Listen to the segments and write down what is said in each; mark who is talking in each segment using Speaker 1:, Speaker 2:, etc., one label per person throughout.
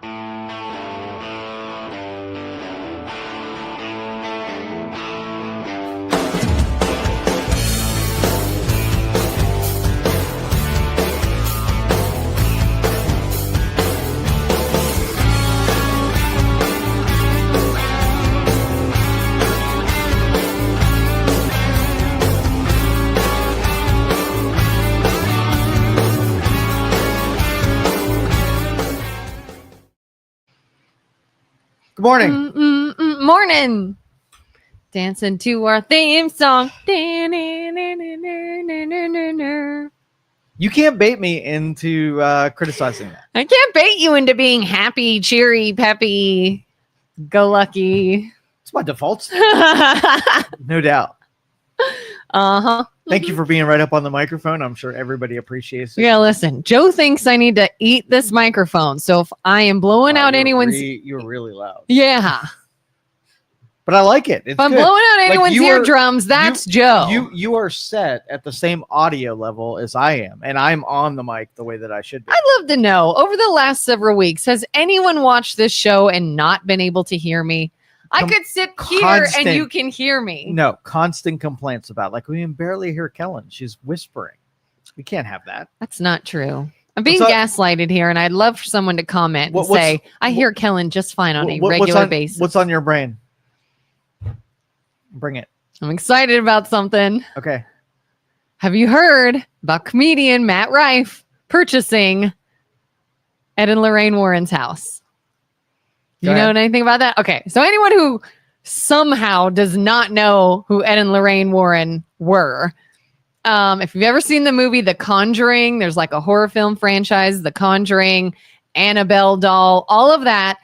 Speaker 1: Good morning.
Speaker 2: Morning. Dancing to our theme song.
Speaker 1: You can't bait me into criticizing that.
Speaker 2: I can't bait you into being happy, cheery, peppy, go lucky.
Speaker 1: It's my default. No doubt.
Speaker 2: Uh-huh.
Speaker 1: Thank you for being right up on the microphone. I'm sure everybody appreciates it.
Speaker 2: Yeah, listen. Joe thinks I need to eat this microphone. So if I am blowing out anyone's...
Speaker 1: You're really loud.
Speaker 2: Yeah.
Speaker 1: But I like it. It's
Speaker 2: if I'm
Speaker 1: good.
Speaker 2: blowing out anyone's eardrums, that's Joe.
Speaker 1: You are set at the same audio level as I am. And I'm on the mic the way that I should be.
Speaker 2: I'd love to know, over the last several weeks, has anyone watched this show and not been able to hear me? I could sit here and you can hear me.
Speaker 1: No, constant complaints about, like, we can barely hear Kelin. She's whispering. We can't have that.
Speaker 2: That's not true. I'm being gaslighted here, and I'd love for someone to comment and say, I hear Kelin just fine on a regular basis.
Speaker 1: What's on your brain? Bring it.
Speaker 2: I'm excited about something.
Speaker 1: Okay.
Speaker 2: Have you heard about comedian Matt Rife purchasing Ed and Lorraine Warren's house? You know anything about that? Okay. So anyone who somehow does not know who Ed and Lorraine Warren were, if you've ever seen the movie The Conjuring, there's like a horror film franchise, The Conjuring, Annabelle doll, all of that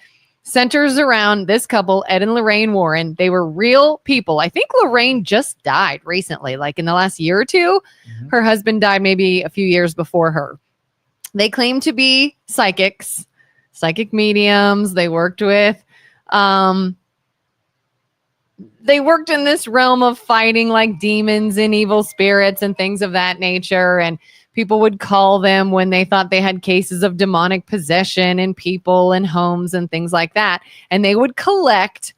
Speaker 2: centers around this couple, Ed and Lorraine Warren. They were real people. I think Lorraine just died recently, like in the last year or two. Mm-hmm. Her husband died maybe a few years before her. They claim to be psychic mediums. They worked with, they worked in this realm of fighting like demons and evil spirits and things of that nature. And people would call them when they thought they had cases of demonic possession in people and homes and things like that. And they would collect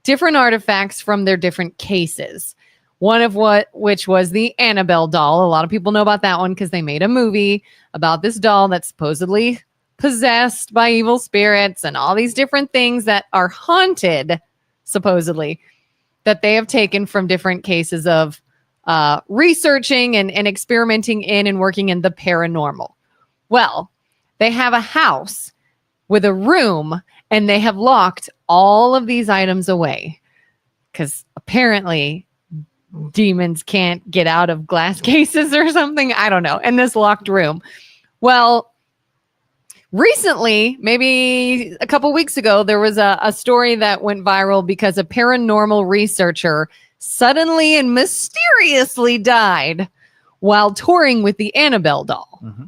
Speaker 2: different artifacts from their different cases. One of which was the Annabelle doll. A lot of people know about that one because they made a movie about this doll that's supposedly possessed by evil spirits and all these different things that are haunted, supposedly, that they have taken from different cases of researching and experimenting in and working in the paranormal. Well, they have a house with a room and they have locked all of these items away because apparently demons can't get out of glass cases or something. I don't know. In this locked room. Well, recently, maybe a couple weeks ago, there was a story that went viral because a paranormal researcher suddenly and mysteriously died while touring with the Annabelle doll. Mm-hmm.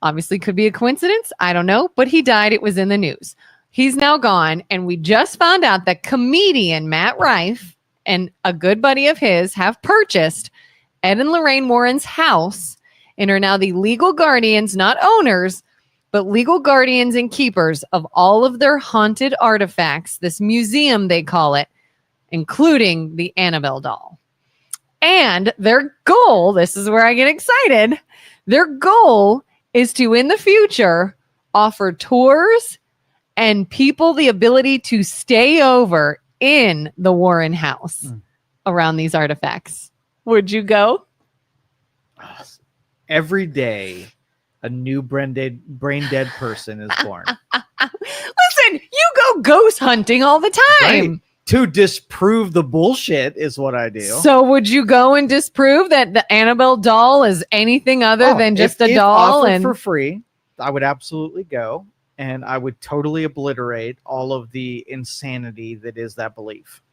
Speaker 2: Obviously, could be a coincidence. I don't know, but he died. It was in the news. He's now gone, and we just found out that comedian Matt Rife and a good buddy of his have purchased Ed and Lorraine Warren's house and are now the legal guardians, not owners, but legal guardians and keepers of all of their haunted artifacts, this museum they call it, including the Annabelle doll. And their goal, this is where I get excited, their goal is to, in the future, offer tours and people the ability to stay over in the Warren house around these artifacts. Would you go?
Speaker 1: Every day, a new brain dead person is born.
Speaker 2: Listen, you go ghost hunting all the time.
Speaker 1: Right. To disprove the bullshit is what I do.
Speaker 2: So would you go and disprove that the Annabelle doll is anything other than just a doll?
Speaker 1: And for free, I would absolutely go, and I would totally obliterate all of the insanity that is that belief.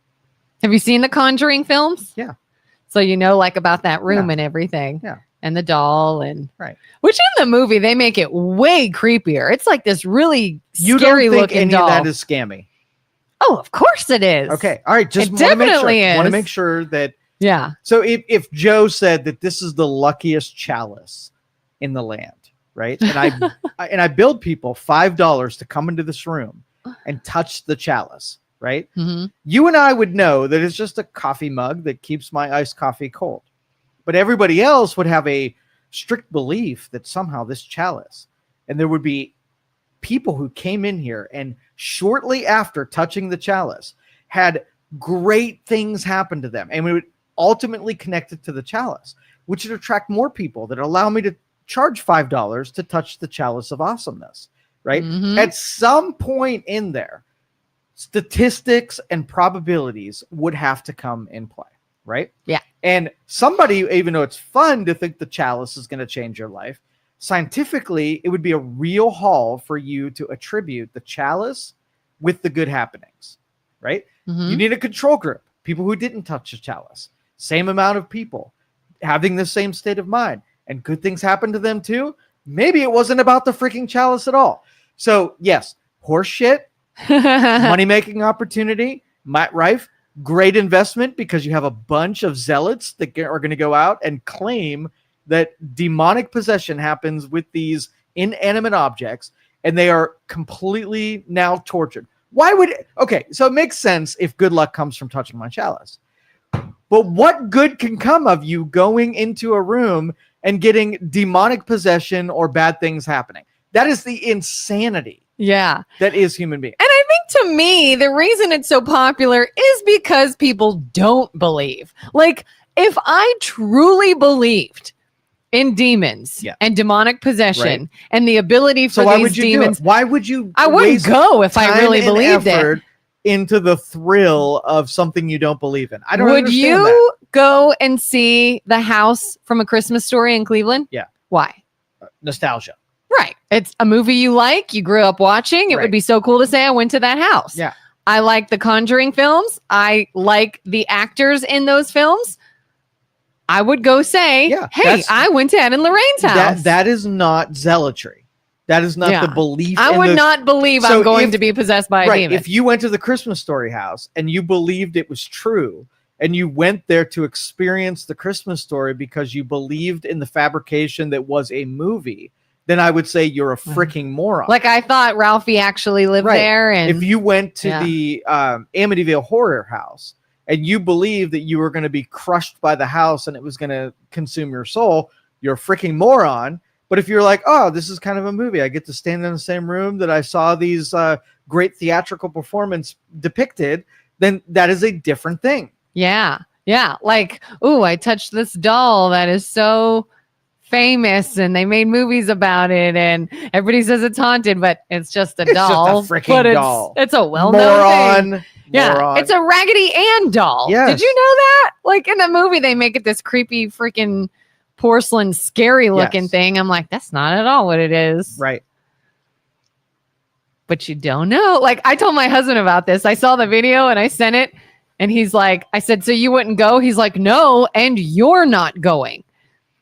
Speaker 2: Have you seen the Conjuring films?
Speaker 1: Yeah.
Speaker 2: So you know, like, about that room and everything.
Speaker 1: Yeah.
Speaker 2: And the doll, and
Speaker 1: right.
Speaker 2: Which in the movie they make it way creepier. It's like this really scary looking doll.
Speaker 1: That is scammy.
Speaker 2: Oh, of course it is.
Speaker 1: Okay. All right. Just
Speaker 2: definitely is.
Speaker 1: Want to make sure that.
Speaker 2: Yeah.
Speaker 1: So if Joe said that this is the luckiest chalice in the land, right? And I billed people $5 to come into this room and touch the chalice, right?
Speaker 2: Mhm.
Speaker 1: You and I would know that it's just a coffee mug that keeps my iced coffee cold. But everybody else would have a strict belief that somehow this chalice, and there would be people who came in here and shortly after touching the chalice had great things happen to them. And we would ultimately connect it to the chalice, which would attract more people that allow me to charge $5 to touch the chalice of awesomeness, right?
Speaker 2: Mhm.
Speaker 1: At some point in there, statistics and probabilities would have to come in play, right?
Speaker 2: Yeah.
Speaker 1: And somebody, even though it's fun to think the chalice is going to change your life, scientifically, it would be a real haul for you to attribute the chalice with the good happenings, right?
Speaker 2: Mhm.
Speaker 1: You need a control group, people who didn't touch the chalice, same amount of people having the same state of mind, and good things happen to them too. Maybe it wasn't about the freaking chalice at all. So yes, horse shit, money-making opportunity, Matt Rife, great investment because you have a bunch of zealots that are going to go out and claim that demonic possession happens with these inanimate objects, and they are completely now tortured. Why would okay, so it makes sense if good luck comes from touching my chalice. But what good can come of you going into a room and getting demonic possession or bad things happening? That is the insanity
Speaker 2: Yeah.
Speaker 1: that is human being.
Speaker 2: And I think to me, the reason it's so popular is because people don't believe. Like, if I truly believed in demons and demonic possession and the ability for
Speaker 1: why
Speaker 2: these
Speaker 1: would you
Speaker 2: demons,
Speaker 1: do it? Why would you?
Speaker 2: I wouldn't go if I really believed it.
Speaker 1: Into the thrill of something you don't believe in. I don't
Speaker 2: Would
Speaker 1: understand
Speaker 2: you
Speaker 1: that.
Speaker 2: go and see The House from A Christmas Story in Cleveland?
Speaker 1: Yeah.
Speaker 2: Why?
Speaker 1: Nostalgia.
Speaker 2: Right. It's a movie you like, you grew up watching. It would be so cool to say I went to that house.
Speaker 1: Yeah.
Speaker 2: I like the Conjuring films. I like the actors in those films. I would go say, hey, I went to Ed and Lorraine's house.
Speaker 1: That is not zealotry. That is not the belief.
Speaker 2: I would not believe I'm going to be possessed by a demon.
Speaker 1: If you went to the Christmas Story house and you believed it was true and you went there to experience the Christmas story because you believed in the fabrication that was a movie, then I would say you're a freaking moron.
Speaker 2: Like I thought Ralphie actually lived there. And
Speaker 1: if you went to the Amityville Horror House and you believed that you were going to be crushed by the house and it was going to consume your soul, you're a freaking moron. But if you're like, oh, this is kind of a movie, I get to stand in the same room that I saw these great theatrical performance depicted, then that is a different thing.
Speaker 2: Yeah. Yeah. Like, oh, I touched this doll that is so famous and they made movies about it and everybody says it's haunted, but it's just a doll.
Speaker 1: Just a freaking doll.
Speaker 2: It's a well-known thing. Yeah.
Speaker 1: Moron.
Speaker 2: It's a Raggedy Ann doll.
Speaker 1: Yes.
Speaker 2: Did you know that? Like in the movie, they make it this creepy freaking porcelain scary looking thing. I'm like, that's not at all what it is.
Speaker 1: Right.
Speaker 2: But you don't know. Like I told my husband about this. I saw the video and I sent it and he's like, I said, so you wouldn't go? He's like, no, and you're not going.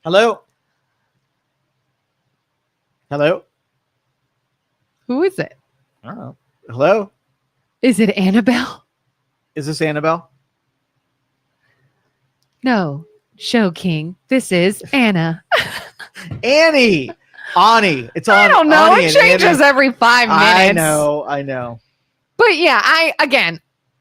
Speaker 1: Hello?
Speaker 2: Who is it?
Speaker 1: I don't know. Hello?
Speaker 2: Is it Annabelle?
Speaker 1: Is this Annabelle?
Speaker 2: No. Show King. This is Anna.
Speaker 1: Annie. It's on.
Speaker 2: I don't know.
Speaker 1: Ani
Speaker 2: it changes every 5 minutes.
Speaker 1: I know.
Speaker 2: But yeah,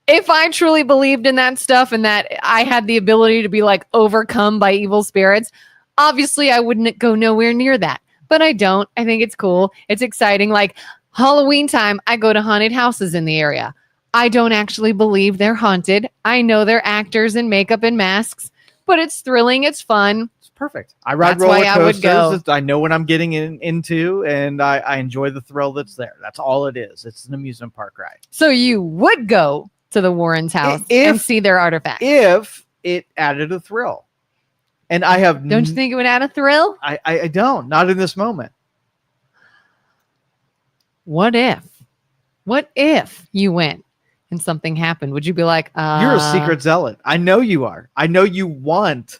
Speaker 2: if I truly believed in that stuff and that I had the ability to be like overcome by evil spirits, obviously I wouldn't go nowhere near that. But I don't. I think it's cool. It's exciting. Like Halloween time, I go to haunted houses in the area. I don't actually believe they're haunted. I know they're actors in makeup and masks. But it's thrilling. It's fun.
Speaker 1: It's perfect. I ride roller coasters. I know what I'm getting into, and I enjoy the thrill that's there. That's all it is. It's an amusement park ride.
Speaker 2: So you would go to the Warrens' house and see their artifacts
Speaker 1: if it added a thrill. And I have.
Speaker 2: Don't you think it would add a thrill?
Speaker 1: I don't. Not in this moment.
Speaker 2: What if? What if you went? And something happened, would you be like,
Speaker 1: you're a secret zealot? I know you are. I know you want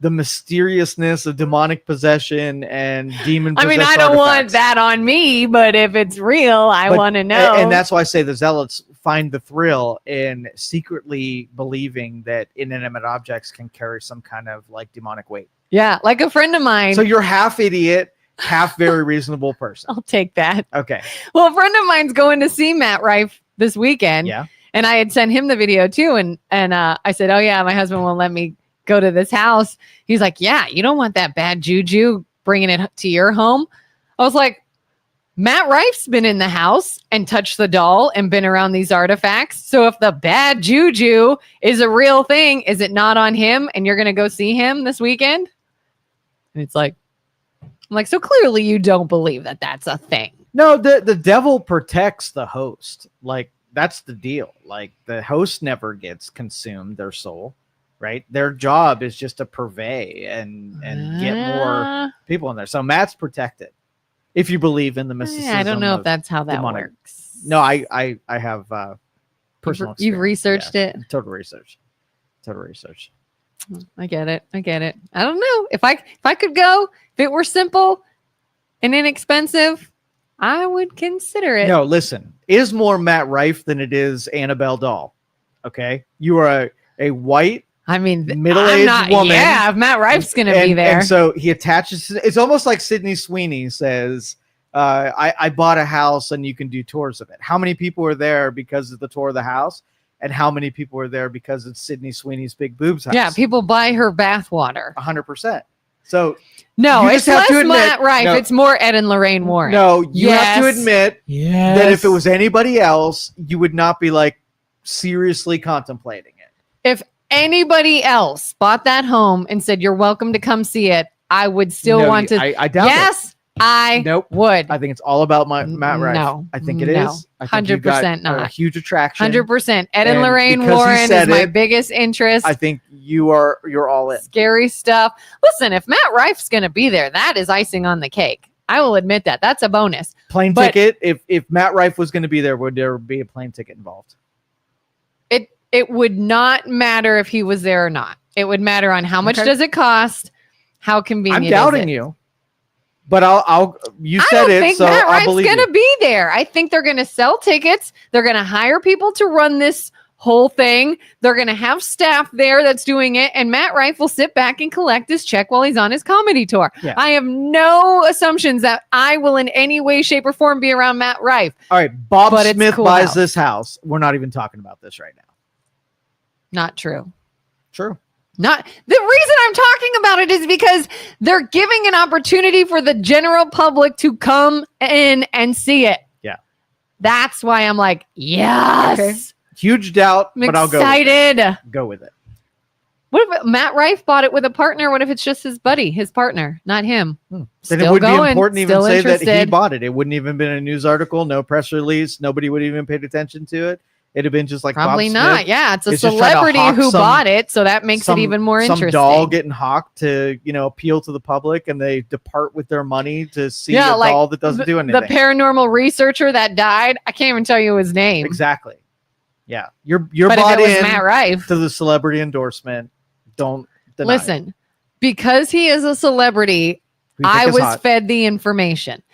Speaker 1: the mysteriousness of demonic possession and demon possession.
Speaker 2: I mean, I don't want that on me, but if it's real, I want to know.
Speaker 1: And that's why I say the zealots find the thrill in secretly believing that inanimate objects can carry some kind of like demonic weight.
Speaker 2: Yeah, like a friend of mine.
Speaker 1: So you're half idiot, half very reasonable person.
Speaker 2: I'll take that.
Speaker 1: Okay.
Speaker 2: Well, a friend of mine's going to see Matt Rife this weekend.
Speaker 1: Yeah.
Speaker 2: And I had sent him the video too. And I said, oh, yeah, my husband won't let me go to this house. He's like, yeah, you don't want that bad juju bringing it to your home. I was like, Matt Rife's been in the house and touched the doll and been around these artifacts. So if the bad juju is a real thing, is it not on him? And you're going to go see him this weekend? And it's like, I'm like, so clearly you don't believe that that's a thing.
Speaker 1: No, the devil protects the host. Like, that's the deal. Like, the host never gets consumed, their soul, right? Their job is just to purvey and get more people in there. So Matt's protected. If you believe in the mysticism.
Speaker 2: I don't know if that's how that
Speaker 1: demonic.
Speaker 2: works.
Speaker 1: No, I have personal
Speaker 2: You've researched it.
Speaker 1: Total research.
Speaker 2: I get it. I don't know. If I could go, if it were simple and inexpensive, I would consider it.
Speaker 1: No, listen, it is more Matt Rife than it is Annabelle Doll. Okay, you are a white, middle-aged woman.
Speaker 2: Yeah, if Matt Rife's gonna be there,
Speaker 1: and so he attaches. It's almost like Sydney Sweeney says, "I bought a house, and you can do tours of it." How many people were there because of the tour of the house, and how many people were there because it's Sydney Sweeney's big boobs house?
Speaker 2: Yeah, people buy her bathwater.
Speaker 1: 100%. So.
Speaker 2: No, it's less Matt Rife.
Speaker 1: No,
Speaker 2: it's more Ed and Lorraine Warren.
Speaker 1: No, you have to admit that if it was anybody else, you would not be like seriously contemplating it.
Speaker 2: If anybody else bought that home and said, you're welcome to come see it, I would still want to.
Speaker 1: I doubt
Speaker 2: yes, I would.
Speaker 1: I think it's all about Matt Rife.
Speaker 2: No,
Speaker 1: I think it is.
Speaker 2: 100% not.
Speaker 1: A huge attraction.
Speaker 2: 100%. Ed and Lorraine Warren is my biggest interest.
Speaker 1: I think you're all in.
Speaker 2: Scary stuff. Listen, if Matt Rife's going to be there, that is icing on the cake. I will admit that. That's a bonus.
Speaker 1: Plane ticket. If Matt Rife was going to be there, would there be a plane ticket involved?
Speaker 2: It would not matter if he was there or not. It would matter on how much does it cost, how convenient.
Speaker 1: I'm doubting you. But you said it, so
Speaker 2: Matt
Speaker 1: I'll believe you.
Speaker 2: Rife's going to be there. I think they're going to sell tickets. They're going to hire people to run this whole thing. They're going to have staff there that's doing it. And Matt Rife will sit back and collect his check while he's on his comedy tour. Yeah. I have no assumptions that I will in any way, shape, or form be around Matt Rife.
Speaker 1: All right. Bob Smith buys this house. We're not even talking about this right now.
Speaker 2: Not true.
Speaker 1: True.
Speaker 2: Not the reason I'm talking about it is because they're giving an opportunity for the general public to come in and see it.
Speaker 1: Yeah.
Speaker 2: That's why I'm like, yes. Okay.
Speaker 1: Huge doubt, but I'll go with it. Go with it.
Speaker 2: What if Matt Rife bought it with a partner? What if it's just his buddy, his partner, not him?
Speaker 1: Then it would be important to even say that he bought it. It wouldn't even been a news article, no press release. Nobody would even paid attention to it. It'd have been just like
Speaker 2: probably
Speaker 1: Bob
Speaker 2: not.
Speaker 1: Smith.
Speaker 2: Yeah, it's a celebrity who bought it, so that makes it even more interesting.
Speaker 1: Some doll getting hawked to appeal to the public, and they depart with their money to see a doll that doesn't do anything.
Speaker 2: The paranormal researcher that died, I can't even tell you his name.
Speaker 1: Exactly. Yeah, you're bought in
Speaker 2: Matt Rife
Speaker 1: to the celebrity endorsement. Don't
Speaker 2: listen, because he is a celebrity. I was fed the information.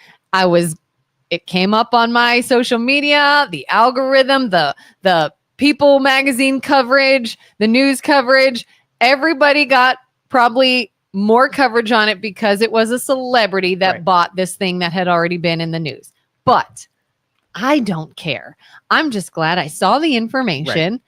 Speaker 2: It came up on my social media, the algorithm, the People magazine coverage, the news coverage. Everybody got probably more coverage on it because it was a celebrity that bought this thing that had already been in the news. But I don't care. I'm just glad I saw the information,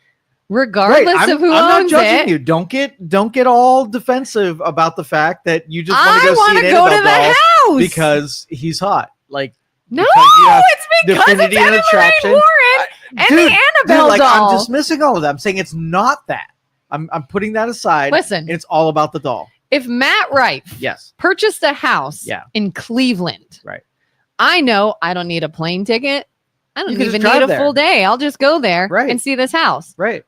Speaker 2: regardless of who owns it. I'm not judging you.
Speaker 1: Don't get all defensive about the fact that you just want to go see an Annabelle doll because he's hot. Like.
Speaker 2: No, it's because it's Ed and Lorraine Warren and the Annabelle doll.
Speaker 1: I'm dismissing all of that. I'm saying it's not that. I'm putting that aside.
Speaker 2: Listen,
Speaker 1: it's all about the doll.
Speaker 2: If Matt Rife purchased a house in Cleveland, I know I don't need a plane ticket. I don't even need a full day. I'll just go there and see this house.
Speaker 1: Right.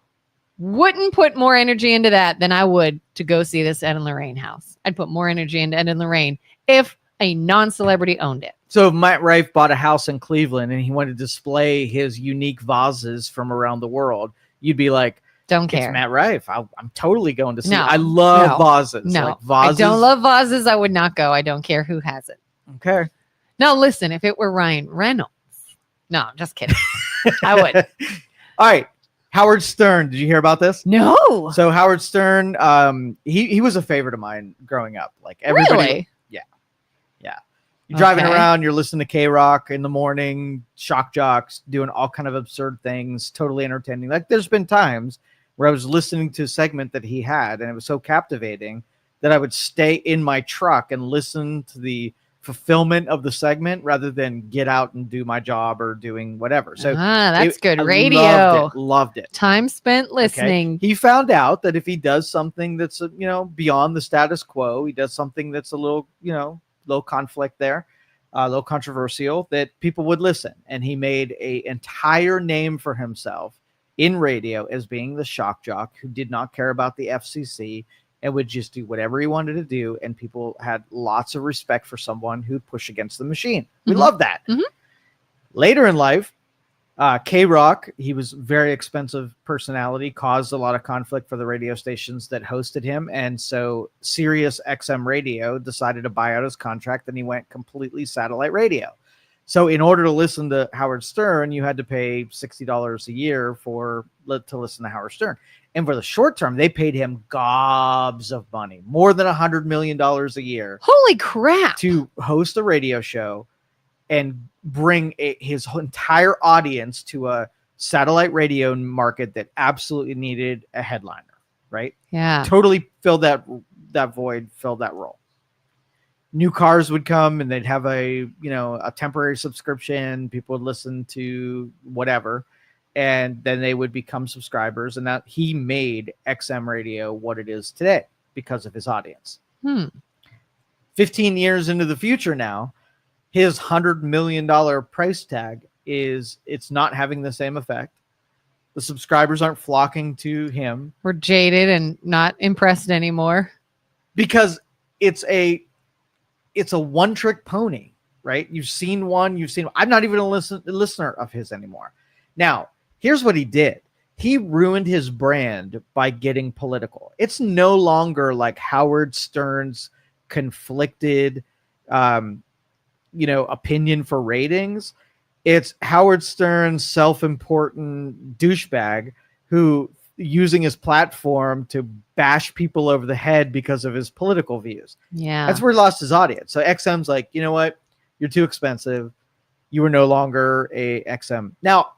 Speaker 2: Wouldn't put more energy into that than I would to go see this Ed and Lorraine house. I'd put more energy into Ed and Lorraine if a non-celebrity owned it.
Speaker 1: So if Matt Rife bought a house in Cleveland and he wanted to display his unique vases from around the world, you'd be like,
Speaker 2: don't care.
Speaker 1: It's Matt Rife. I'm totally going to see it. I love vases.
Speaker 2: No,
Speaker 1: like vases.
Speaker 2: I don't love vases. I would not go. I don't care who has it.
Speaker 1: Okay.
Speaker 2: Now listen, if it were Ryan Reynolds. No, I'm just kidding. I would.
Speaker 1: All right. Howard Stern. Did you hear about this?
Speaker 2: No.
Speaker 1: So Howard Stern, he was a favorite of mine growing up. Like everybody.
Speaker 2: Really?
Speaker 1: Yeah. You're driving
Speaker 2: Okay.
Speaker 1: around, you're listening to K-Rock in the morning, shock jocks, doing all kind of absurd things, totally entertaining. Like there's been times where I was listening to a segment that he had, and it was so captivating that I would stay in my truck and listen to the fulfillment of the segment rather than get out and do my job or doing whatever. So
Speaker 2: that's good
Speaker 1: I
Speaker 2: radio.
Speaker 1: Loved it.
Speaker 2: Time spent listening.
Speaker 1: Okay. He found out that if he does something that's beyond the status quo, he does something that's a little low conflict there, low controversial, that people would listen. And he made a entire name for himself in radio as being the shock jock who did not care about the FCC and would just do whatever he wanted to do. And people had lots of respect for someone who'd push against the machine. We love that.
Speaker 2: Mhm.
Speaker 1: Later in life, K-Rock, he was very expensive personality, caused a lot of conflict for the radio stations that hosted him. And so Sirius XM Radio decided to buy out his contract, and he went completely satellite radio. So in order to listen to Howard Stern, you had to pay $60 a year to listen to Howard Stern. And for the short term, they paid him gobs of money, more than $100 million a year.
Speaker 2: Holy crap.
Speaker 1: To host a radio show and bring his entire audience to a satellite radio market that absolutely needed a headliner, right?
Speaker 2: Yeah.
Speaker 1: Totally filled that void, filled that role. New cars would come and they'd have a temporary subscription. People would listen to whatever, and then they would become subscribers. And that he made XM radio what it is today because of his audience. 15 years into the future now, his $100 million price tag it's not having the same effect. The subscribers aren't flocking to him.
Speaker 2: We're jaded and not impressed anymore.
Speaker 1: Because it's a one-trick pony, right? You've seen one. I'm not even a listener of his anymore. Now, here's what he did. He ruined his brand by getting political. It's no longer like Howard Stern's conflicted opinion for ratings. It's Howard Stern's self-important douchebag who using his platform to bash people over the head because of his political views.
Speaker 2: Yeah.
Speaker 1: That's where he lost his audience. So XM's like, you know what? You're too expensive. You are no longer a XM. Now,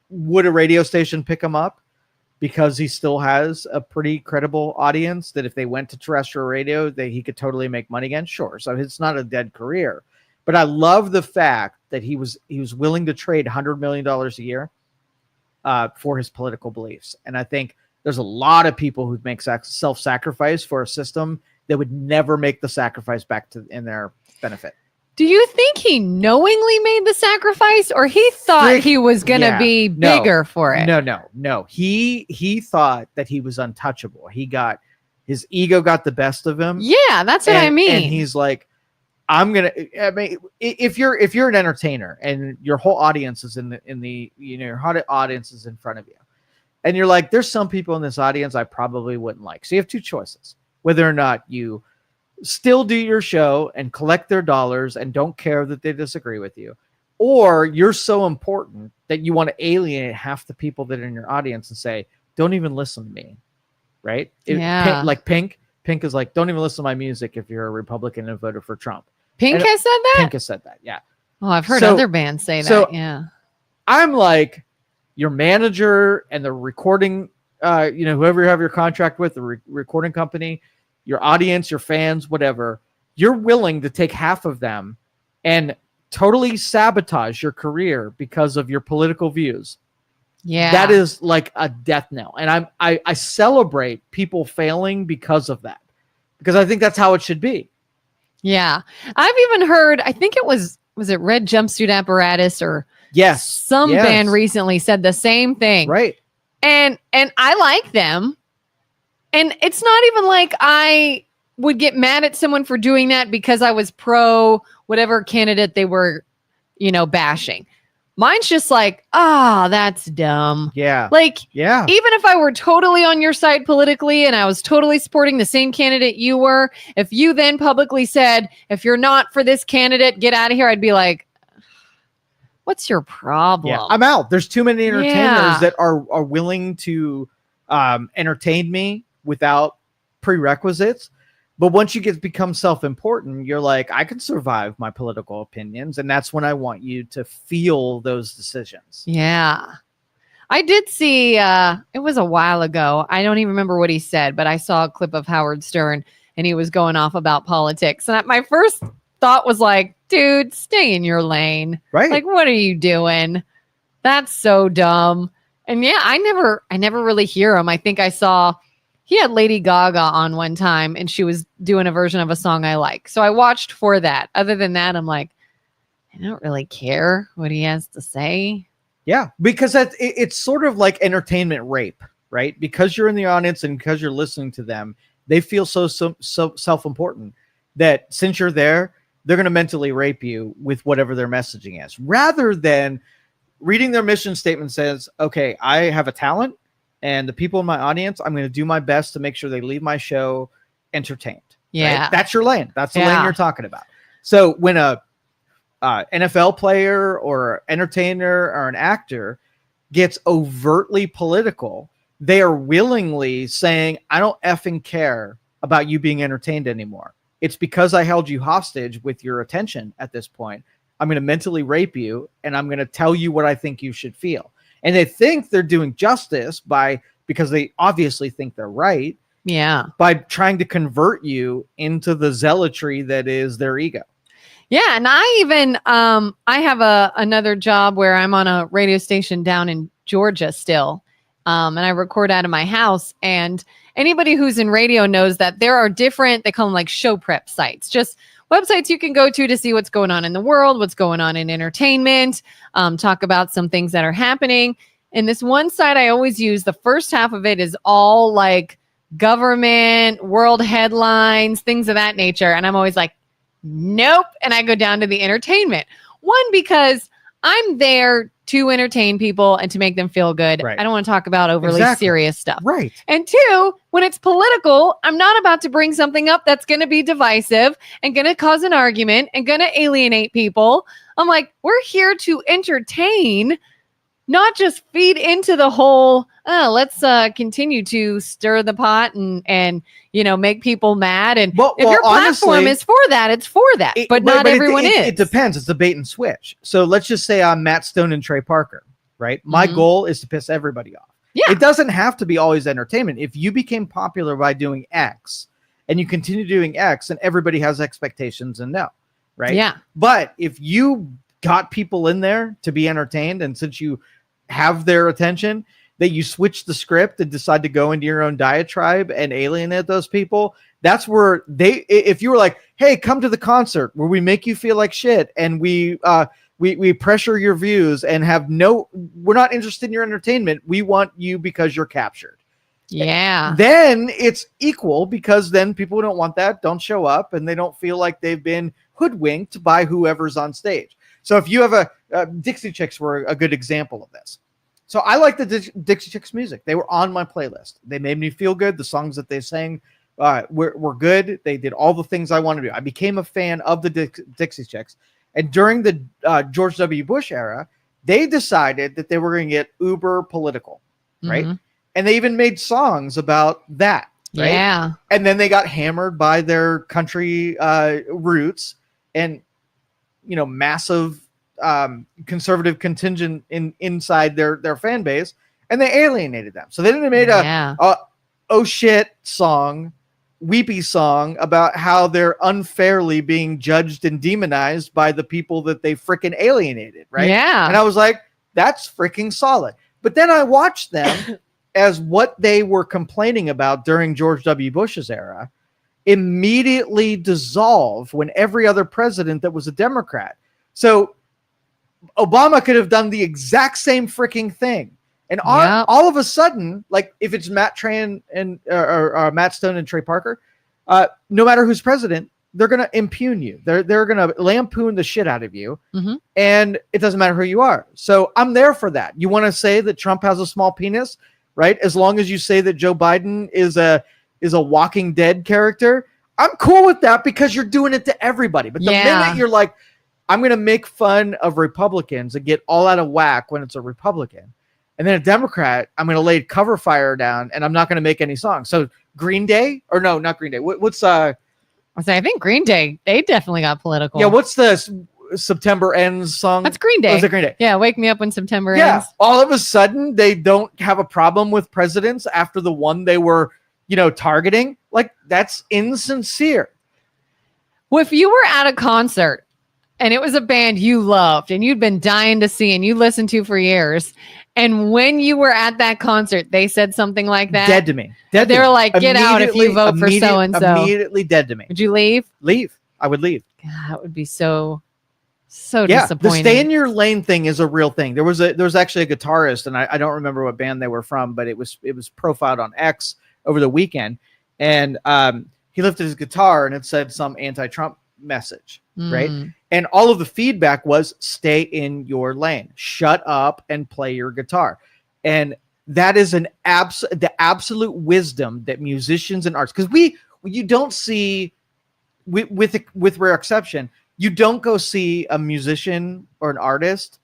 Speaker 1: would a radio station pick him up because he still has a pretty credible audience that if they went to terrestrial radio, he could totally make money again? Sure. So it's not a dead career. But I love the fact that he was willing to trade $100 million a year for his political beliefs. And I think there's a lot of people who make self-sacrifice for a system that would never make the sacrifice back in their benefit.
Speaker 2: Do you think he knowingly made the sacrifice, or he thought he was going to be bigger for it?
Speaker 1: No. He thought that he was untouchable. His ego got the best of him.
Speaker 2: Yeah, that's what I mean.
Speaker 1: And he's like, if you're an entertainer and your whole audience is your audience is in front of you, and you're like, there's some people in this audience I probably wouldn't like. So you have two choices: whether or not you still do your show and collect their dollars and don't care that they disagree with you, or you're so important that you want to alienate half the people that are in your audience and say, don't even listen to me, right? Like Pink is like, don't even listen to my music if you're a Republican and voted for Trump.
Speaker 2: Pink has said that?
Speaker 1: Pink has said that, yeah.
Speaker 2: Oh, I've heard other bands say that, yeah.
Speaker 1: I'm like, your manager and the recording, whoever you have your contract with, the recording company, your audience, your fans, whatever, you're willing to take half of them and totally sabotage your career because of your political views.
Speaker 2: Yeah.
Speaker 1: That is like a death knell. And I celebrate people failing because of that, because I think that's how it should be.
Speaker 2: Yeah. I've even heard, I think it was it Red Jumpsuit Apparatus or some band recently said the same thing.
Speaker 1: Right.
Speaker 2: And I like them. And it's not even like I would get mad at someone for doing that because I was pro whatever candidate they were, bashing. Mine's just like, that's dumb.
Speaker 1: Yeah.
Speaker 2: Even if I were totally on your side politically and I was totally supporting the same candidate you were, if you then publicly said, if you're not for this candidate, get out of here, I'd be like, what's your problem?
Speaker 1: Yeah, I'm out. There's too many entertainers that are willing to entertain me without prerequisites. But once you become self-important, you're like, I can survive my political opinions. And that's when I want you to feel those decisions.
Speaker 2: Yeah. I did see, it was a while ago. I don't even remember what he said, but I saw a clip of Howard Stern and he was going off about politics. And my first thought was like, dude, stay in your lane.
Speaker 1: Right.
Speaker 2: Like, what are you doing? That's so dumb. And yeah, I never really hear him. I think I saw he had Lady Gaga on one time and she was doing a version of a song I like. So I watched for that. Other than that, I'm like, I don't really care what he has to say.
Speaker 1: Yeah, because it's sort of like entertainment rape, right? Because you're in the audience and because you're listening to them, they feel so self-important that since you're there, they're going to mentally rape you with whatever their messaging is, rather than reading their mission statement says, okay, I have a talent and the people in my audience, I'm going to do my best to make sure they leave my show entertained.
Speaker 2: Yeah.
Speaker 1: Right? That's your lane. That's the lane you're talking about. So when a NFL player or entertainer or an actor gets overtly political, they are willingly saying, I don't effing care about you being entertained anymore. It's because I held you hostage with your attention at this point. I'm going to mentally rape you and I'm going to tell you what I think you should feel. And they think they're doing justice because they obviously think they're right.
Speaker 2: Yeah.
Speaker 1: By trying to convert you into the zealotry that is their ego.
Speaker 2: Yeah, and I even I have another job where I'm on a radio station down in Georgia still, and I record out of my house. And anybody who's in radio knows that there are different, they call them like show prep sites, just websites you can go to see what's going on in the world, what's going on in entertainment, talk about some things that are happening. And this one site I always use, the first half of it is all like government, world headlines, things of that nature, and I'm always like, nope. And I go down to the entertainment one because I'm there to entertain people and to make them feel good.
Speaker 1: Right.
Speaker 2: I don't want to talk about overly serious stuff.
Speaker 1: Right.
Speaker 2: And two, when it's political, I'm not about to bring something up that's going to be divisive and going to cause an argument and going to alienate people. I'm like, we're here to entertain, not just feed into the whole, let's continue to stir the pot and make people mad. And if your platform is for that, it's for that. But not everyone is.
Speaker 1: It depends. It's a bait and switch. So let's just say I'm Matt Stone and Trey Parker, right? My goal is to piss everybody off.
Speaker 2: Yeah.
Speaker 1: It doesn't have to be always entertainment. If you became popular by doing X and you continue doing X, then everybody has expectations and no, right?
Speaker 2: Yeah.
Speaker 1: But if you got people in there to be entertained, and since you have their attention, that you switch the script and decide to go into your own diatribe and alienate those people, that's where if you were like, hey, come to the concert where we make you feel like shit and we pressure your views and we're not interested in your entertainment. We want you because you're captured.
Speaker 2: Yeah.
Speaker 1: Then it's equal, because then people who don't want that don't show up and they don't feel like they've been hoodwinked by whoever's on stage. So if you have Dixie Chicks were a good example of this. So I like the Dixie Chicks music. They were on my playlist. They made me feel good. The songs that they sang were good. They did all the things I wanted to do. I became a fan of the Dixie Chicks. And during the George W. Bush era, they decided that they were going to get uber political, right? Mm-hmm. And they even made songs about that. Right?
Speaker 2: Yeah.
Speaker 1: And then they got hammered by their country roots and, massive conservative contingent inside their fan base, and they alienated them. So they didn't made a oh shit song, weepy song about how they're unfairly being judged and demonized by the people that they freaking alienated, right?
Speaker 2: Yeah.
Speaker 1: And I was like, that's freaking solid. But then I watched them as what they were complaining about during George W. Bush's era immediately dissolve when every other president that was a Democrat. So Obama could have done the exact same freaking thing. And all of a sudden, like if it's Matt Stone and Trey Parker, no matter who's president, they're going to impugn you. They're going to lampoon the shit out of you. Mm-hmm. And it doesn't matter who you are. So I'm there for that. You want to say that Trump has a small penis, right? As long as you say that Joe Biden is a Walking Dead character, I'm cool with that because you're doing it to everybody. But the minute you're like, I'm going to make fun of Republicans and get all out of whack when it's a Republican, and then a Democrat, I'm going to lay cover fire down and I'm not going to make any songs. So Green Day, or no, not Green Day. What's
Speaker 2: I think Green Day, they definitely got political.
Speaker 1: Yeah, what's the September Ends song?
Speaker 2: That's Green Day.
Speaker 1: Oh, is it Green Day?
Speaker 2: Yeah, Wake Me Up When September
Speaker 1: Yeah,
Speaker 2: Ends.
Speaker 1: all of a sudden they don't have a problem with presidents after the one they were, targeting. Like, that's insincere.
Speaker 2: Well, if you were at a concert and it was a band you loved and you'd been dying to see and you listened to for years, and when you were at that concert, they said something like that.
Speaker 1: Dead to me. They
Speaker 2: were like, get out if you vote for so-and-so.
Speaker 1: Immediately dead to me.
Speaker 2: Would you leave?
Speaker 1: Leave. I would leave.
Speaker 2: God, that would be so disappointing.
Speaker 1: The stay in your lane thing is a real thing. There was actually a guitarist, and I don't remember what band they were from, but it was profiled on X over the weekend, and he lifted his guitar and it said some anti-Trump message, right? And all of the feedback was, stay in your lane, shut up and play your guitar. And that is the absolute wisdom that musicians and artists, because you don't see, with rare exception, you don't go see a musician or an artist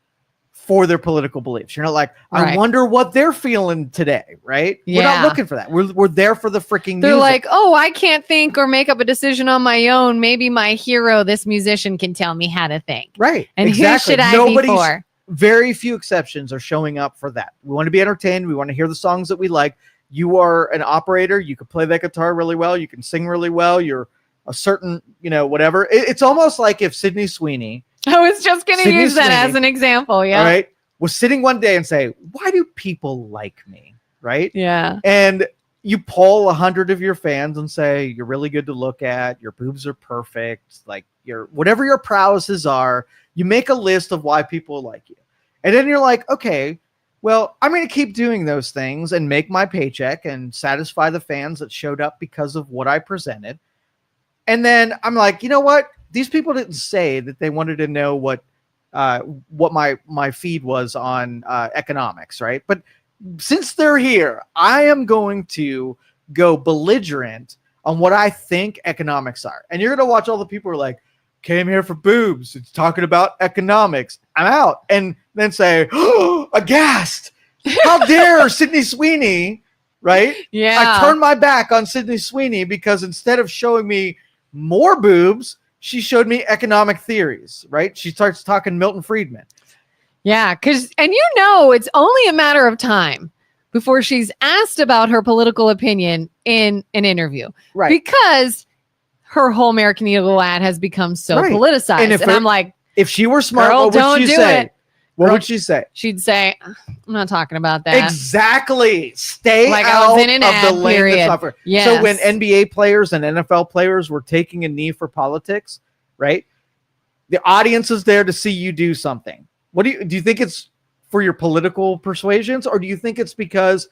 Speaker 1: for their political beliefs. You're not like, I wonder what they're feeling today, right?
Speaker 2: Yeah.
Speaker 1: We're not looking for that. We're there for the freaking
Speaker 2: They're
Speaker 1: music.
Speaker 2: like, oh, I can't think or make up a decision on my own. Maybe my hero, this musician, can tell me how to think.
Speaker 1: Right.
Speaker 2: And
Speaker 1: exactly.
Speaker 2: who should I be for?
Speaker 1: Very few exceptions are showing up for that. We want to be entertained. We want to hear the songs that we like. You are an operator. You can play that guitar really well. You can sing really well. You're a certain, whatever. It's almost like if Sydney Sweeney.
Speaker 2: I was just going to use that as an example. Yeah.
Speaker 1: All right. Was sitting one day and say, why do people like me? Right.
Speaker 2: Yeah.
Speaker 1: And you poll 100 of your fans and say, you're really good to look at. Your boobs are perfect. Like whatever your prowesses are, you make a list of why people like you. And then you're like, okay, well, I'm going to keep doing those things and make my paycheck and satisfy the fans that showed up because of what I presented. And then I'm like, you know what? These people didn't say that they wanted to know what my feed was on economics, right? But since they're here, I am going to go belligerent on what I think economics are. And you're going to watch all the people who are like, came here for boobs. It's talking about economics. I'm out. And then say, oh, aghast. How dare Sydney Sweeney, right?
Speaker 2: Yeah.
Speaker 1: I turned my back on Sydney Sweeney because instead of showing me more boobs, she showed me economic theories, right? She starts talking Milton Friedman.
Speaker 2: Yeah, and it's only a matter of time before she's asked about her political opinion in an interview.
Speaker 1: Right.
Speaker 2: Because her whole American Eagle ad has become so politicized. And I'm like,
Speaker 1: if she were smart,
Speaker 2: girl,
Speaker 1: what would she say? What would she say?
Speaker 2: She'd say, I'm not talking about that.
Speaker 1: Exactly. Stay
Speaker 2: like
Speaker 1: out
Speaker 2: I was in an
Speaker 1: of
Speaker 2: ad
Speaker 1: the lane
Speaker 2: period.
Speaker 1: that's not for.
Speaker 2: Yes.
Speaker 1: So when NBA players and NFL players were taking a knee for politics, right? The audience is there to see you do something. What do you think it's for your political persuasions, or do you think it's because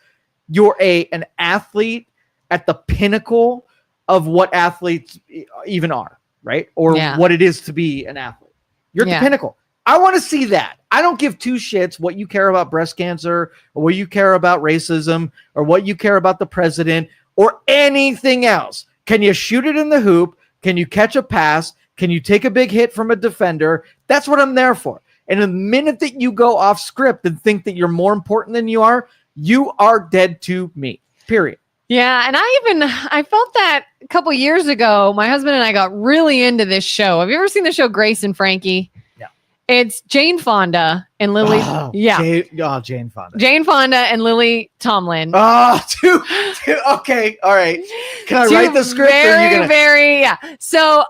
Speaker 1: you're an athlete at the pinnacle of what athletes even are, right? Or what it is to be an athlete. You're at the pinnacle. I want to see that. I don't give two shits what you care about breast cancer or what you care about racism or what you care about the president or anything else. Can you shoot it in the hoop? Can you catch a pass? Can you take a big hit from a defender? That's what I'm there for. And the minute that you go off script and think that you're more important than you are dead to me, period.
Speaker 2: Yeah. And I felt that a couple years ago. My husband and I got really into this show. Have you ever seen the show Grace and Frankie? It's Jane Fonda and Lily.
Speaker 1: Jane Fonda.
Speaker 2: Jane Fonda and Lily Tomlin.
Speaker 1: Okay. All right. Can I write the script?
Speaker 2: Yeah. So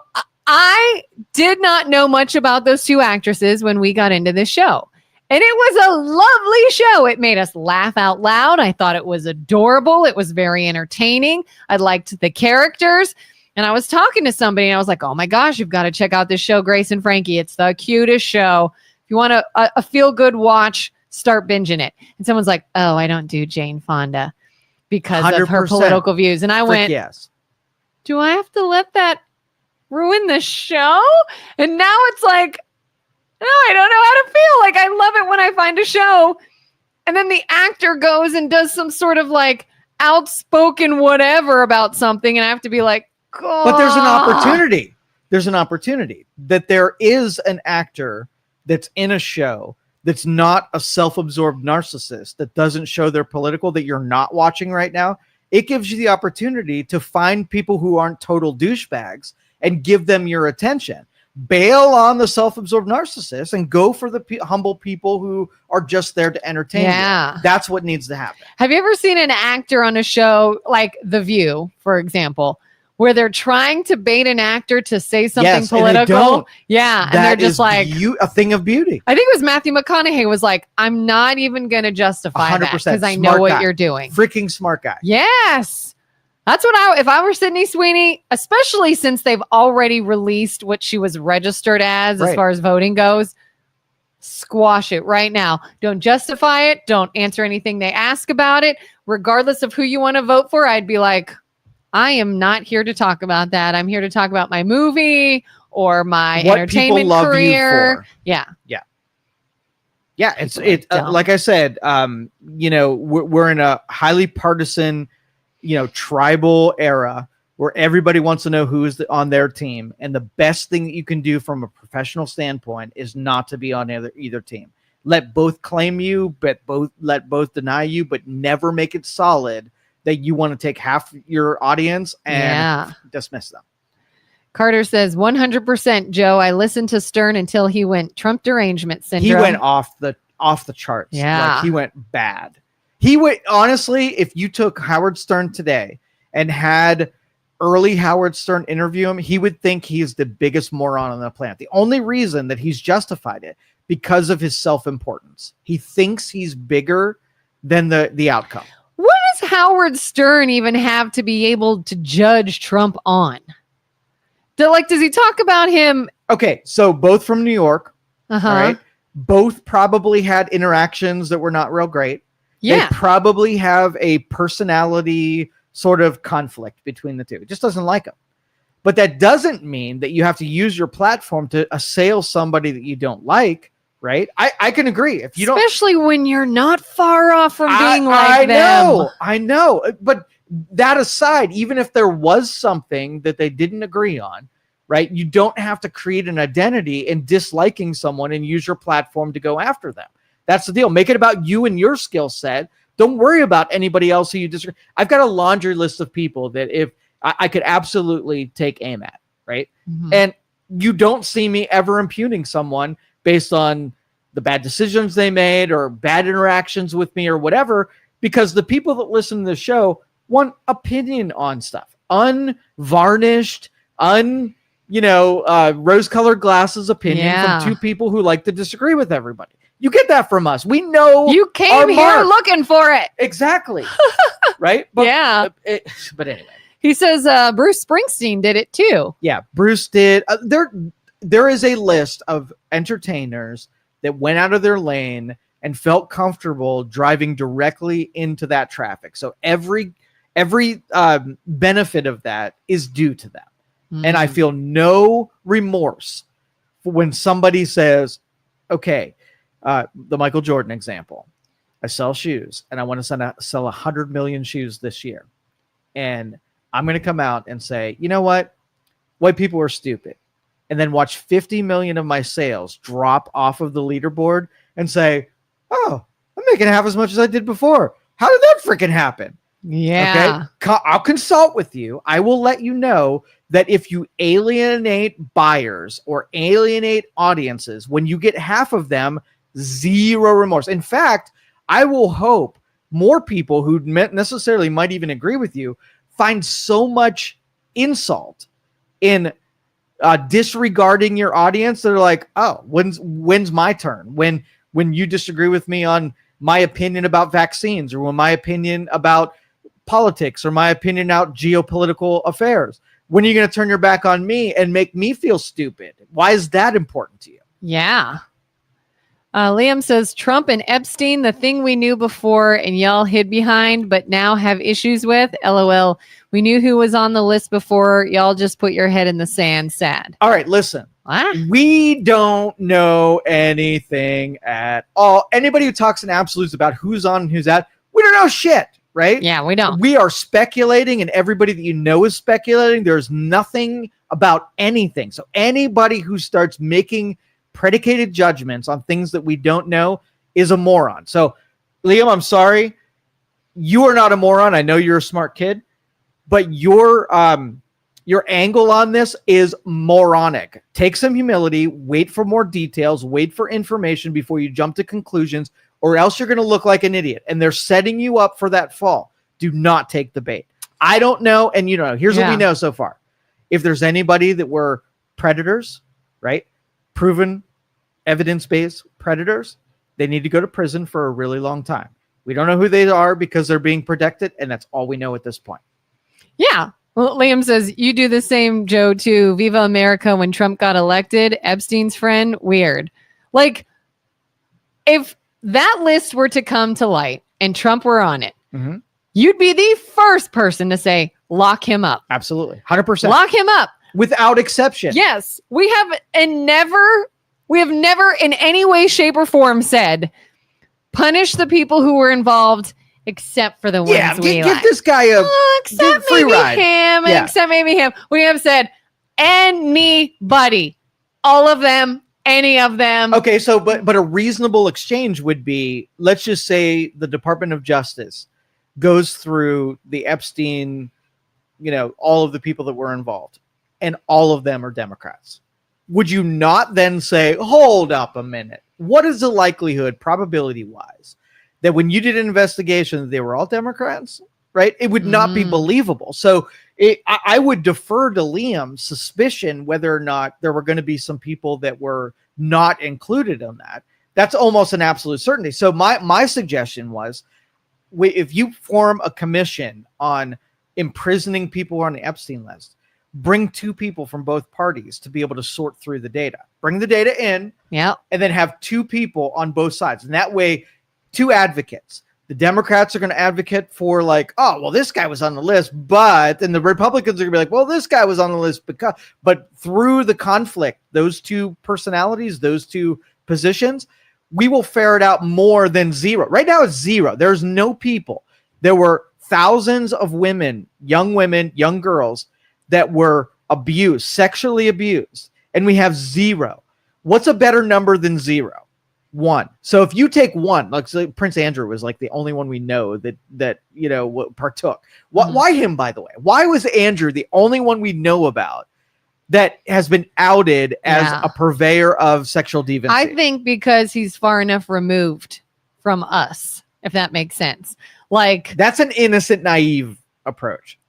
Speaker 2: I did not know much about those two actresses when we got into this show. And it was a lovely show. It made us laugh out loud. I thought it was adorable. It was very entertaining. I liked the characters. And I was talking to somebody and I was like, oh my gosh, you've got to check out this show, Grace and Frankie. It's the cutest show. If you want a feel-good watch, start binging it. And someone's like, oh, I don't do Jane Fonda because of her political views. And I went,
Speaker 1: yes.
Speaker 2: Do I have to let that ruin the show? And now it's like, no, I don't know how to feel. Like, I love it when I find a show and then the actor goes and does some sort of like outspoken whatever about something. And I have to be like,
Speaker 1: but there's an opportunity. There's an opportunity that there is an actor that's in a show that's not a self-absorbed narcissist that doesn't show their political that you're not watching right now. It gives you the opportunity to find people who aren't total douchebags and give them your attention. Bail on the self-absorbed narcissist and go for the humble people who are just there to entertain you. That's what needs to happen.
Speaker 2: Have you ever seen an actor on a show like The View, for example, where they're trying to bait an actor to say something political? And they're just like
Speaker 1: a thing of beauty.
Speaker 2: I think it was Matthew McConaughey was like, I'm not even going to justify 100%, that because I know what you're doing.
Speaker 1: Freaking smart guy.
Speaker 2: Yes. That's what if I were Sydney Sweeney, especially since they've already released what she was registered as far as voting goes, squash it right now. Don't justify it. Don't answer anything they ask about it. Regardless of who you want to vote for, I'd be like, I am not here to talk about that. I'm here to talk about my movie or my entertainment career. Yeah.
Speaker 1: It's like I said, we're in a highly partisan, tribal era where everybody wants to know who is on their team. And the best thing that you can do from a professional standpoint is not to be on either team. Let both claim you, but let both deny you, but never make it solid that you want to take half your audience and dismiss them.
Speaker 2: Carter says 100%, Joe. I listened to Stern until he went Trump derangement syndrome.
Speaker 1: He went off the charts.
Speaker 2: Yeah.
Speaker 1: Like, he went bad. He would honestly, if you took Howard Stern today and had early Howard Stern interview him, he would think he's the biggest moron on the planet. The only reason that he's justified it because of his self-importance. He thinks he's bigger than the outcome.
Speaker 2: What does Howard Stern even have to be able to judge Trump on? Does he talk about him?
Speaker 1: Okay, so both from New York,
Speaker 2: all
Speaker 1: right? Both probably had interactions that were not real great.
Speaker 2: Yeah.
Speaker 1: They probably have a personality sort of conflict between the two. It just doesn't like him. But that doesn't mean that you have to use your platform to assail somebody that you don't like, right? I can agree. If you don't,
Speaker 2: especially when you're not far off from being like them.
Speaker 1: I know. But that aside, even if there was something that they didn't agree on, right? You don't have to create an identity in disliking someone and use your platform to go after them. That's the deal. Make it about you and your skill set. Don't worry about anybody else who you disagree. I've got a laundry list of people that if I could absolutely take aim at, right?
Speaker 2: Mm-hmm.
Speaker 1: And you don't see me ever impugning someone based on the bad decisions they made or bad interactions with me or whatever, because the people that listen to the show want opinion on stuff. Unvarnished, rose-colored glasses opinion from two people who like to disagree with everybody. You get that from us. We know
Speaker 2: you came here looking for it.
Speaker 1: Exactly. Right? But, but anyway.
Speaker 2: He says Bruce Springsteen did it too.
Speaker 1: Yeah, Bruce did. There is a list of entertainers that went out of their lane and felt comfortable driving directly into that traffic. So every benefit of that is due to them. Mm. And I feel no remorse when somebody says, okay, the Michael Jordan example. I sell shoes and I want to sell 100 million shoes this year. And I'm going to come out and say, you know what? White people are stupid. And then watch 50 million of my sales drop off of the leaderboard and say, oh, I'm making half as much as I did before. How did that freaking happen?
Speaker 2: Yeah.
Speaker 1: Okay. I'll consult with you. I will let you know that if you alienate buyers or alienate audiences, when you get half of them, zero remorse. In fact, I will hope more people who necessarily might even agree with you find so much insult in disregarding your audience. They're like, oh, when's my turn? When you disagree with me on my opinion about vaccines, or when my opinion about politics, or my opinion about geopolitical affairs, when are you going to turn your back on me and make me feel stupid? Why is that important to you?
Speaker 2: Yeah. Liam says Trump and Epstein, the thing we knew before and y'all hid behind, but now have issues with. LOL. We knew who was on the list before. Y'all just put your head in the sand. Sad.
Speaker 1: All right, listen.
Speaker 2: What?
Speaker 1: We don't know anything at all. Anybody who talks in absolutes about who's on and who's out, we don't know shit, right?
Speaker 2: Yeah, we don't.
Speaker 1: We are speculating, and everybody that you know is speculating. There's nothing about anything. So anybody who starts making predicated judgments on things that we don't know is a moron. So, Liam, I'm sorry. You are not a moron. I know you're a smart kid, but your Your angle on this is moronic. Take some humility, wait for more details, wait for information before you jump to conclusions, or else you're going to look like an idiot. And they're setting you up for that fall. Do not take the bait. I don't know. And here's what we know so far. If there's anybody that were predators, right? Proven evidence-based predators, they need to go to prison for a really long time. We don't know who they are because they're being protected. And that's all we know at this point.
Speaker 2: Yeah. Well, Liam says, you do the same, Joe, too. Viva America when Trump got elected. Epstein's friend. Weird. Like, if that list were to come to light and Trump were on it, you'd be the first person to say, lock him up.
Speaker 1: Absolutely. 100%.
Speaker 2: Lock him up.
Speaker 1: Without exception.
Speaker 2: Yes. We have never in any way, shape, or form said, punish the people who were involved except for the ones we
Speaker 1: give
Speaker 2: like.
Speaker 1: this guy a
Speaker 2: except
Speaker 1: free
Speaker 2: maybe
Speaker 1: ride.
Speaker 2: him.
Speaker 1: Yeah.
Speaker 2: Except maybe him. We have said anybody, all of them, any of them.
Speaker 1: Okay, so but a reasonable exchange would be, let's just say the Department of Justice goes through the Epstein, all of the people that were involved, and all of them are Democrats. Would you not then say, hold up a minute, what is the likelihood, probability-wise, that when you did an investigation, they were all Democrats, right? It would not be believable. So I would defer to Liam's suspicion whether or not there were going to be some people that were not included in that. That's almost an absolute certainty. So my suggestion was, if you form a commission on imprisoning people on the Epstein list, bring 2 people from both parties to be able to sort through the data. Bring the data in, and then have 2 people on both sides. And that way, 2 advocates. The Democrats are going to advocate for this guy was on the list, and the Republicans are going to be like, well, this guy was on the list but through the conflict, those 2 personalities, those 2 positions, we will ferret out more than 0. Right now it's 0. There's no people. There were thousands of women, young girls that were abused, sexually abused, and we have 0. What's a better number than 0? 1. So if you take 1, like Prince Andrew was like the only one we know that partook. Why him, by the way? Why was Andrew the only one we know about that has been outed as a purveyor of sexual deviancy?
Speaker 2: I think because he's far enough removed from us, if that makes sense. Like,
Speaker 1: that's an innocent, naive approach.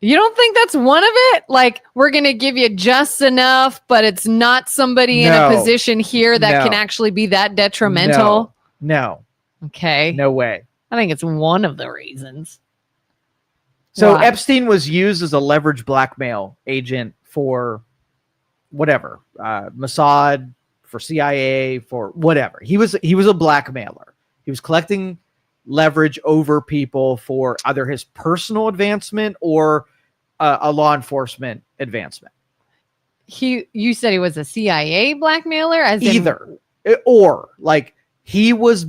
Speaker 2: You don't think that's one of it? Like, we're going to give you just enough, but it's not somebody in a position here that can actually be that detrimental?
Speaker 1: No.
Speaker 2: Okay.
Speaker 1: No way.
Speaker 2: I think it's one of the reasons.
Speaker 1: So Epstein was used as a leverage blackmail agent for whatever, Mossad, for CIA, for whatever. He was a blackmailer. He was collecting leverage over people for either his personal advancement or a law enforcement advancement.
Speaker 2: You said he was a CIA blackmailer, as
Speaker 1: either or like he was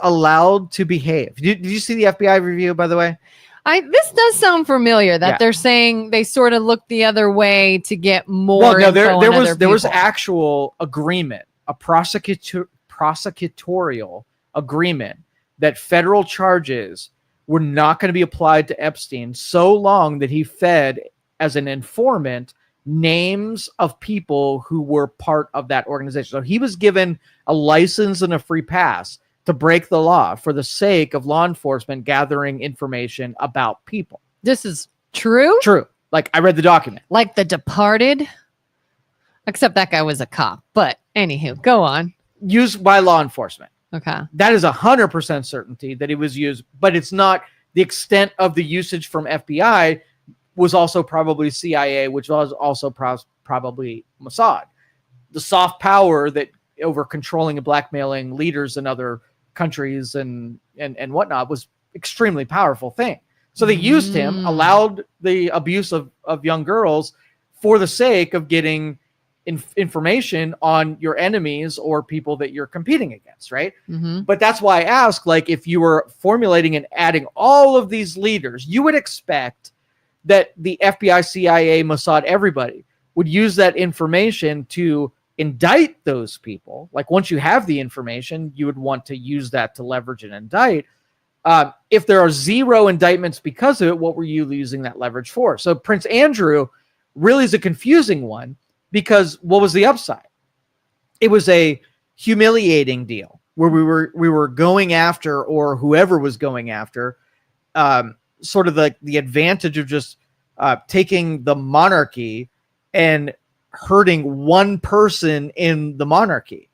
Speaker 1: allowed to behave. Did you see the FBI review, by the way?
Speaker 2: This does sound familiar. That they're saying they sort of looked the other way to get more.
Speaker 1: Well, no, there was actual agreement, a prosecutorial agreement that federal charges were not going to be applied to Epstein so long that he fed as an informant names of people who were part of that organization. So he was given a license and a free pass to break the law for the sake of law enforcement gathering information about people.
Speaker 2: This is true?
Speaker 1: True. Like, I read the document.
Speaker 2: Like The Departed? Except that guy was a cop. But anywho, go on.
Speaker 1: Used by law enforcement.
Speaker 2: Okay.
Speaker 1: That is 100% certainty that it was used, but it's not the extent of the usage from FBI was also probably CIA, which was also probably Mossad. The soft power that over controlling and blackmailing leaders in other countries and whatnot was extremely powerful thing. So they used him, allowed the abuse of young girls for the sake of getting information on your enemies or people that you're competing against, right? But that's why I ask, like, if you were formulating and adding all of these leaders, you would expect that the FBI, CIA, Mossad, everybody would use that information to indict those people. Like, once you have the information, you would want to use that to leverage and indict. If there are 0 indictments because of it, what were you using that leverage for? So Prince Andrew really is a confusing one, because what was the upside? It was a humiliating deal where we were going after, or whoever was going after, sort of the advantage of just taking the monarchy and hurting one person in the monarchy.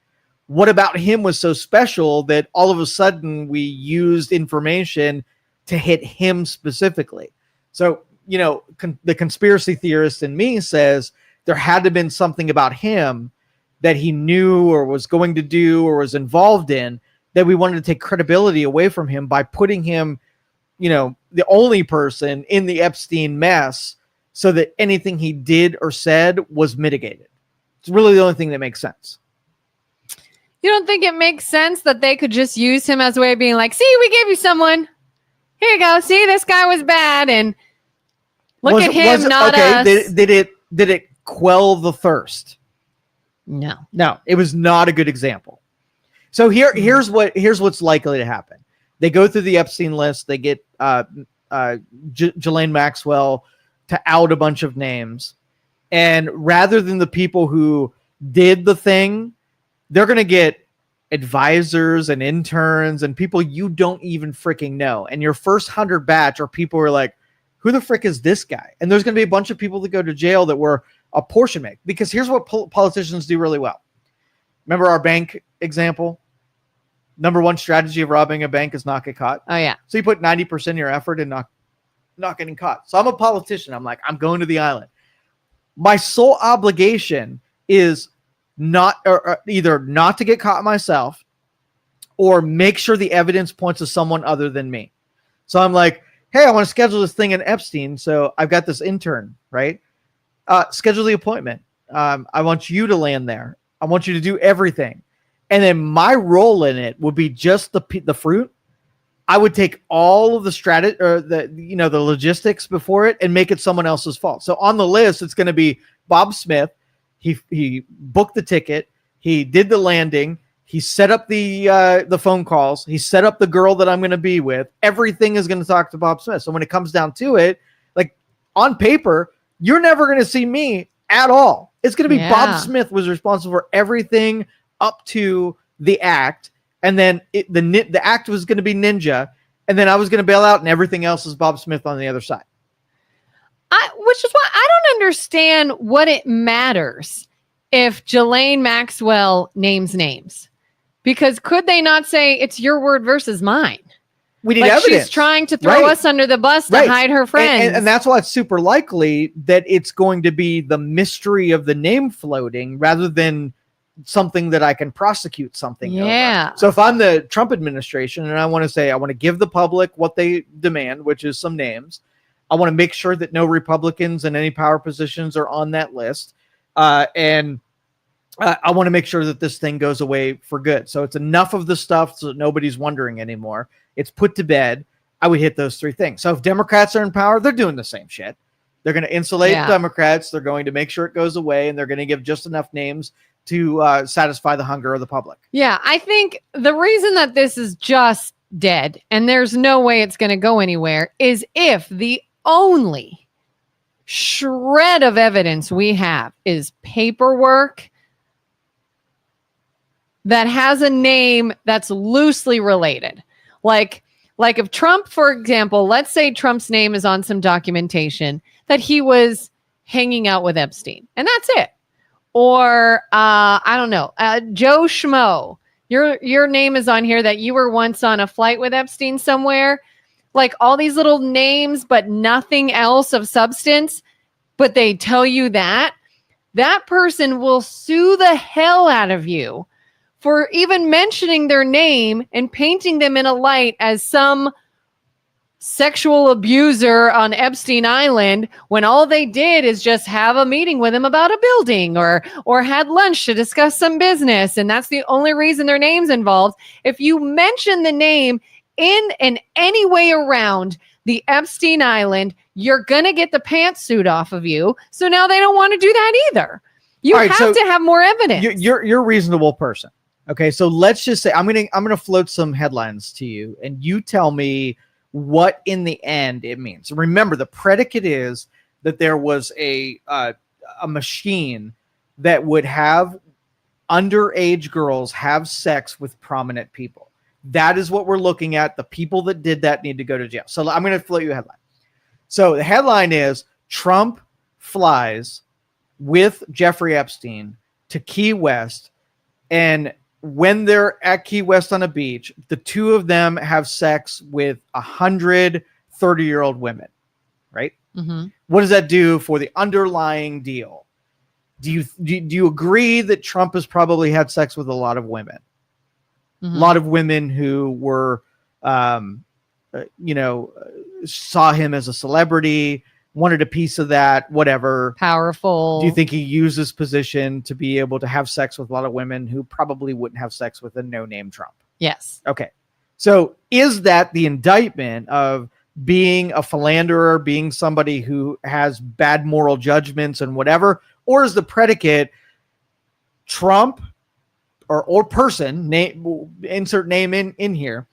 Speaker 1: What about him was so special that all of a sudden we used information to hit him specifically? So, the conspiracy theorist in me says there had to have been something about him that he knew or was going to do or was involved in, that we wanted to take credibility away from him by putting him, the only person in the Epstein mess, so that anything he did or said was mitigated. It's really the only thing that makes sense.
Speaker 2: You don't think it makes sense that they could just use him as a way of being like, see, we gave you someone. Here you go. See, this guy was bad. And look at him, not us.
Speaker 1: Did it quell the thirst?
Speaker 2: No,
Speaker 1: it was not a good example. So here's what's likely to happen. They go through the Epstein list. They get Ghislaine Maxwell to out a bunch of names. And rather than the people who did the thing, they're going to get advisors and interns and people you don't even freaking know. And your first 100 batch are people who are like, who the frick is this guy? And there's going to be a bunch of people that go to jail that were apportionment. Because here's what politicians do really well. Remember our bank example? Number one strategy of robbing a bank is not get caught.
Speaker 2: Oh, yeah.
Speaker 1: So you put 90% of your effort in not getting caught. So I'm a politician. I'm like, I'm going to the island. My sole obligation is either not to get caught myself, or make sure the evidence points to someone other than me. So I'm like, hey, I want to schedule this thing in Epstein. So I've got this intern, right? Schedule the appointment. I want you to land there. I want you to do everything. And then my role in it would be just the fruit. I would take all of the strategy or the logistics before it and make it someone else's fault. So on the list, it's going to be Bob Smith. He booked the ticket. He did the landing. He set up the phone calls. He set up the girl that I'm going to be with. Everything is going to talk to Bob Smith. So when it comes down to it, like on paper, you're never going to see me at all. It's going to be Bob Smith was responsible for everything up to the act. And then the act was going to be ninja. And then I was going to bail out, and everything else is Bob Smith on the other side.
Speaker 2: Which is why I don't understand what it matters if Ghislaine Maxwell names names. Because could they not say it's your word versus mine?
Speaker 1: We need evidence.
Speaker 2: She's trying to throw us under the bus to hide her friends.
Speaker 1: And that's why it's super likely that it's going to be the mystery of the name floating rather than something that I can prosecute something over. So if I'm the Trump administration and I want to give the public what they demand, which is some names, I want to make sure that no Republicans in any power positions are on that list. And I want to make sure that this thing goes away for good. So it's enough of the stuff so that nobody's wondering anymore. It's put to bed. I would hit those three things. So if Democrats are in power, they're doing the same shit. They're going to insulate Democrats. They're going to make sure it goes away, and they're going to give just enough names to satisfy the hunger of the public. Yeah,
Speaker 2: I think the reason that this is just dead and there's no way it's going to go anywhere is if the only shred of evidence we have is paperwork that has a name that's loosely related. Like if Trump, for example, let's say Trump's name is on some documentation that he was hanging out with Epstein, and that's it. Or I don't know, Joe Schmo, your name is on here that you were once on a flight with Epstein somewhere. Like all these little names, but nothing else of substance. But they tell you that person will sue the hell out of you for even mentioning their name and painting them in a light as some sexual abuser on Epstein Island, when all they did is just have a meeting with him about a building or had lunch to discuss some business. And that's the only reason their name's involved. If you mention the name in any way around the Epstein Island, you're going to get the pantsuit off of you. So now they don't want to do that either. You have to have more evidence.
Speaker 1: You're a reasonable person. Okay, so let's just say I'm gonna float some headlines to you, and you tell me what in the end it means. Remember, the predicate is that there was a machine that would have underage girls have sex with prominent people. That is what we're looking at. The people that did that need to go to jail. So I'm going to float you a headline. So the headline is Trump flies with Jeffrey Epstein to Key West, and when they're at Key West on a beach, the two of them have sex with 100 30-year-old women, right?
Speaker 2: Mm-hmm.
Speaker 1: What does that do for the underlying deal? Do you agree that Trump has probably had sex with a lot of women?
Speaker 2: Mm-hmm.
Speaker 1: A lot of women who were, saw him as a celebrity, wanted a piece of that, whatever.
Speaker 2: Powerful.
Speaker 1: Do you think he used his position to be able to have sex with a lot of women who probably wouldn't have sex with a no-name Trump?
Speaker 2: Yes.
Speaker 1: Okay. So is that the indictment of being a philanderer, being somebody who has bad moral judgments and whatever? Or is the predicate Trump or person, insert name in here,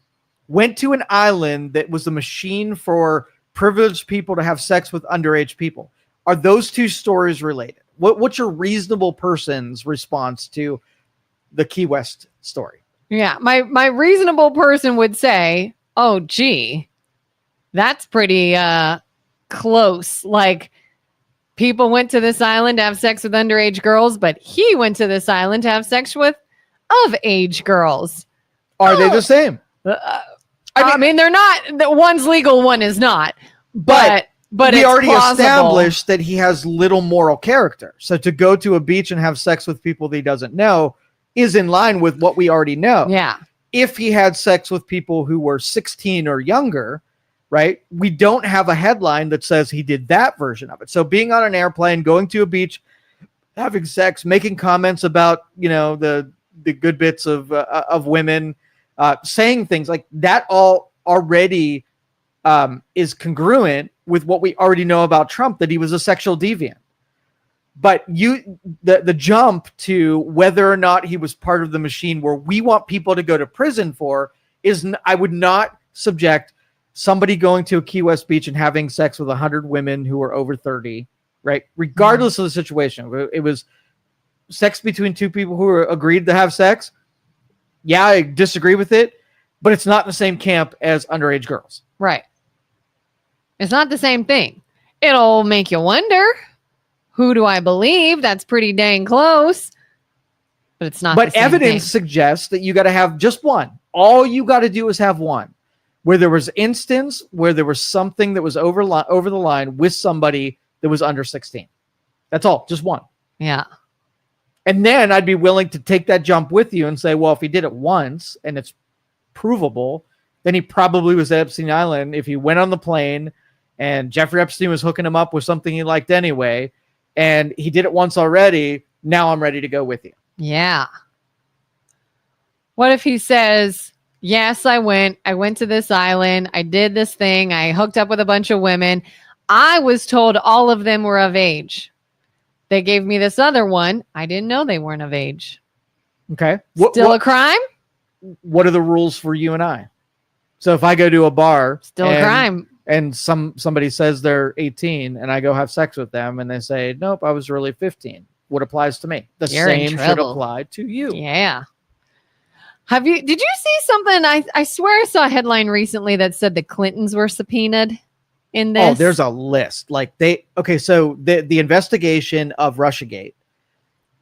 Speaker 1: went to an island that was a machine for privileged people to have sex with underage people? Are those two stories related? What's your reasonable person's response to the Key West story?
Speaker 2: Yeah, my reasonable person would say, oh, gee, that's pretty close. Like, people went to this island to have sex with underage girls, but he went to this island to have sex with of-age girls.
Speaker 1: Are they the same?
Speaker 2: I mean, they're not. One's legal, one is not. But
Speaker 1: we
Speaker 2: it's
Speaker 1: already
Speaker 2: plausible.
Speaker 1: established that he has little moral character. So to go to a beach and have sex with people that he doesn't know is in line with what we already know.
Speaker 2: Yeah.
Speaker 1: If he had sex with people who were 16 or younger, right, we don't have a headline that says he did that version of it. So being on an airplane, going to a beach, having sex, making comments about, the good bits of women, saying things like that, all already is congruent with what we already know about Trump, that he was a sexual deviant. But the jump to whether or not he was part of the machine where we want people to go to prison for I would not subject somebody going to a Key West beach and having sex with 100 women who are over 30, right? Regardless of the situation. It was sex between two people who were agreed to have sex. Yeah, I disagree with it, but it's not in the same camp as underage girls.
Speaker 2: Right. It's not the same thing. It'll make you wonder, who do I believe? That's pretty dang close. But it's not.
Speaker 1: But evidence suggests that you got to have just one. All you got to do is have one. Where there was instance where there was something that was over the line with somebody that was under 16. That's all. Just one.
Speaker 2: Yeah.
Speaker 1: And then I'd be willing to take that jump with you and say, well, if he did it once and it's provable, then he probably was at Epstein Island. If he went on the plane and Jeffrey Epstein was hooking him up with something he liked anyway, and he did it once already, now I'm ready to go with you.
Speaker 2: Yeah. What if he says, yes, I went to this island. I did this thing. I hooked up with a bunch of women. I was told all of them were of age. They gave me this other one. I didn't know they weren't of age.
Speaker 1: Okay.
Speaker 2: Still a crime?
Speaker 1: What are the rules for you and I? So if I go to a bar,
Speaker 2: still a crime,
Speaker 1: and somebody says they're 18 and I go have sex with them and they say, nope, I was really 15. What applies to me? The same should apply to you.
Speaker 2: Yeah. Did you see something? I swear I saw a headline recently that said the Clintons were subpoenaed in this.
Speaker 1: Oh, there's a list. So the investigation of Russiagate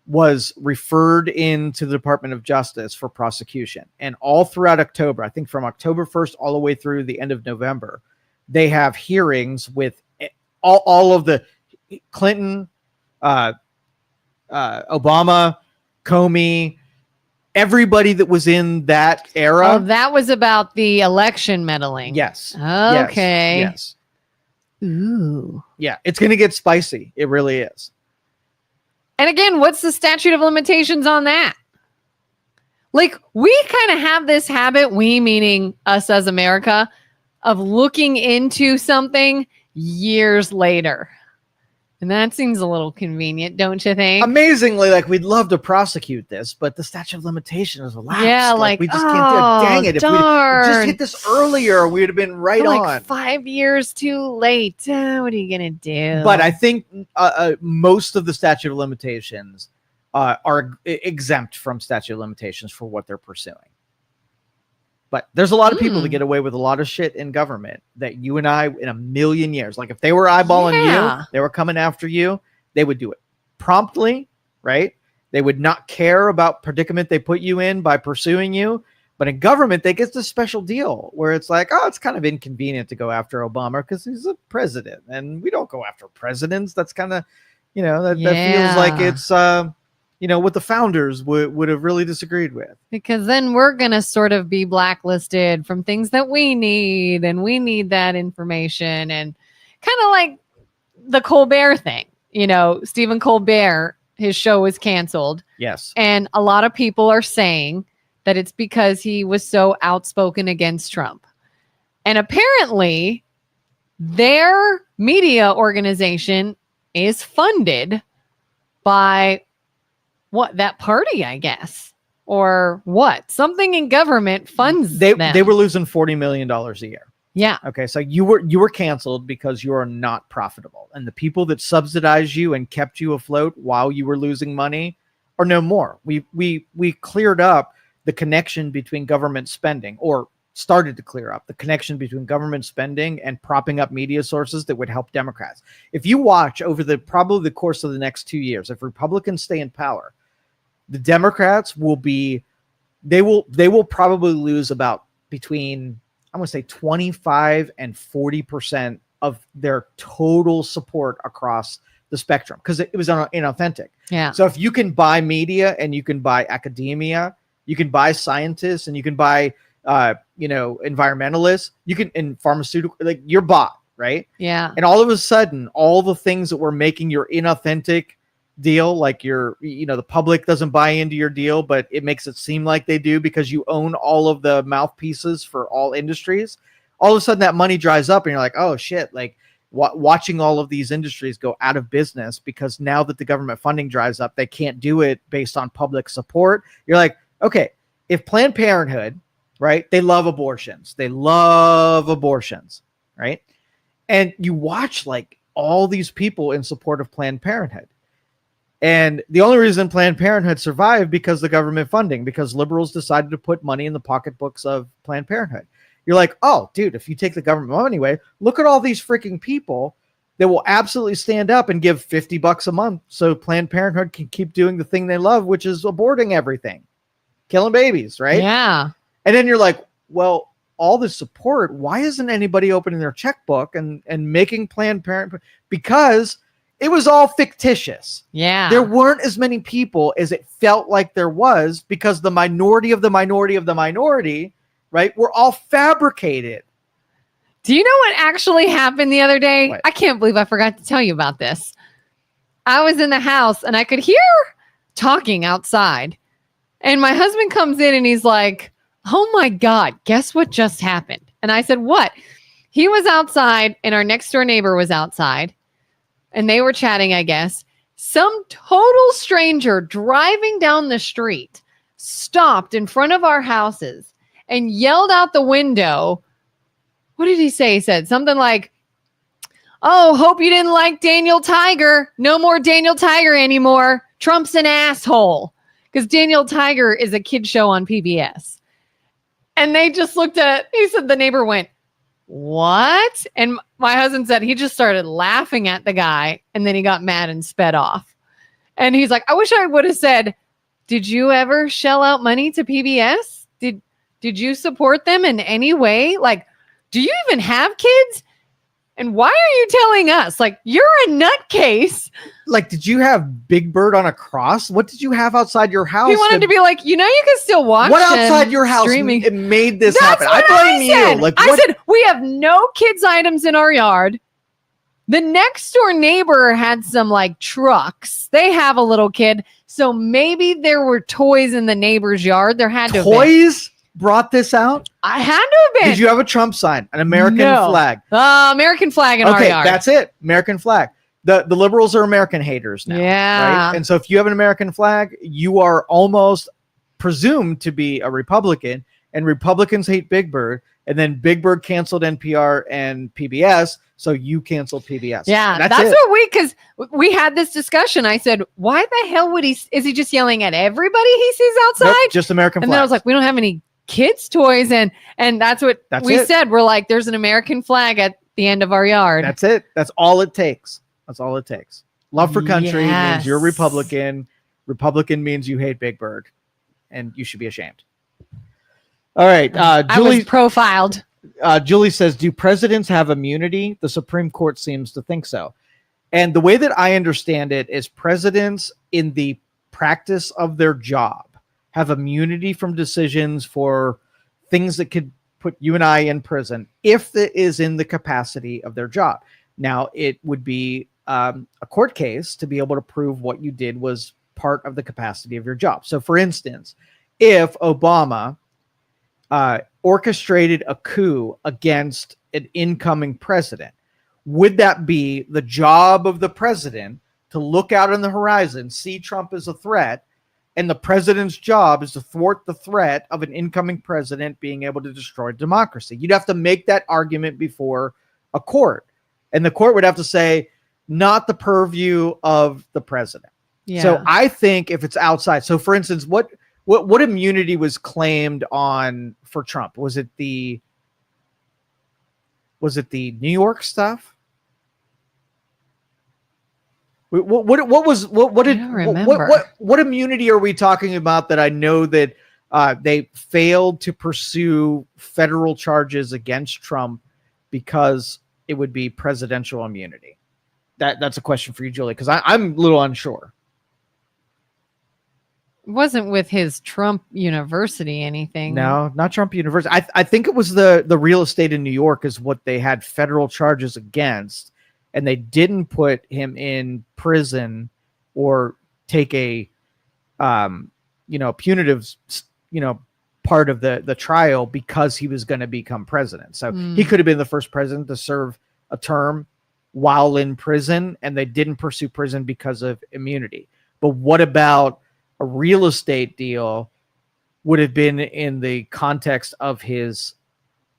Speaker 1: was referred into the Department of Justice for prosecution. And all throughout October, I think from October 1st all the way through the end of November, they have hearings with all of the Clinton, Obama, Comey, everybody that was in that era.
Speaker 2: Oh, that was about the election meddling.
Speaker 1: Yes.
Speaker 2: Okay.
Speaker 1: Yes.
Speaker 2: Ooh.
Speaker 1: Yeah, it's going to get spicy. It really is.
Speaker 2: And again, what's the statute of limitations on that? Like, we kind of have this habit, we meaning us as America, of looking into something years later. And that seems a little convenient, don't you think?
Speaker 1: Amazingly, like we'd love to prosecute this, but the statute of limitations elapsed.
Speaker 2: Yeah, like,
Speaker 1: we just can't do it. Dang it! If we just hit this earlier, we'd have been right
Speaker 2: We're
Speaker 1: on.
Speaker 2: like 5 years too late. What are you gonna do?
Speaker 1: But I think most of the statute of limitations are exempt from statute of limitations for what they're pursuing. But there's a lot of people that get away with a lot of shit in government that you and I, in a million years, like if they were eyeballing you, they were coming after you, they would do it promptly, right? They would not care about predicament they put you in by pursuing you. But in government, they get this special deal where it's like, oh, it's kind of inconvenient to go after Obama because he's a president, and we don't go after presidents. That's kind of, that feels like it's, what the founders would have really disagreed with.
Speaker 2: Because then we're going to sort of be blacklisted from things that we need, and we need that information. And kind of like the Colbert thing, Stephen Colbert, his show was canceled.
Speaker 1: Yes.
Speaker 2: And a lot of people are saying that it's because he was so outspoken against Trump. And apparently their media organization is funded by that party, I guess, or what? Something in government funds them.
Speaker 1: They were losing $40 million a year.
Speaker 2: Yeah.
Speaker 1: Okay. So you were canceled because you are not profitable. And the people that subsidized you and kept you afloat while you were losing money are no more. We cleared up the connection between government spending, or started to clear up the connection between government spending and propping up media sources that would help Democrats. If you watch over probably the course of the next 2 years, if Republicans stay in power, the Democrats will probably lose about between, I'm going to say 25 and 40% of their total support across the spectrum, because it was inauthentic.
Speaker 2: Yeah.
Speaker 1: So if you can buy media and you can buy academia, you can buy scientists and you can buy, environmentalists, you can, in pharmaceutical, like you're bought, right?
Speaker 2: Yeah.
Speaker 1: And all of a sudden, all the things that were making your inauthentic deal, like the public doesn't buy into your deal, but it makes it seem like they do because you own all of the mouthpieces for all industries. All of a sudden that money dries up and you're like, oh shit, like watching all of these industries go out of business because now that the government funding dries up, they can't do it based on public support. You're like, okay, if Planned Parenthood, right, they love abortions, right? And you watch like all these people in support of Planned Parenthood. And the only reason Planned Parenthood survived because the government funding, because liberals decided to put money in the pocketbooks of Planned Parenthood. You're like, oh, dude, if you take the government money away, look at all these freaking people that will absolutely stand up and give $50 a month so Planned Parenthood can keep doing the thing they love, which is aborting everything, killing babies, right?
Speaker 2: Yeah.
Speaker 1: And then you're like, well, all this support, why isn't anybody opening their checkbook and making Planned Parenthood? Because it was all fictitious.
Speaker 2: Yeah.
Speaker 1: There weren't as many people as it felt like there was because the minority of the minority of the minority, right, were all fabricated.
Speaker 2: Do you know what actually happened the other day?
Speaker 1: What?
Speaker 2: I can't believe I forgot to tell you about this. I was in the house and I could hear talking outside. And my husband comes in and he's like, oh my God, guess what just happened? And I said, what? He was outside and our next door neighbor was outside and they were chatting, I guess. Some total stranger driving down the street stopped in front of our houses and yelled out the window. What did he say? He said something like, oh, hope you didn't like Daniel Tiger. No more Daniel Tiger anymore. Trump's an asshole. Because Daniel Tiger is a kid show on PBS. And they just he said the neighbor went, what? And my husband said he just started laughing at the guy and then he got mad and sped off. And he's like, I wish I would have said, did you ever shell out money to PBS? Did you support them in any way? Like, do you even have kids? And why are you telling us? Like, you're a nutcase.
Speaker 1: Like, did you have Big Bird on a cross? What did you have outside your house?
Speaker 2: He wanted to be like, you can still watch
Speaker 1: what outside your house
Speaker 2: streaming.
Speaker 1: It made this
Speaker 2: That's
Speaker 1: happen? I blame you. Like,
Speaker 2: I said, we have no kids items in our yard. The next door neighbor had some like trucks. They have a little kid. So maybe there were toys in the neighbor's yard. There had to have been.
Speaker 1: Toys brought this out?
Speaker 2: I had to have been.
Speaker 1: Did you have a Trump sign, an American flag?
Speaker 2: American flag in our yard.
Speaker 1: That's it. American flag. the liberals are American haters now.
Speaker 2: Yeah.
Speaker 1: Right. And so if you have an American flag, you are almost presumed to be a Republican, and Republicans hate Big Bird. And then Big Bird canceled NPR and PBS. So you canceled PBS.
Speaker 2: Yeah, that's what because we had this discussion. I said, why the hell would is he just yelling at everybody he sees outside?
Speaker 1: Nope, just American flags.
Speaker 2: And then I was like, we don't have any kids' toys. And that's what we said. We're like, there's an American flag at the end of our yard.
Speaker 1: That's it. That's all it takes. That's all it takes. Love for country means you're Republican. Republican means you hate Big Bird. And you should be ashamed. All right.
Speaker 2: Julie, I was profiled.
Speaker 1: Julie says, do presidents have immunity? The Supreme Court seems to think so. And the way that I understand it is presidents in the practice of their job have immunity from decisions for things that could put you and I in prison if it is in the capacity of their job. Now, it would be a court case to be able to prove what you did was part of the capacity of your job. So, for instance, if Obama orchestrated a coup against an incoming president, would that be the job of the president to look out on the horizon, see Trump as a threat, and the president's job is to thwart the threat of an incoming president being able to destroy democracy? You'd have to make that argument before a court, and the court would have to say, not the purview of the president. Yeah. So I think if it's outside, so for instance, what immunity was claimed on for Trump? Was it the New York stuff? What immunity are we talking about that I know that they failed to pursue federal charges against Trump because it would be presidential immunity? That's a question for you, Julie, because I'm a little unsure.
Speaker 2: It wasn't with his Trump University anything.
Speaker 1: No, not Trump University. I think it was the real estate in New York is what they had federal charges against, and they didn't put him in prison or take a punitive part of the trial because he was going to become president. So he could have been the first president to serve a term while in prison, and they didn't pursue prison because of immunity. But what about a real estate deal would have been in the context of his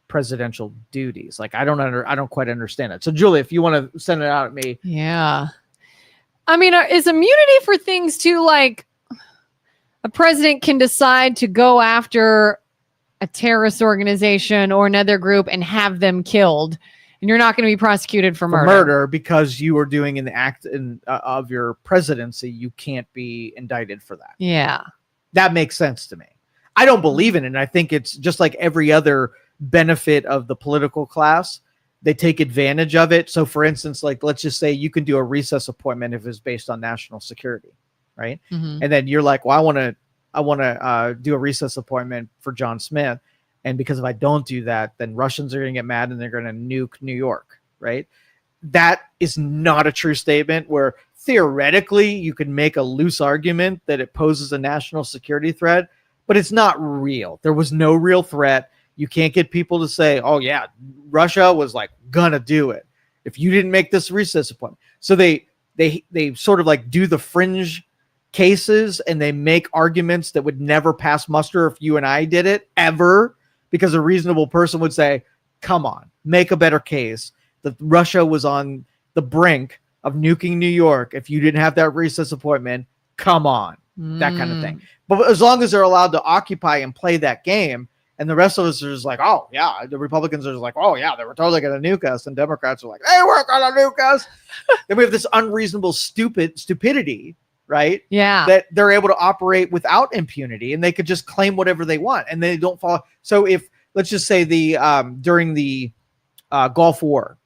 Speaker 1: presidential duties? Like, I don't quite understand it. So Julie, if you want to send it out at me.
Speaker 2: Yeah. I mean, is immunity for things too, like a president can decide to go after a terrorist organization or another group and have them killed, and you're not going to be prosecuted for murder
Speaker 1: because you were doing an act of your presidency. You can't be indicted for that.
Speaker 2: Yeah.
Speaker 1: That makes sense to me. I don't believe in it. And I think it's just like every other benefit of the political class. They take advantage of it. So for instance, like, let's just say you can do a recess appointment if it's based on national security. Right. Mm-hmm. And then you're like, well, I want to do a recess appointment for John Smith. And because if I don't do that, then Russians are going to get mad and they're going to nuke New York, right? That is not a true statement, where theoretically you could make a loose argument that it poses a national security threat, but it's not real. There was no real threat. You can't get people to say, oh yeah, Russia was like gonna do it if you didn't make this recess appointment. So they sort of like do the fringe cases, and they make arguments that would never pass muster if you and I did it ever. Because a reasonable person would say, come on, make a better case that Russia was on the brink of nuking New York if you didn't have that recess appointment. Come on, that kind of thing. But as long as they're allowed to occupy and play that game, and the rest of us are just like, oh, yeah, the Republicans are just like, oh, yeah, they were totally going to nuke us. And Democrats are like, they weren't going to nuke us. Then we have this unreasonable stupidity, right?
Speaker 2: Yeah.
Speaker 1: That they're able to operate without impunity, and they could just claim whatever they want, and they don't follow. So if, let's just say during the Gulf War,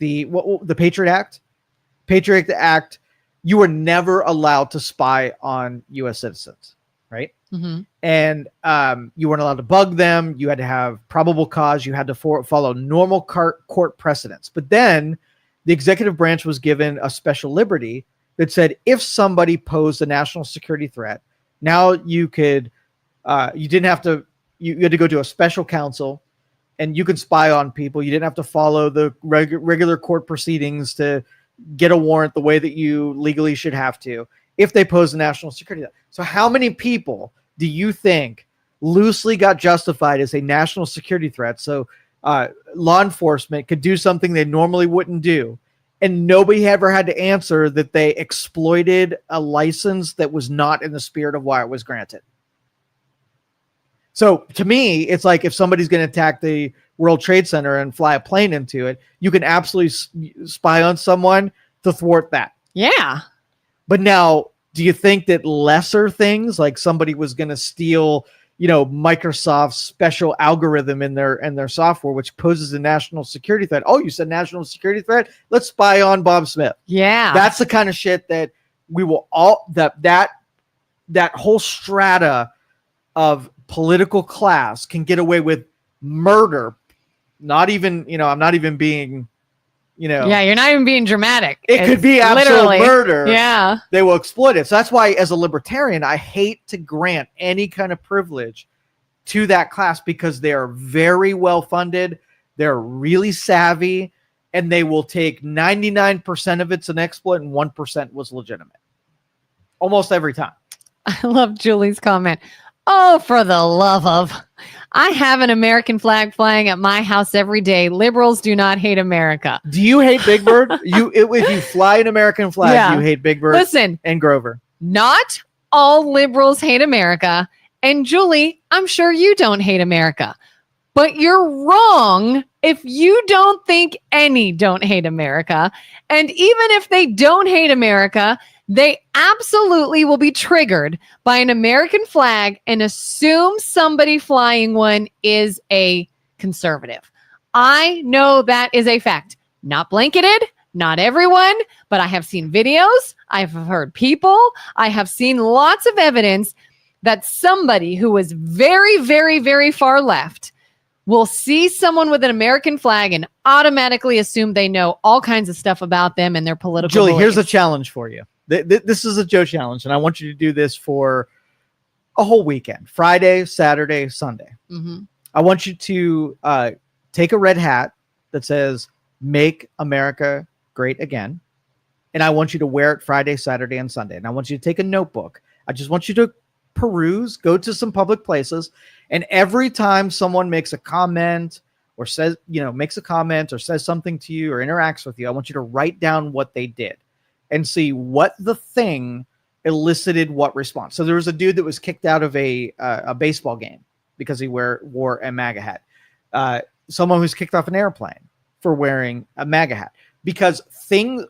Speaker 1: the Patriot Act, you were never allowed to spy on U.S. citizens, right? Mm-hmm. And you weren't allowed to bug them. You had to have probable cause. You had to follow normal court precedents. But then the executive branch was given a special liberty that said if somebody posed a national security threat, now you could, you had to go to a special counsel, and you could spy on people. You didn't have to follow the regular court proceedings to get a warrant the way that you legally should have to if they pose a national security threat. So how many people do you think loosely got justified as a national security threat? So law enforcement could do something they normally wouldn't do, and nobody ever had to answer that they exploited a license that was not in the spirit of why it was granted. So to me, it's like if somebody's going to attack the World Trade Center and fly a plane into it, you can absolutely spy on someone to thwart that.
Speaker 2: Yeah.
Speaker 1: But now, do you think that lesser things, like somebody was going to steal, Microsoft's special algorithm in their software, which poses a national security threat? Oh, you said national security threat? Let's spy on Bob Smith.
Speaker 2: Yeah.
Speaker 1: That's the kind of shit that we will all, that whole strata of political class can get away with murder. Not even, I'm not even being,
Speaker 2: Yeah, you're not even being dramatic.
Speaker 1: It could be absolute murder.
Speaker 2: Yeah.
Speaker 1: They will exploit it. So that's why, as a libertarian, I hate to grant any kind of privilege to that class, because they are very well funded. They're really savvy, and they will take 99% of it's an exploit and 1% was legitimate. Almost every time.
Speaker 2: I love Julie's comment. Oh, for the love of, I have an American flag flying at my house every day. Liberals do not hate America.
Speaker 1: Do you hate Big Bird? If you fly an American flag, you hate Big Bird.
Speaker 2: Listen,
Speaker 1: and Grover.
Speaker 2: Not all liberals hate America. And Julie, I'm sure you don't hate America. But you're wrong if you don't think any don't hate America. And even if they don't hate America, they absolutely will be triggered by an American flag and assume somebody flying one is a conservative. I know that is a fact. Not blanketed, not everyone, but I have seen videos. I've heard people. I have seen lots of evidence that somebody who was very, very, very far left will see someone with an American flag and automatically assume they know all kinds of stuff about them and their political
Speaker 1: Julie,
Speaker 2: beliefs.
Speaker 1: here's a challenge for you. This is a Joe challenge, and I want you to do this for a whole weekend, Friday, Saturday, Sunday.
Speaker 2: Mm-hmm.
Speaker 1: I want you to take a red hat that says, "Make America Great Again." And I want you to wear it Friday, Saturday, and Sunday. And I want you to take a notebook. I just want you to peruse, go to some public places. And every time someone makes a comment or says, makes a comment or says something to you or interacts with you, I want you to write down what they did and see what the thing elicited what response. So there was a dude that was kicked out of a baseball game because he wore a MAGA hat. Someone who's kicked off an airplane for wearing a MAGA hat. Because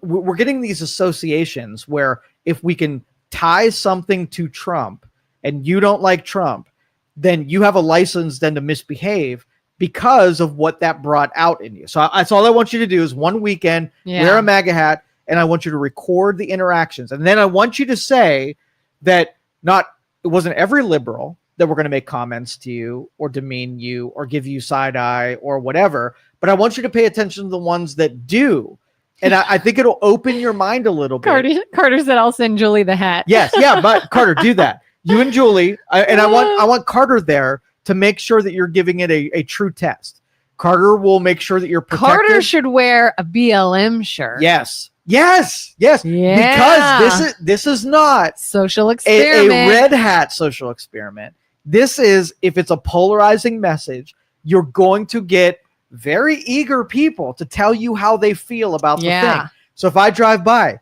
Speaker 1: we're getting these associations where if we can tie something to Trump and you don't like Trump, then you have a license then to misbehave because of what that brought out in you. So that's all I want you to do is one weekend, wear a MAGA hat, and I want you to record the interactions. And then I want you to say that it wasn't every liberal that we're going to make comments to you or demean you or give you side eye or whatever, but I want you to pay attention to the ones that do. And I think it'll open your mind a little bit.
Speaker 2: Carter said, I'll send Julie the hat.
Speaker 1: Yes. Yeah. But Carter, do that. You and Julie. I want Carter there to make sure that you're giving it a true test. Carter will make sure that you're protected.
Speaker 2: Carter should wear a BLM shirt.
Speaker 1: Yes. Yes. Yes.
Speaker 2: Yeah.
Speaker 1: Because this is not
Speaker 2: social experiment.
Speaker 1: A red hat social experiment. This is, if it's a polarizing message, you're going to get very eager people to tell you how they feel about the thing. So if I drive by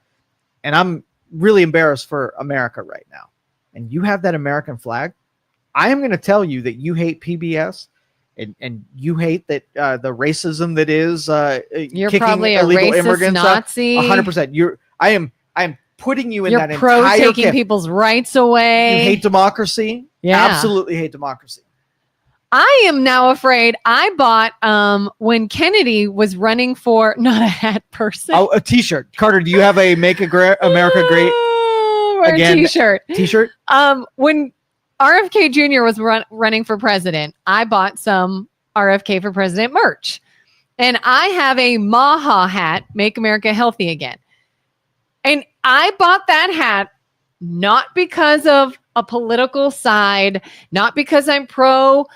Speaker 1: and I'm really embarrassed for America right now, and you have that American flag, I am going to tell you that you hate PBS and you hate that the racism that is
Speaker 2: you're
Speaker 1: kicking
Speaker 2: probably
Speaker 1: illegal
Speaker 2: a racist
Speaker 1: immigrants
Speaker 2: Nazi.
Speaker 1: 100%. I am putting you in that
Speaker 2: pro
Speaker 1: entire
Speaker 2: taking
Speaker 1: camp.
Speaker 2: people's rights away.
Speaker 1: You hate democracy.
Speaker 2: Yeah.
Speaker 1: Absolutely hate democracy.
Speaker 2: I am now afraid. I bought when Kennedy was running for, not a hat person.
Speaker 1: Oh, a t-shirt. Carter, do you have a Make America Great
Speaker 2: Again t-shirt?
Speaker 1: T-shirt.
Speaker 2: When RFK Jr. was running for president, I bought some RFK for President merch. And I have a Maha hat, Make America Healthy Again. And I bought that hat not because of a political side, not because I'm pro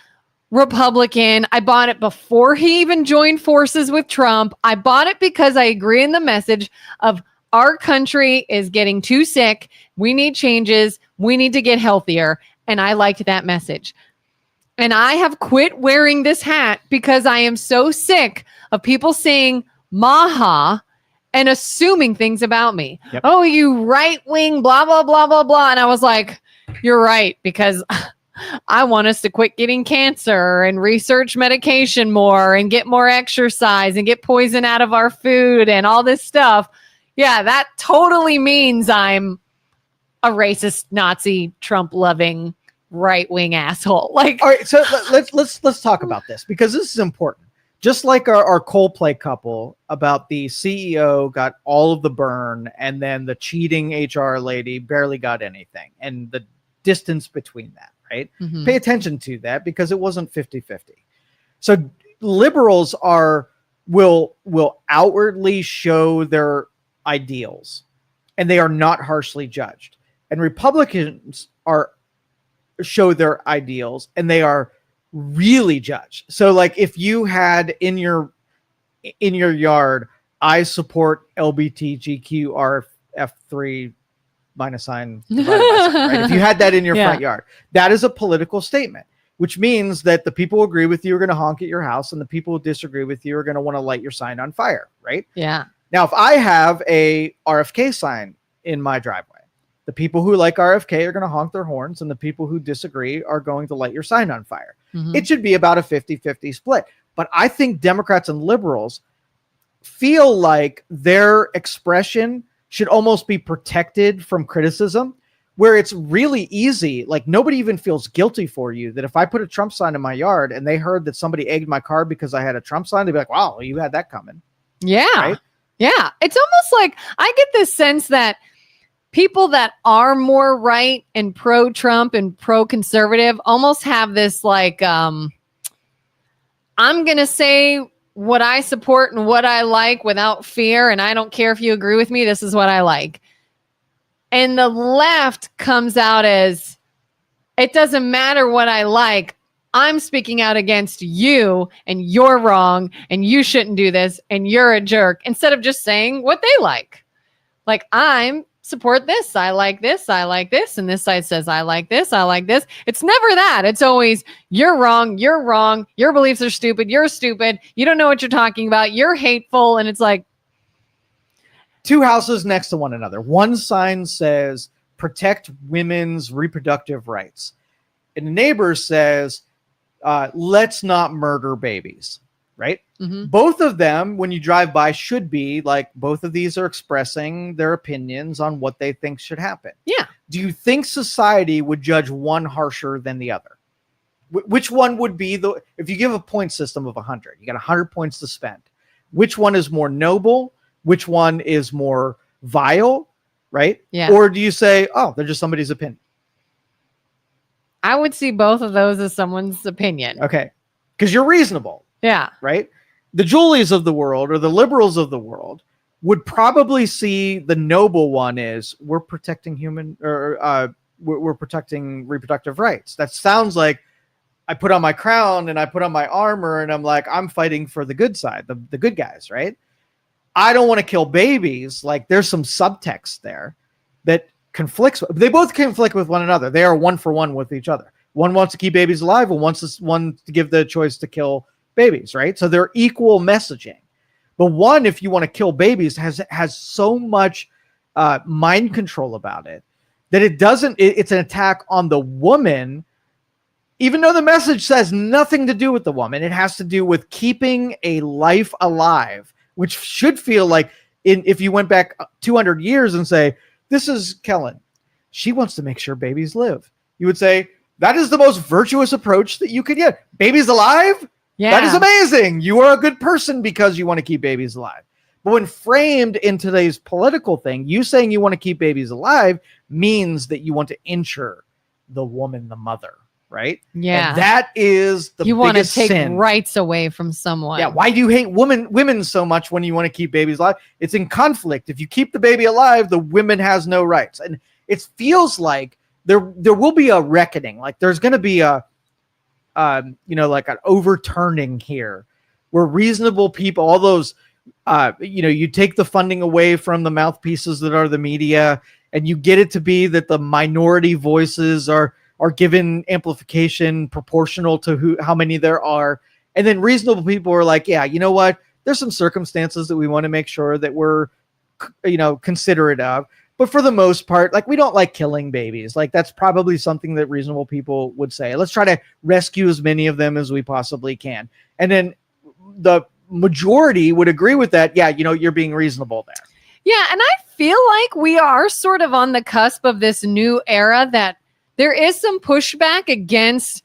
Speaker 2: Republican. I bought it before he even joined forces with Trump. I bought it because I agree in the message of our country is getting too sick. We need changes. We need to get healthier. And I liked that message. And I have quit wearing this hat because I am so sick of people saying Maha and assuming things about me.
Speaker 1: Yep.
Speaker 2: Oh, you right wing, blah, blah, blah, blah, blah. And I was like, you're right, because I want us to quit getting cancer and research medication more and get more exercise and get poison out of our food and all this stuff. Yeah, that totally means I'm a racist, Nazi, Trump loving right wing asshole. Like,
Speaker 1: all right, so let's talk about this, because this is important. Just like our Coldplay couple about the CEO got all of the burn, and then the cheating HR lady barely got anything, and the distance between that, right?
Speaker 2: Mm-hmm.
Speaker 1: Pay attention to that, because it wasn't 50-50. So liberals will outwardly show their ideals, and they are not harshly judged. And Republicans show their ideals, and they are really judged. So like if you had in your yard, I support LBTGQRF3 minus sign divided by sign, right? If you had that in your front yard, that is a political statement, which means that the people who agree with you are going to honk at your house, and the people who disagree with you are going to want to light your sign on fire, right?
Speaker 2: Yeah.
Speaker 1: Now, if I have a RFK sign in my driveway, the people who like RFK are going to honk their horns, and the people who disagree are going to light your sign on fire.
Speaker 2: Mm-hmm.
Speaker 1: It should be about a 50-50 split. But I think Democrats and liberals feel like their expression should almost be protected from criticism, where it's really easy. Like nobody even feels guilty for you, that if I put a Trump sign in my yard and they heard that somebody egged my car because I had a Trump sign, they'd be like, wow, you had that coming.
Speaker 2: Yeah.
Speaker 1: Right?
Speaker 2: Yeah. It's almost like I get this sense that people that are more right and pro-Trump and pro-conservative almost have this like, I'm going to say what I support and what I like without fear, and I don't care if you agree with me, this is what I like. And the left comes out as, it doesn't matter what I like, I'm speaking out against you, and you're wrong, and you shouldn't do this, and you're a jerk, instead of just saying what they like. Like, I'm support this, I like this, and this side says I like this, I like this. It's never that. It's always you're wrong, your beliefs are stupid, you're stupid, you don't know what you're talking about, you're hateful. And it's like
Speaker 1: two houses next to one another. One sign says protect women's reproductive rights, and the neighbor says let's not murder babies, right?
Speaker 2: Mm-hmm.
Speaker 1: Both of them, when you drive by, should be like, both of these are expressing their opinions on what they think should happen.
Speaker 2: Yeah.
Speaker 1: Do you think society would judge one harsher than the other? Which one would be if you give a point system of 100, you got 100 points to spend. Which one is more noble? Which one is more vile? Right?
Speaker 2: Yeah.
Speaker 1: Or do you say, oh, they're just somebody's opinion?
Speaker 2: I would see both of those as someone's opinion.
Speaker 1: Okay. Because you're reasonable.
Speaker 2: Yeah.
Speaker 1: Right? The Julies of the world, or the liberals of the world, would probably see the noble one is we're protecting we're protecting reproductive rights. That sounds like I put on my crown and I put on my armor and I'm like, I'm fighting for the good side, the good guys, right? I don't want to kill babies. Like there's some subtext there that conflicts. They both conflict with one another. They are one for one with each other. One wants to keep babies alive, and one to give the choice to kill babies, right? So they're equal messaging. But one, if you want to kill babies, has so much mind control about it that it's an attack on the woman, even though the message says nothing to do with the woman. It has to do with keeping a life alive, which should feel like if you went back 200 years and say, this is Kelin, she wants to make sure babies live. You would say, that is the most virtuous approach that you could get. Babies alive?
Speaker 2: Yeah.
Speaker 1: That is amazing. You are a good person because you want to keep babies alive. But when framed in today's political thing, you saying you want to keep babies alive means that you want to injure the woman, the mother, right?
Speaker 2: Yeah.
Speaker 1: And that is the
Speaker 2: you want to
Speaker 1: biggest
Speaker 2: take
Speaker 1: sin.
Speaker 2: rights away from someone.
Speaker 1: Yeah. Why do you hate women so much when you want to keep babies alive? It's in conflict. If you keep the baby alive, the woman has no rights. And it feels like there will be a reckoning. Like there's going to be a like an overturning here, where reasonable people, all those, you take the funding away from the mouthpieces that are the media, and you get it to be that the minority voices are given amplification proportional to how many there are. And then reasonable people are like, yeah, you know what? There's some circumstances that we want to make sure that we're, considerate of. But for the most part, like, we don't like killing babies. Like, that's probably something that reasonable people would say. Let's try to rescue as many of them as we possibly can. And then the majority would agree with that. Yeah, you're being reasonable there.
Speaker 2: Yeah, and I feel like we are sort of on the cusp of this new era that there is some pushback against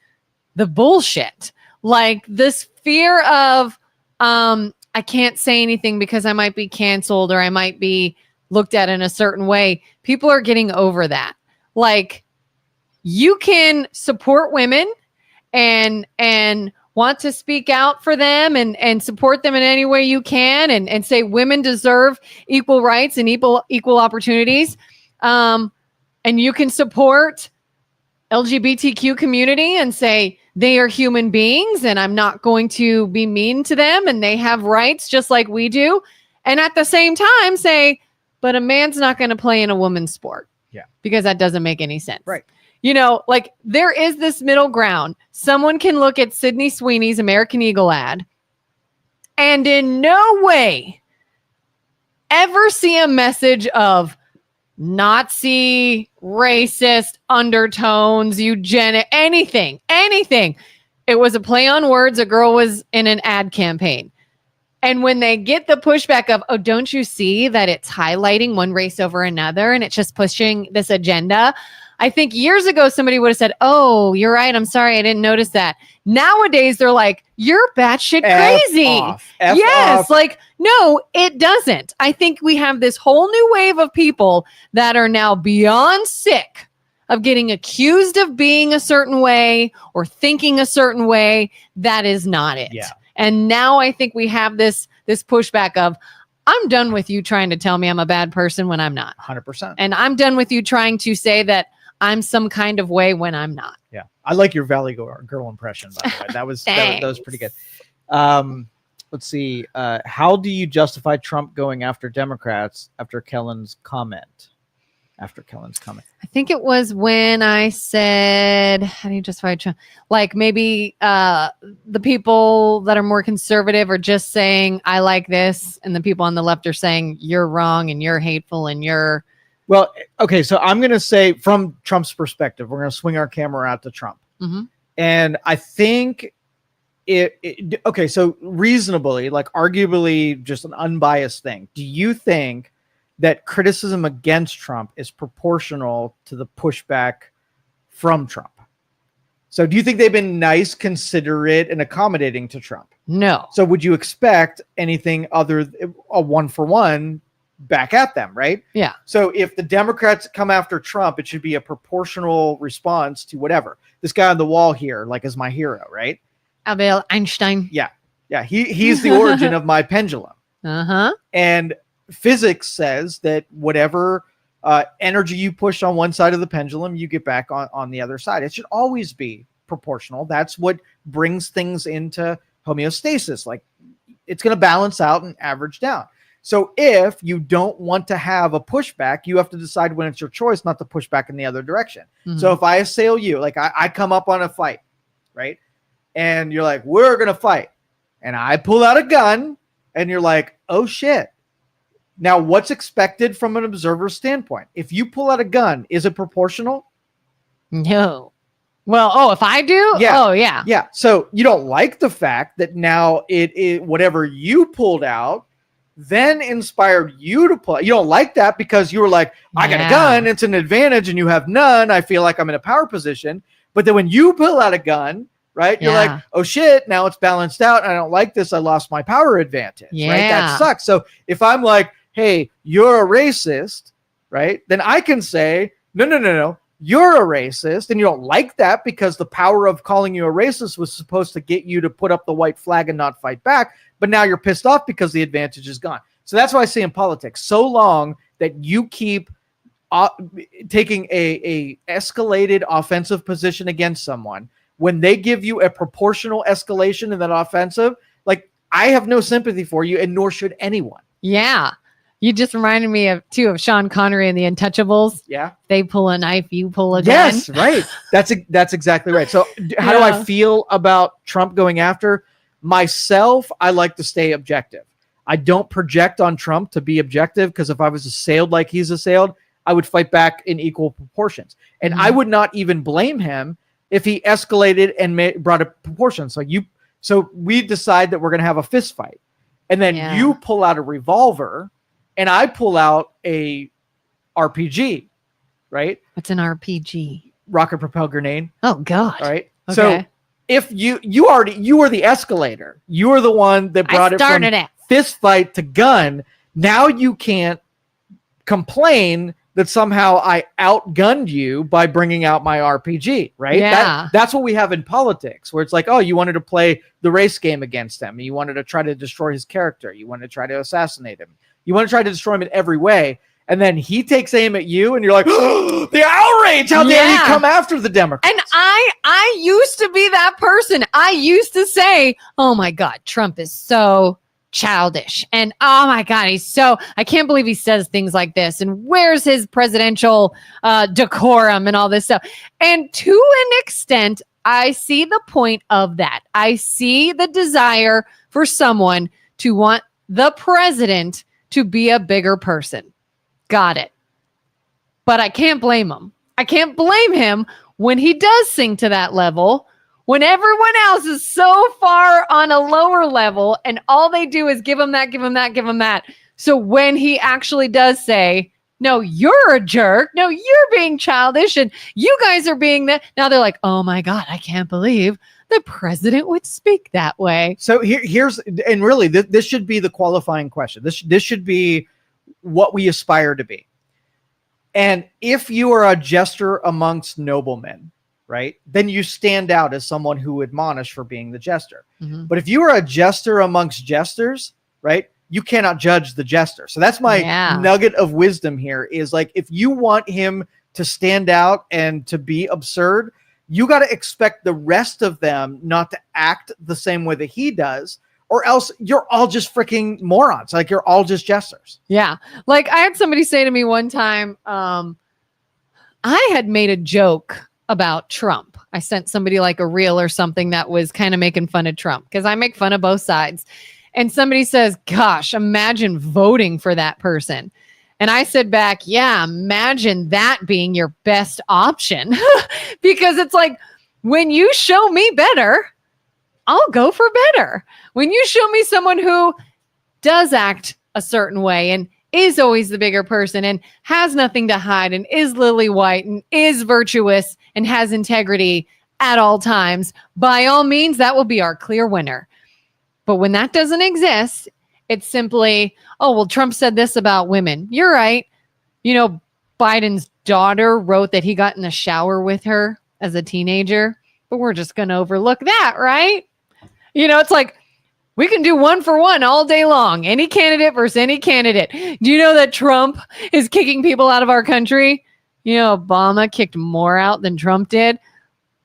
Speaker 2: the bullshit. Like this fear of, I can't say anything because I might be canceled or I might be looked at in a certain way. People are getting over that. Like, you can support women and want to speak out for them and support them in any way you can and say women deserve equal rights and equal opportunities. And you can support LGBTQ community and say they are human beings and I'm not going to be mean to them and they have rights just like we do. And at the same time say, but a man's not going to play in a woman's sport.
Speaker 1: Yeah.
Speaker 2: Because that doesn't make any sense.
Speaker 1: Right.
Speaker 2: Like there is this middle ground. Someone can look at Sydney Sweeney's American Eagle ad and in no way ever see a message of Nazi, racist undertones, eugenic, anything. It was a play on words. A girl was in an ad campaign. And when they get the pushback of, oh, don't you see that it's highlighting one race over another and it's just pushing this agenda? I think years ago, somebody would have said, oh, you're right. I'm sorry. I didn't notice that. Nowadays, they're like, you're batshit crazy. Yes. Off. Like, no, it doesn't. I think we have this whole new wave of people that are now beyond sick of getting accused of being a certain way or thinking a certain way. That is not it.
Speaker 1: Yeah.
Speaker 2: And now I think we have this pushback of, I'm done with you trying to tell me I'm a bad person when I'm not.
Speaker 1: 100%.
Speaker 2: And I'm done with you trying to say that I'm some kind of way when I'm not.
Speaker 1: Yeah. I like your Valley Girl impression, by the way. That was pretty good. Let's see. How do you justify Trump going after Democrats after Kelin's comment? I think it was when I said, how do you justify Trump? Like maybe the people that are more conservative are just saying, I like this. And the people on the left are saying, you're wrong and you're hateful and you're. Well, okay. So I'm going to say from Trump's perspective, we're going to swing our camera out to Trump.
Speaker 2: Mm-hmm.
Speaker 1: And I think okay. So reasonably, like arguably just an unbiased thing. Do you think that criticism against Trump is proportional to the pushback from Trump? So do you think they've been nice, considerate, and accommodating to Trump?
Speaker 2: No.
Speaker 1: So would you expect anything other than a one-for-one back at them, right?
Speaker 2: Yeah.
Speaker 1: So if the Democrats come after Trump, it should be a proportional response to whatever. This guy on the wall here, like, is my hero, right?
Speaker 2: Albert Einstein.
Speaker 1: Yeah. Yeah. He's the origin of my pendulum.
Speaker 2: Uh-huh.
Speaker 1: And physics says that whatever energy you push on one side of the pendulum, you get back on the other side. It should always be proportional. That's what brings things into homeostasis. Like, it's going to balance out and average down. So if you don't want to have a pushback, you have to decide when it's your choice not to push back in the other direction. Mm-hmm. So if I assail you, like I come up on a fight, right? And you're like, we're going to fight. And I pull out a gun and you're like, oh shit. Now, what's expected from an observer's standpoint? If you pull out a gun, is it proportional?
Speaker 2: No. Well, if I do?
Speaker 1: Yeah.
Speaker 2: Oh, yeah.
Speaker 1: Yeah. So you don't like the fact that now it whatever you pulled out then inspired you to pull. You don't like that because you were like, I got a gun. It's an advantage and you have none. I feel like I'm in a power position. But then when you pull out a gun, right, you're like, oh shit, now it's balanced out. I don't like this. I lost my power advantage.
Speaker 2: Yeah.
Speaker 1: Right. That sucks. So if I'm like, hey, you're a racist, right? Then I can say, no. You're a racist, and you don't like that because the power of calling you a racist was supposed to get you to put up the white flag and not fight back. But now you're pissed off because the advantage is gone. So that's why I say in politics, so long that you keep taking a escalated offensive position against someone, when they give you a proportional escalation in that offensive, like, I have no sympathy for you, and nor should anyone.
Speaker 2: Yeah. You just reminded me of Sean Connery and the Untouchables.
Speaker 1: Yeah.
Speaker 2: They pull a knife, you pull a gun.
Speaker 1: Yes, right. That's exactly right. So how do I feel about Trump going after? Myself, I like to stay objective. I don't project on Trump to be objective, because if I was assailed like he's assailed, I would fight back in equal proportions. And I would not even blame him if he escalated and brought a proportion. So we decide that we're going to have a fist fight. And then you pull out a revolver and I pull out a RPG, right?
Speaker 2: What's an RPG?
Speaker 1: Rocket propelled grenade.
Speaker 2: Oh God.
Speaker 1: All right.
Speaker 2: Okay.
Speaker 1: So if you were the escalator, you were the one that brought it from fist fight to gun. Now you can't complain that somehow I outgunned you by bringing out my RPG, right?
Speaker 2: Yeah.
Speaker 1: That's what we have in politics, where it's like, oh, you wanted to play the race game against him. You wanted to try to destroy his character. You wanted to try to assassinate him. You want to try to destroy him in every way. And then he takes aim at you and you're like, oh, the outrage. How dare he come after the Democrats?
Speaker 2: And I used to be that person. I used to say, oh my God, Trump is so childish. And oh my God, I can't believe he says things like this. And where's his presidential decorum and all this stuff? And to an extent, I see the point of that. I see the desire for someone to want the president to be a bigger person. Got it. But I can't blame him. I can't blame him when he does sink to that level, when everyone else is so far on a lower level and all they do is give him that, give him that, give him that. So when he actually does say, no, you're a jerk. No, you're being childish and you guys are being that. Now they're like, oh my God, I can't believe the president would speak that way.
Speaker 1: So here's, and really this should be the qualifying question. This should be what we aspire to be. And if you are a jester amongst noblemen, right, then you stand out as someone who admonish for being the jester. Mm-hmm. But if you are a jester amongst jesters, right, you cannot judge the jester. So that's my nugget of wisdom here is like, if you want him to stand out and to be absurd, you got to expect the rest of them not to act the same way that he does, or else you're all just freaking morons. Like, you're all just jesters.
Speaker 2: Yeah. Like, I had somebody say to me one time, I had made a joke about Trump. I sent somebody like a reel or something that was kind of making fun of Trump, because I make fun of both sides. And somebody says, gosh, imagine voting for that person. And I said back, yeah, imagine that being your best option. Because it's like, when you show me better, I'll go for better. When you show me someone who does act a certain way and is always the bigger person and has nothing to hide and is lily white and is virtuous and has integrity at all times, by all means, that will be our clear winner. But when that doesn't exist, it's simply, oh, well, Trump said this about women. You're right. You know, Biden's daughter wrote that he got in the shower with her as a teenager, but we're just going to overlook that, right? You know, it's like, we can do one for one all day long. Any candidate versus any candidate. Do you know that Trump is kicking people out of our country? You know, Obama kicked more out than Trump did.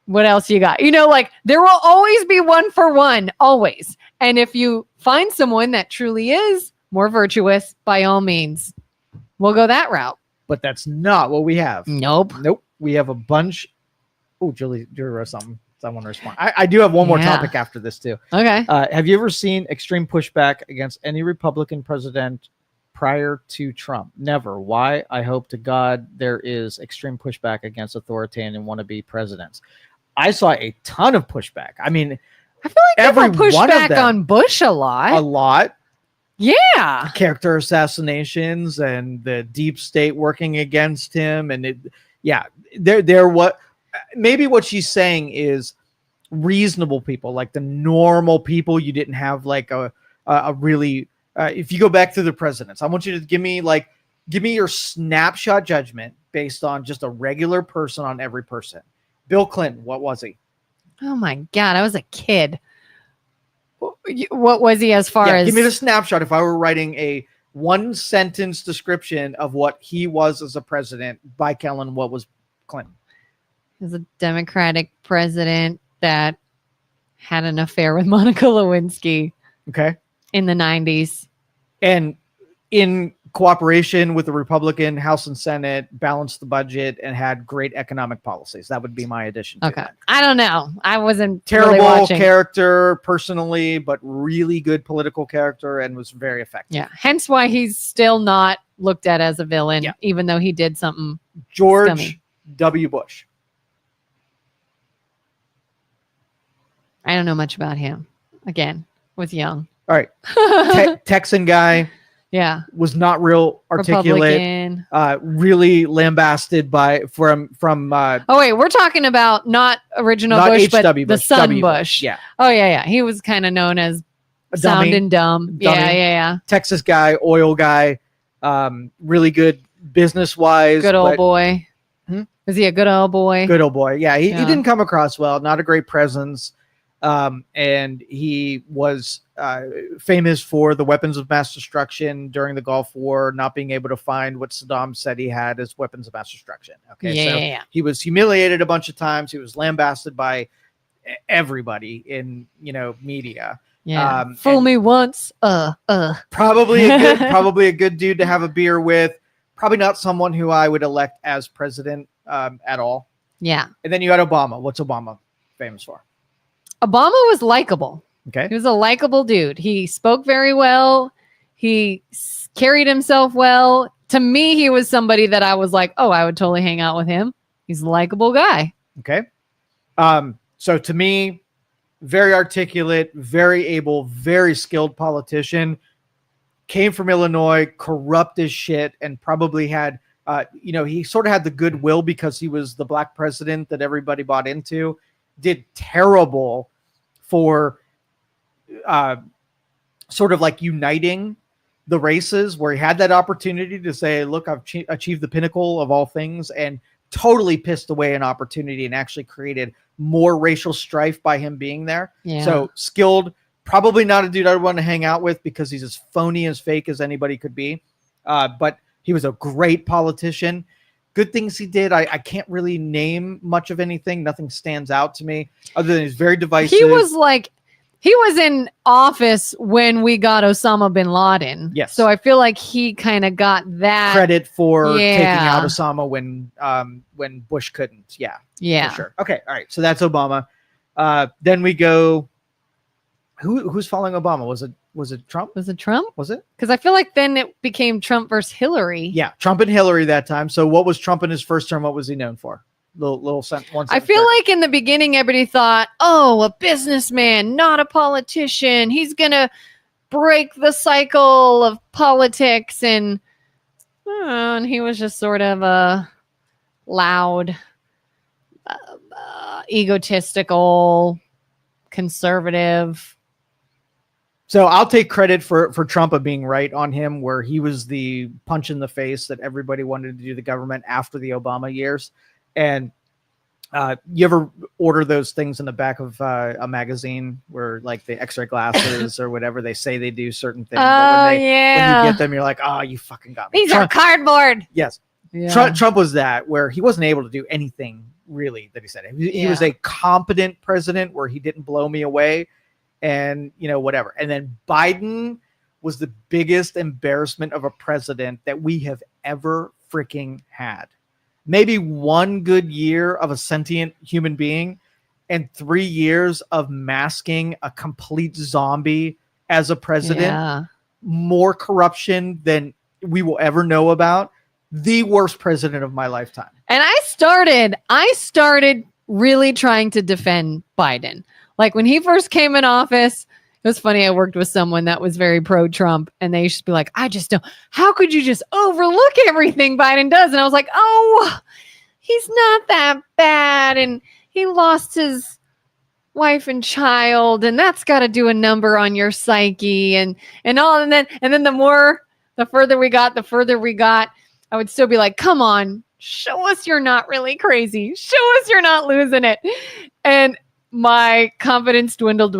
Speaker 2: What else you got? You know, like, there will always be one for one, always. And if you find someone that truly is more virtuous, by all means, we'll go that route.
Speaker 1: But that's not what we have.
Speaker 2: Nope.
Speaker 1: We have a bunch. Oh, Julie wrote something. I want to respond. I do have one more topic after this too.
Speaker 2: Okay.
Speaker 1: Have you ever seen extreme pushback against any Republican president prior to Trump? Never. Why? I hope to God there is extreme pushback against authoritarian and wannabe presidents. I saw a ton of pushback. I mean,
Speaker 2: I feel like everyone pushed back on Bush a lot.
Speaker 1: A lot.
Speaker 2: Yeah.
Speaker 1: Character assassinations and the deep state working against him. And they're what maybe what she's saying is reasonable people, like the normal people. You didn't have like a really, if you go back to the presidents, I want you to give me your snapshot judgment based on just a regular person on every person. Bill Clinton, what was he?
Speaker 2: Oh my God, I was a kid. What was he as far as?
Speaker 1: Give me the snapshot. If I were writing a one sentence description of what he was as a president by Kelin, what was Clinton?
Speaker 2: He was a Democratic president. that had an affair with Monica Lewinsky
Speaker 1: Okay.
Speaker 2: in the 90s.
Speaker 1: And in cooperation with the Republican House and Senate, balanced the budget and had great economic policies. That would be my addition to
Speaker 2: Okay.
Speaker 1: that.
Speaker 2: I don't know. I wasn't
Speaker 1: Terrible
Speaker 2: really watching.
Speaker 1: character personally, but really good political character and was very effective.
Speaker 2: Yeah. Hence why he's still not looked at as a villain,
Speaker 1: Yeah.
Speaker 2: even though he did something.
Speaker 1: George
Speaker 2: Scummy.
Speaker 1: W. Bush.
Speaker 2: I don't know much about him. Again, was young.
Speaker 1: All right. Texan guy,
Speaker 2: Yeah.
Speaker 1: was not real articulate.
Speaker 2: Republican.
Speaker 1: Really lambasted from
Speaker 2: Oh wait, we're talking about not original
Speaker 1: not
Speaker 2: Bush, but
Speaker 1: H.W.
Speaker 2: the
Speaker 1: Bush,
Speaker 2: son
Speaker 1: W.
Speaker 2: Bush.
Speaker 1: Yeah.
Speaker 2: Oh yeah. He was kind of known as
Speaker 1: A
Speaker 2: sound
Speaker 1: dummy.
Speaker 2: and dumb.
Speaker 1: Dummy.
Speaker 2: Yeah.
Speaker 1: Texas guy, oil guy, really good business wise.
Speaker 2: Good old boy.
Speaker 1: Hmm?
Speaker 2: Was he a good old boy?
Speaker 1: Good old boy. Yeah, he
Speaker 2: Yeah.
Speaker 1: didn't come across well. Not a great presence. And he was famous for the weapons of mass destruction during the Gulf War, not being able to find what Saddam said he had as weapons of mass destruction. Okay, so
Speaker 2: Yeah.
Speaker 1: he was humiliated a bunch of times. He was lambasted by everybody in media.
Speaker 2: Yeah. Fool
Speaker 1: and-
Speaker 2: me once.
Speaker 1: Probably a good dude to have a beer with. Probably not someone who I would elect as president at all.
Speaker 2: Yeah.
Speaker 1: And then you had Obama. What's Obama famous for?
Speaker 2: Obama was likable.
Speaker 1: Okay.
Speaker 2: He was a likable dude. He spoke very well. He carried himself well. To me, he was somebody that I was like, oh, I would totally hang out with him. He's a likable guy.
Speaker 1: Okay. So to me, very articulate, very able, very skilled politician. Came from Illinois, corrupt as shit, and probably had, he sort of had the goodwill because he was the black president that everybody bought into. Did terrible for sort of like uniting the races, where he had that opportunity to say, look, I've achieved the pinnacle of all things, and totally pissed away an opportunity and actually created more racial strife by him being there.
Speaker 2: Yeah.
Speaker 1: So skilled, probably not a dude I'd want to hang out with because he's as phony as fake as anybody could be. But he was a great politician. Good things he did. I can't really name much of anything. Nothing stands out to me other than he's very divisive.
Speaker 2: He was in office when we got Osama bin Laden.
Speaker 1: Yes.
Speaker 2: So I feel like he kind of got that
Speaker 1: credit for taking
Speaker 2: Yeah.
Speaker 1: out Osama when Bush couldn't. Yeah.
Speaker 2: Yeah.
Speaker 1: For sure. Okay. All right. So that's Obama. Then we go. Who's following Obama? Was it Trump?
Speaker 2: Was it Trump?
Speaker 1: Was it?
Speaker 2: Because I feel like then it became Trump versus Hillary.
Speaker 1: Yeah, Trump and Hillary that time. So what was Trump in his first term? What was he known for? Little one.
Speaker 2: I feel like in the beginning, everybody thought, oh, a businessman, not a politician. He's going to break the cycle of politics. And he was just sort of a loud, egotistical, conservative.
Speaker 1: So I'll take credit for Trump of being right on him, where he was the punch in the face that everybody wanted to do the government after the Obama years. And you ever order those things in the back of a magazine where like the X-ray glasses or whatever, they say they do certain things. But when you get them, you're like, oh, you fucking got me.
Speaker 2: These are cardboard.
Speaker 1: Yes.
Speaker 2: Yeah.
Speaker 1: Trump was that, where he wasn't able to do anything really that he said. He was a competent president where he didn't blow me away and, whatever. And then Biden was the biggest embarrassment of a president that we have ever freaking had. Maybe one good year of a sentient human being and 3 years of masking a complete zombie as a president.
Speaker 2: Yeah.
Speaker 1: More corruption than we will ever know about. The worst president of my lifetime.
Speaker 2: And I started really trying to defend Biden. Like when he first came in office, it was funny. I worked with someone that was very pro-Trump, and they used to be like, I just don't, how could you just overlook everything Biden does? And I was like, oh, he's not that bad. And he lost his wife and child, and that's got to do a number on your psyche and all. And then the further we got, I would still be like, come on, show us you're not really crazy. Show us you're not losing it. And my confidence dwindled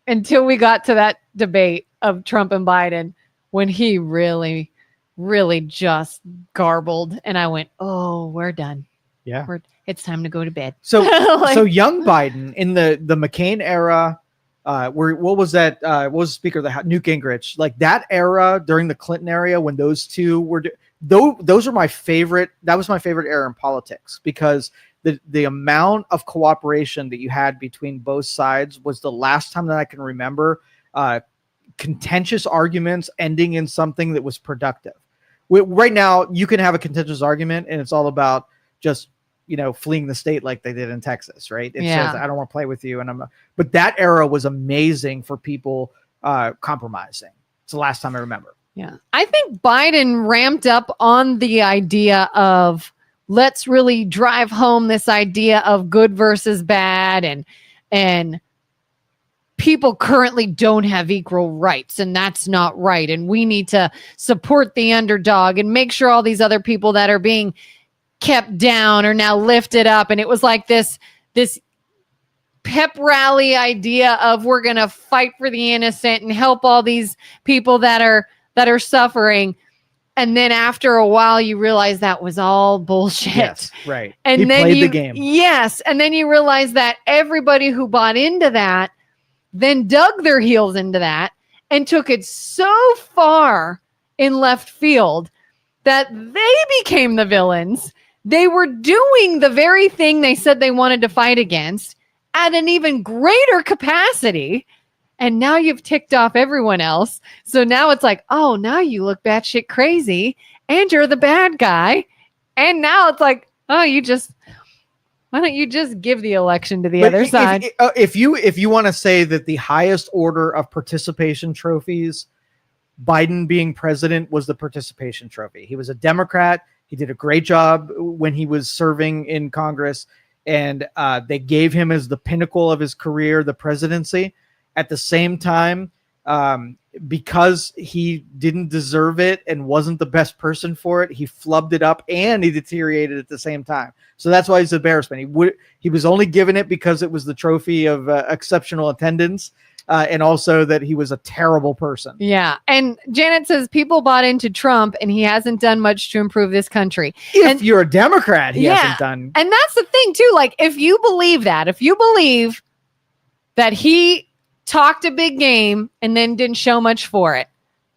Speaker 2: until we got to that debate of Trump and Biden when he really, really just garbled. And I went, oh, we're done.
Speaker 1: Yeah.
Speaker 2: It's time to go to bed.
Speaker 1: So
Speaker 2: Like-
Speaker 1: so young Biden in the McCain era, where what was that? What was the Speaker of the House? Newt Gingrich, like that era during the Clinton era when those two were. Those are my favorite. That was my favorite era in politics because the amount of cooperation that you had between both sides was the last time that I can remember contentious arguments ending in something that was productive. Right now, you can have a contentious argument, and it's all about just fleeing the state like they did in Texas, right? It says, I don't want to play with you. But that era was amazing for people compromising. It's the last time I remember.
Speaker 2: Yeah. I think Biden ramped up on the idea of let's really drive home this idea of good versus bad and people currently don't have equal rights and that's not right. And we need to support the underdog and make sure all these other people that are being kept down are now lifted up. And it was like this pep rally idea of we're going to fight for the innocent and help all these people that are suffering. And then after a while, you realize that was all bullshit.
Speaker 1: Yes, right.
Speaker 2: And
Speaker 1: he
Speaker 2: then
Speaker 1: played the game.
Speaker 2: Yes. And then you realize that everybody who bought into that then dug their heels into that and took it so far in left field that they became the villains. They were doing the very thing they said they wanted to fight against at an even greater capacity. And now you've ticked off everyone else. So now it's like, oh, now you look batshit crazy and you're the bad guy. And now it's like, oh, why don't you just give the election to the other side?
Speaker 1: If you want to say that the highest order of participation trophies, Biden being president was the participation trophy. He was a Democrat. He did a great job when he was serving in Congress, and they gave him as the pinnacle of his career, the presidency. At the same time, because he didn't deserve it and wasn't the best person for it, he flubbed it up and he deteriorated at the same time. So that's why he's an embarrassment. He was only given it because it was the trophy of exceptional attendance, and also that he was a terrible person.
Speaker 2: Yeah. And Janet says people bought into Trump and he hasn't done much to improve this country.
Speaker 1: If you're a Democrat, he hasn't done.
Speaker 2: And that's the thing too. Like if you believe that he talked a big game and then didn't show much for it,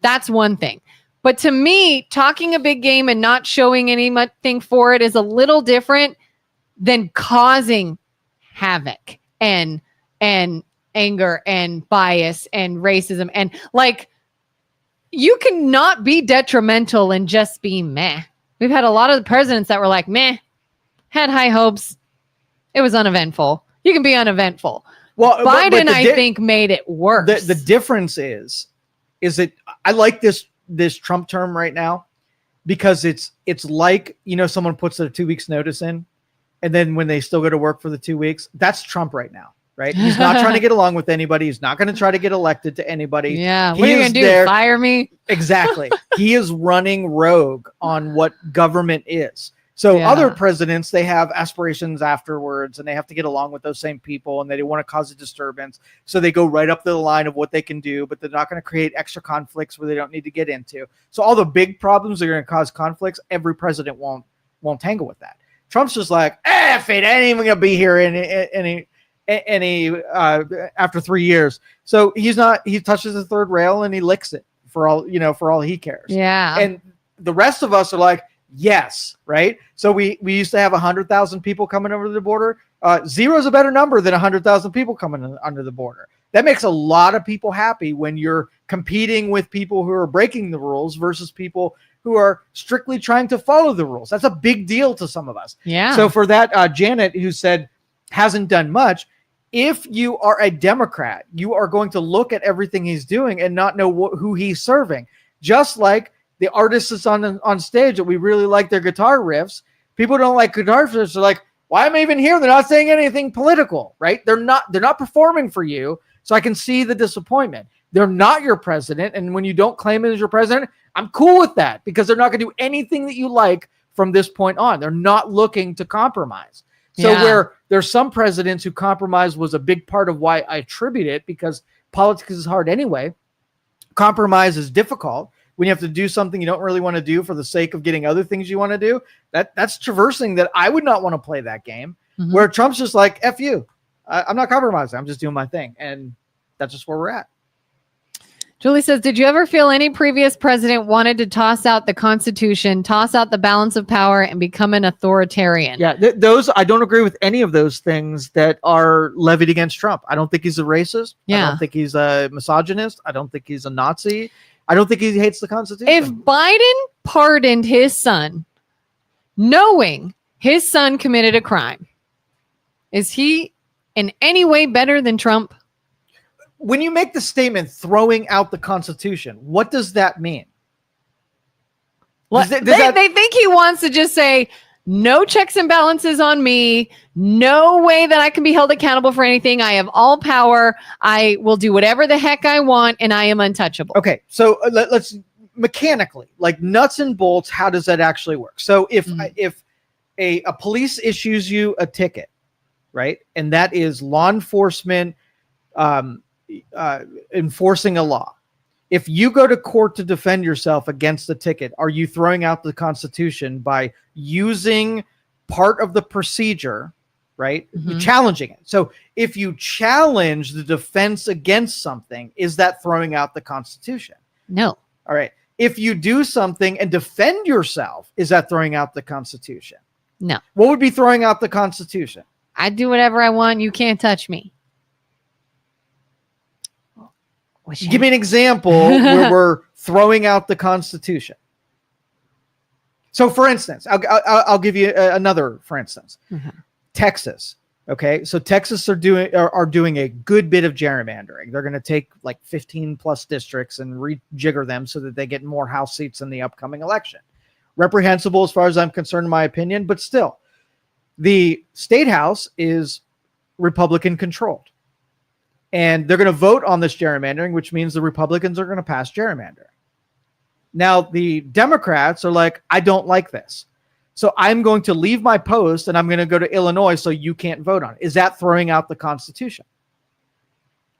Speaker 2: that's one thing. But to me, talking a big game and not showing anything for it is a little different than causing havoc and anger and bias and racism. And like, you cannot be detrimental and just be meh. We've had a lot of the presidents that were like, meh, had high hopes. It was uneventful. You can be uneventful. Well, Biden, I think, made it worse.
Speaker 1: The difference is that I like this Trump term right now because it's like, someone puts their 2 weeks notice in, and then when they still go to work for the 2 weeks, that's Trump right now, right? He's not trying to get along with anybody. He's not going to try to get elected to anybody.
Speaker 2: Yeah. What are you going to do? Fire me?
Speaker 1: Exactly. He is running rogue on what government is. So other presidents, they have aspirations afterwards and they have to get along with those same people and they don't want to cause a disturbance. So they go right up the line of what they can do, but they're not going to create extra conflicts where they don't need to get into. So all the big problems that are going to cause conflicts, every president won't tangle with that. Trump's just like, if it ain't even going to be here any after 3 years. So he touches the third rail and he licks it for all he cares.
Speaker 2: Yeah.
Speaker 1: And the rest of us are like, yes, right? So we used to have 100,000 people coming over the border. Zero is a better number than 100,000 people coming under the border. That makes a lot of people happy when you're competing with people who are breaking the rules versus people who are strictly trying to follow the rules. That's a big deal to some of us.
Speaker 2: Yeah.
Speaker 1: So for that, Janet, who said hasn't done much, if you are a Democrat, you are going to look at everything he's doing and not know who he's serving. Just like the artists on stage that we really like their guitar riffs. People don't like guitar riffs. They're like, why am I even here? They're not saying anything political, right? They're not performing for you. So I can see the disappointment. They're not your president. And when you don't claim it as your president, I'm cool with that because they're not going to do anything that you like from this point on. They're not looking to compromise. So where there's some presidents who compromise was a big part of why I attribute it, because politics is hard anyway. Compromise is difficult. when you have to do something you don't really want to do for the sake of getting other things you want to do. That's traversing that I would not want to play that game. Where Trump's just like, F you. I'm not compromising. I'm just doing my thing. And that's just where we're at.
Speaker 2: Julie says, did you ever feel any previous president wanted to toss out the Constitution, toss out the balance of power, and become an authoritarian?
Speaker 1: Yeah, those I don't agree with any of those things that are levied against Trump. I don't think he's a racist.
Speaker 2: Yeah.
Speaker 1: I don't think he's a misogynist. I don't think he's a Nazi. I don't think he hates the Constitution.
Speaker 2: If Biden pardoned his son, knowing his son committed a crime, is he in any way better than Trump?
Speaker 1: When you make the statement throwing out the Constitution, what does that mean?
Speaker 2: They think he wants to just say, no checks and balances on me. No way that I can be held accountable for anything. I have all power. I will do whatever the heck I want, and I am untouchable.
Speaker 1: Okay, so let's mechanically, like nuts and bolts, how does that actually work? So if a police issues you a ticket, right, and that is law enforcement enforcing a law. If you go to court to defend yourself against the ticket, are you throwing out the Constitution by using part of the procedure, right? You're challenging it. So if you challenge the defense against something, is that throwing out the Constitution?
Speaker 2: No.
Speaker 1: All right. If you do something and defend yourself, is that throwing out the Constitution?
Speaker 2: No.
Speaker 1: What would be throwing out the Constitution?
Speaker 2: I do whatever I want. You can't touch me.
Speaker 1: Give me an example where we're throwing out the Constitution. So, for instance, I'll give you another. For instance, Texas. Okay, so Texas are doing a good bit of gerrymandering. They're going to take like 15 plus districts and rejigger them so that they get more House seats in the upcoming election. Reprehensible as far as I'm concerned, in my opinion, but still, the state house is Republican controlled. And they're going to vote on this gerrymandering, which means the Republicans are going to pass gerrymandering. Now, the Democrats are like, I don't like this. So I'm going to leave my post and I'm going to go to Illinois so you can't vote on it. Is that throwing out the Constitution?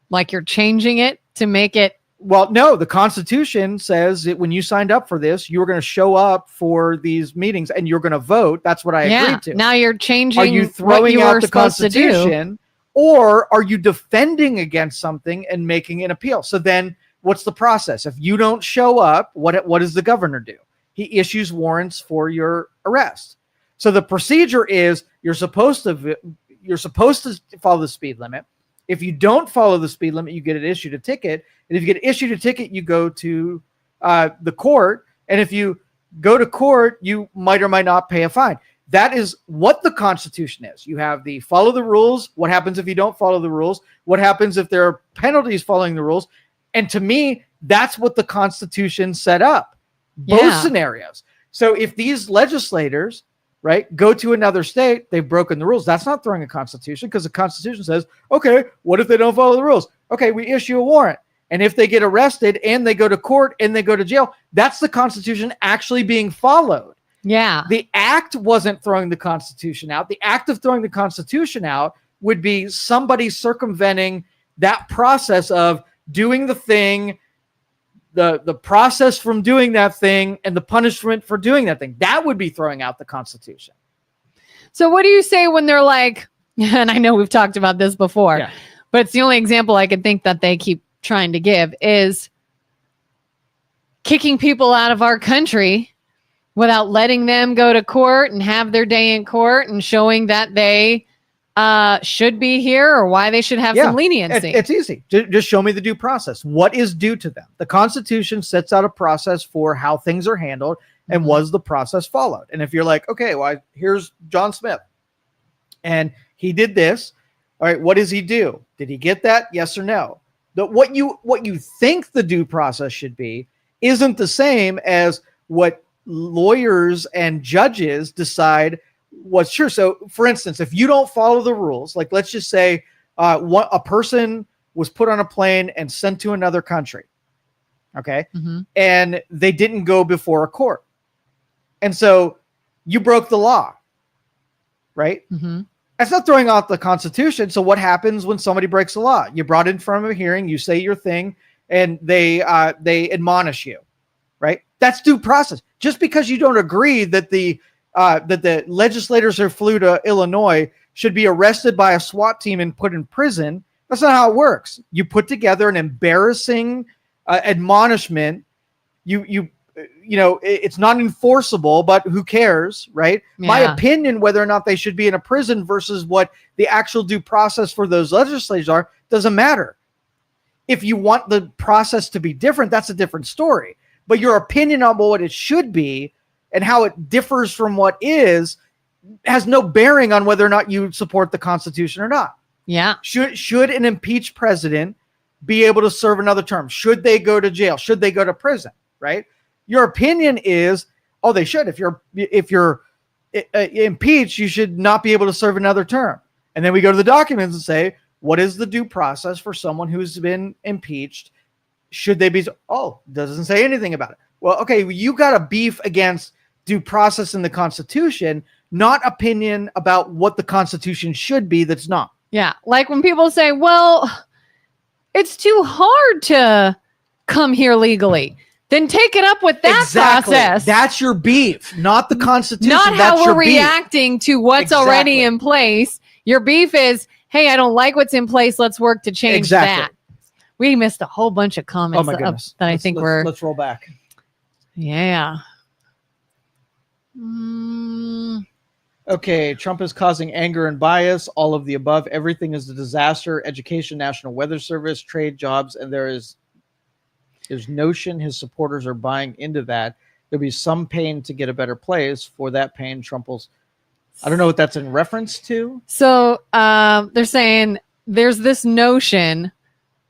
Speaker 2: Like you're changing it to make it?
Speaker 1: Well, no, the Constitution says that when you signed up for this, you were going to show up for these meetings and you're going to vote. That's what I agreed to.
Speaker 2: Now you're changing.
Speaker 1: Are you throwing out the Constitution? Or are you defending against something and making an appeal? So then what's the process? If you don't show up, what does the governor do? He issues warrants for your arrest. So the procedure is you're supposed to follow the speed limit. If you don't follow the speed limit, you get issued a ticket. And if you get issued a ticket, you go to the court. And if you go to court, you might or might not pay a fine. That is what the Constitution is. You have the follow the rules. What happens if you don't follow the rules? What happens if there are penalties following the rules? And to me, that's what the Constitution set up. Both scenarios. So if these legislators, right, go to another state, they've broken the rules. That's not throwing a Constitution because the Constitution says, okay, what if they don't follow the rules? Okay, we issue a warrant. And if they get arrested and they go to court and they go to jail, that's the Constitution actually being followed.
Speaker 2: Yeah.
Speaker 1: The act wasn't throwing the Constitution out. The act of throwing the Constitution out would be somebody circumventing that process of doing the thing, the process from doing that thing, and the punishment for doing that thing. That would be throwing out the Constitution.
Speaker 2: So what do you say when they're like, and I know we've talked about this before, but it's the only example I can think that they keep trying to give is kicking people out of our country without letting them go to court and have their day in court and showing that they should be here or why they should have some leniency.
Speaker 1: It's easy. Just show me the due process. What is due to them? The Constitution sets out a process for how things are handled and was the process followed? And if you're like, okay, well, here's John Smith and he did this. All right, what does he do? Did he get that? Yes or no? What you think the due process should be isn't the same as what lawyers and judges decide what's true. So, for instance, if you don't follow the rules, like let's just say a person was put on a plane and sent to another country, okay, and they didn't go before a court, and so you broke the law, right? That's not throwing out the Constitution. So what happens when somebody breaks the law? You brought in front of a hearing, you say your thing, and they admonish you. right? That's due process. Just because you don't agree that the legislators who flew to Illinois should be arrested by a SWAT team and put in prison, that's not how it works. You put together an embarrassing admonishment. It's not enforceable, but who cares, right?
Speaker 2: Yeah.
Speaker 1: My opinion, whether or not they should be in a prison versus what the actual due process for those legislators are, doesn't matter. If you want the process to be different, that's a different story. But your opinion on what it should be and how it differs from what is has no bearing on whether or not you support the Constitution or not.
Speaker 2: Yeah.
Speaker 1: Should an impeached president be able to serve another term? Should they go to jail? Should they go to prison? Right? Your opinion is, oh, they should. If you're impeached, you should not be able to serve another term. And then we go to the documents and say, what is the due process for someone who's been impeached? Should they be? Oh, doesn't say anything about it. Well, okay, you got a beef against due process in the Constitution, not opinion about what the Constitution should be. That's not.
Speaker 2: Yeah. Like when people say, well, it's too hard to come here legally. Then take it up with that process.
Speaker 1: That's your beef, not the Constitution.
Speaker 2: Not how we're reacting to what's already in place. Your beef is, hey, I don't like what's in place. Let's work to change that. We missed a whole bunch of comments.
Speaker 1: Oh my goodness.
Speaker 2: That I think we're.
Speaker 1: Let's roll back.
Speaker 2: Yeah.
Speaker 1: Okay, Trump is causing anger and bias, all of the above. Everything is a disaster. Education, National Weather Service, trade, jobs, and there's notion his supporters are buying into that. There'll be some pain to get a better place. For that pain, Trump will... I don't know what that's in reference to.
Speaker 2: So they're saying there's this notion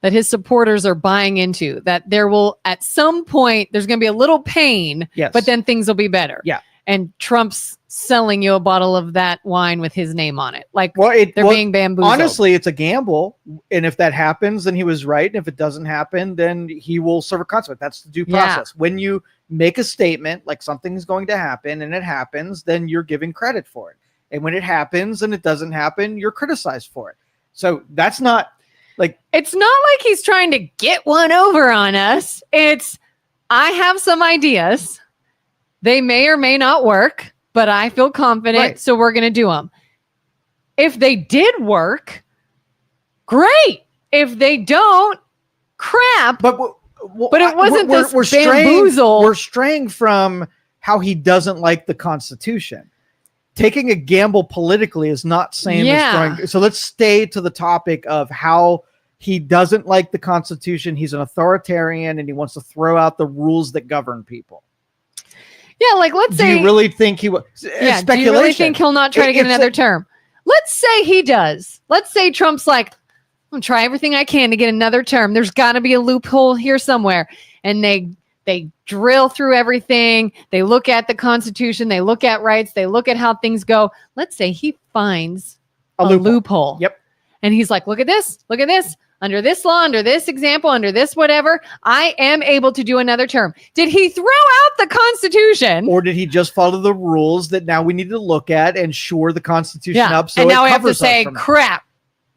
Speaker 2: that his supporters are buying into, that there will, at some point, there's going to be a little pain, but then things will be better.
Speaker 1: Yeah.
Speaker 2: And Trump's selling you a bottle of that wine with his name on it. Like, they're being bamboozled.
Speaker 1: Honestly, it's a gamble. And if that happens, then he was right. And if it doesn't happen, then he will serve a consequence. That's the due process. When you make a statement like something's going to happen and it happens, then you're giving credit for it. And when it happens and it doesn't happen, you're criticized for it. So that's not like...
Speaker 2: It's not like he's trying to get one over on us. It's, I have some ideas. They may or may not work, but I feel confident, so we're going to do them. If they did work, great. If they don't, crap.
Speaker 1: But
Speaker 2: it wasn't this bamboozle.
Speaker 1: We're straying from how he doesn't like the Constitution. Taking a gamble politically is not same as throwing. So let's stay to the topic of how he doesn't like the Constitution. He's an authoritarian and he wants to throw out the rules that govern people.
Speaker 2: Yeah, like let's say...
Speaker 1: Do you really think he will?
Speaker 2: Yeah, do you really think he'll not try to get another term? Let's say he does. Let's say Trump's like, I'm going to try everything I can to get another term. There's got to be a loophole here somewhere. And they drill through everything. They look at the Constitution. They look at rights. They look at how things go. Let's say he finds a loophole.
Speaker 1: Yep.
Speaker 2: And he's like, look at this. Look at this. Under this law, under this example, under this whatever, I am able to do another term. Did he throw out the Constitution?
Speaker 1: Or did he just follow the rules that now we need to look at and shore the Constitution up? So
Speaker 2: and now we have to say, crap,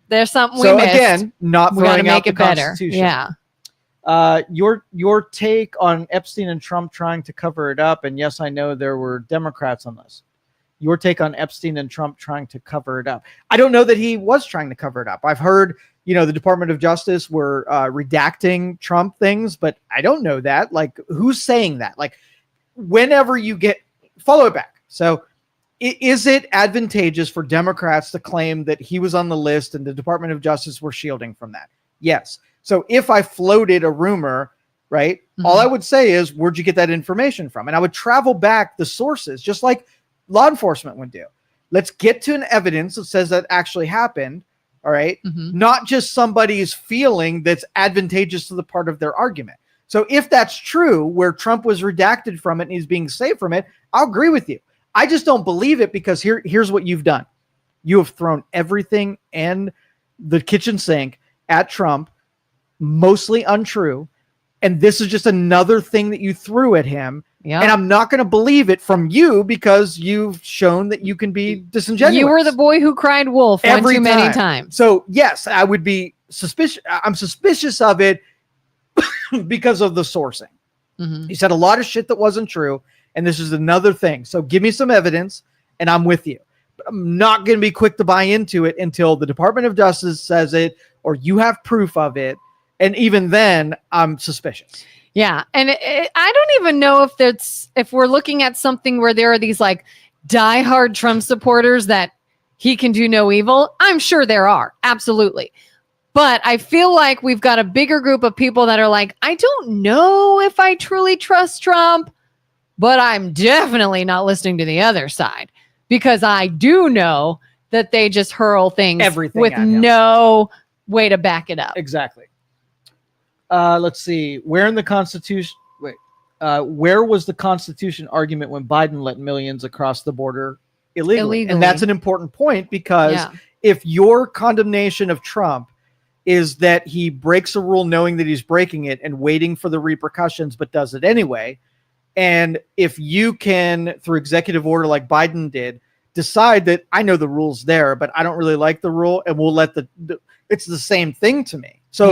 Speaker 2: there's something we missed.
Speaker 1: So again, not throwing out the Constitution.
Speaker 2: Yeah.
Speaker 1: Your take on Epstein and Trump trying to cover it up, and yes, I know there were Democrats on this. Your take on Epstein and Trump trying to cover it up. I don't know that he was trying to cover it up. I've heard, the Department of Justice were redacting Trump things, but I don't know that. Like, who's saying that? Like, whenever you follow it back. So is it advantageous for Democrats to claim that he was on the list and the Department of Justice were shielding from that? Yes. So if I floated a rumor, right, all I would say is, where'd you get that information from? And I would travel back the sources, just like law enforcement would do. Let's get to an evidence that says that actually happened. All right. Not just somebody's feeling that's advantageous to the part of their argument. So if that's true, where Trump was redacted from it and he's being saved from it, I'll agree with you. I just don't believe it because here's what you've done. You have thrown everything and the kitchen sink at Trump, mostly untrue. And this is just another thing that you threw at him. Yeah. And I'm not going to believe it from you because you've shown that you can be disingenuous.
Speaker 2: You were the boy who cried wolf one too many times.
Speaker 1: So yes, I would be suspicious. I'm suspicious of it because of the sourcing.
Speaker 2: Mhm.
Speaker 1: He said a lot of shit that wasn't true. And this is another thing. So give me some evidence and I'm with you. But I'm not going to be quick to buy into it until the Department of Justice says it or you have proof of it. And even then, I'm suspicious.
Speaker 2: Yeah. And I don't even know if we're looking at something where there are these like diehard Trump supporters that he can do no evil. I'm sure there are. Absolutely. But I feel like we've got a bigger group of people that are like, I don't know if I truly trust Trump, but I'm definitely not listening to the other side because I do know that they just hurl things
Speaker 1: Everything
Speaker 2: with
Speaker 1: at him.
Speaker 2: no way to back it up.
Speaker 1: Exactly. Let's see. Where in the Constitution? Where was the Constitution argument when Biden let millions across the border illegally? And that's an important point because if your condemnation of Trump is that he breaks a rule knowing that he's breaking it and waiting for the repercussions, but does it anyway, and if you can, through executive order like Biden did, decide that I know the rule's there, but I don't really like the rule, and we'll let it's the same thing to me. So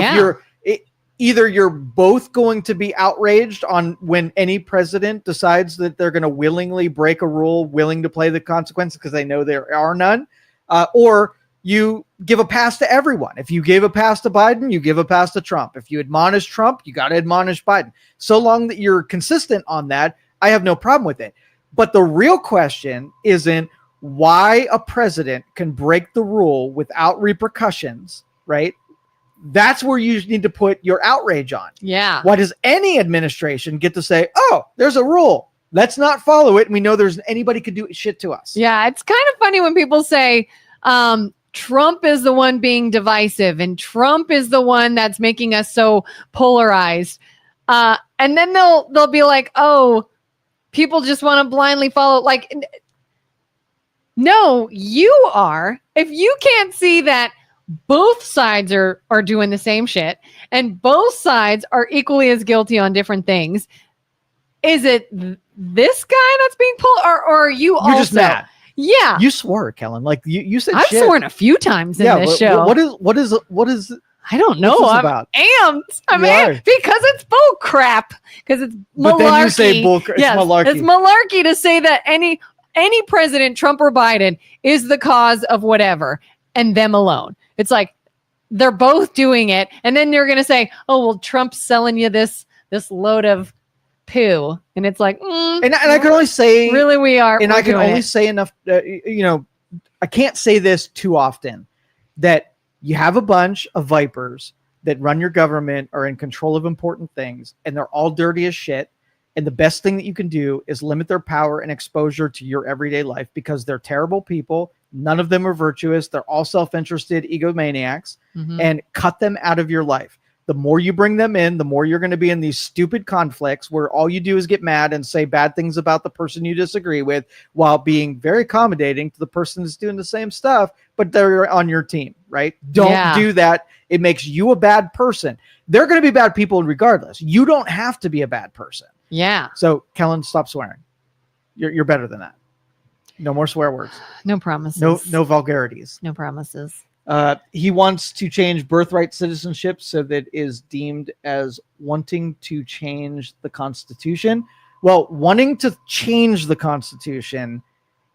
Speaker 1: if either you're both going to be outraged on when any president decides that they're going to willingly break a rule, willing to play the consequences because they know there are none, or you give a pass to everyone. If you gave a pass to Biden, you give a pass to Trump. If you admonish Trump, you got to admonish Biden. So long that you're consistent on that, I have no problem with it. But the real question isn't why a president can break the rule without repercussions, right? That's where you need to put your outrage on.
Speaker 2: Yeah.
Speaker 1: Why does any administration get to say, oh, there's a rule, let's not follow it, and we know there's anybody could do shit to us?
Speaker 2: Yeah, it's kind of funny when people say, Trump is the one being divisive and Trump is the one that's making us so polarized. And then they'll be like, oh, people just want to blindly follow. Like, no, you are. If you can't see that both sides are doing the same shit and both sides are equally as guilty on different things, is it this guy that's being pulled or are you also?
Speaker 1: You're just mad.
Speaker 2: Yeah.
Speaker 1: You swore, Kelin. Like you said
Speaker 2: I've
Speaker 1: shit.
Speaker 2: sworn a few times in this show.
Speaker 1: What is
Speaker 2: I don't know.
Speaker 1: What's this
Speaker 2: I'm
Speaker 1: about?
Speaker 2: amped. I'm amped because it's bull crap. Because it's malarkey.
Speaker 1: But then you say bull crap.
Speaker 2: Yes,
Speaker 1: it's malarkey.
Speaker 2: It's malarkey to say that any president, Trump or Biden, is the cause of whatever and them alone. It's like they're both doing it. And then you're going to say, oh, well, Trump's selling you this load of poo. And it's like,
Speaker 1: and I can only say,
Speaker 2: really, we are.
Speaker 1: And I can only say enough, I can't say this too often, that you have a bunch of vipers that run your government, are in control of important things, and they're all dirty as shit. And the best thing that you can do is limit their power and exposure to your everyday life because they're terrible people. None of them are virtuous. They're all self-interested egomaniacs, and cut them out of your life. The more you bring them in, the more you're going to be in these stupid conflicts where all you do is get mad and say bad things about the person you disagree with while being very accommodating to the person that's doing the same stuff, but they're on your team, right? Don't do that. It makes you a bad person. They're going to be bad people regardless. You don't have to be a bad person.
Speaker 2: Yeah.
Speaker 1: So, Kelin, stop swearing. You're better than that. No more swear words.
Speaker 2: No promises.
Speaker 1: No vulgarities.
Speaker 2: No promises.
Speaker 1: He wants to change birthright citizenship so that is deemed as wanting to change the Constitution. Well, wanting to change the Constitution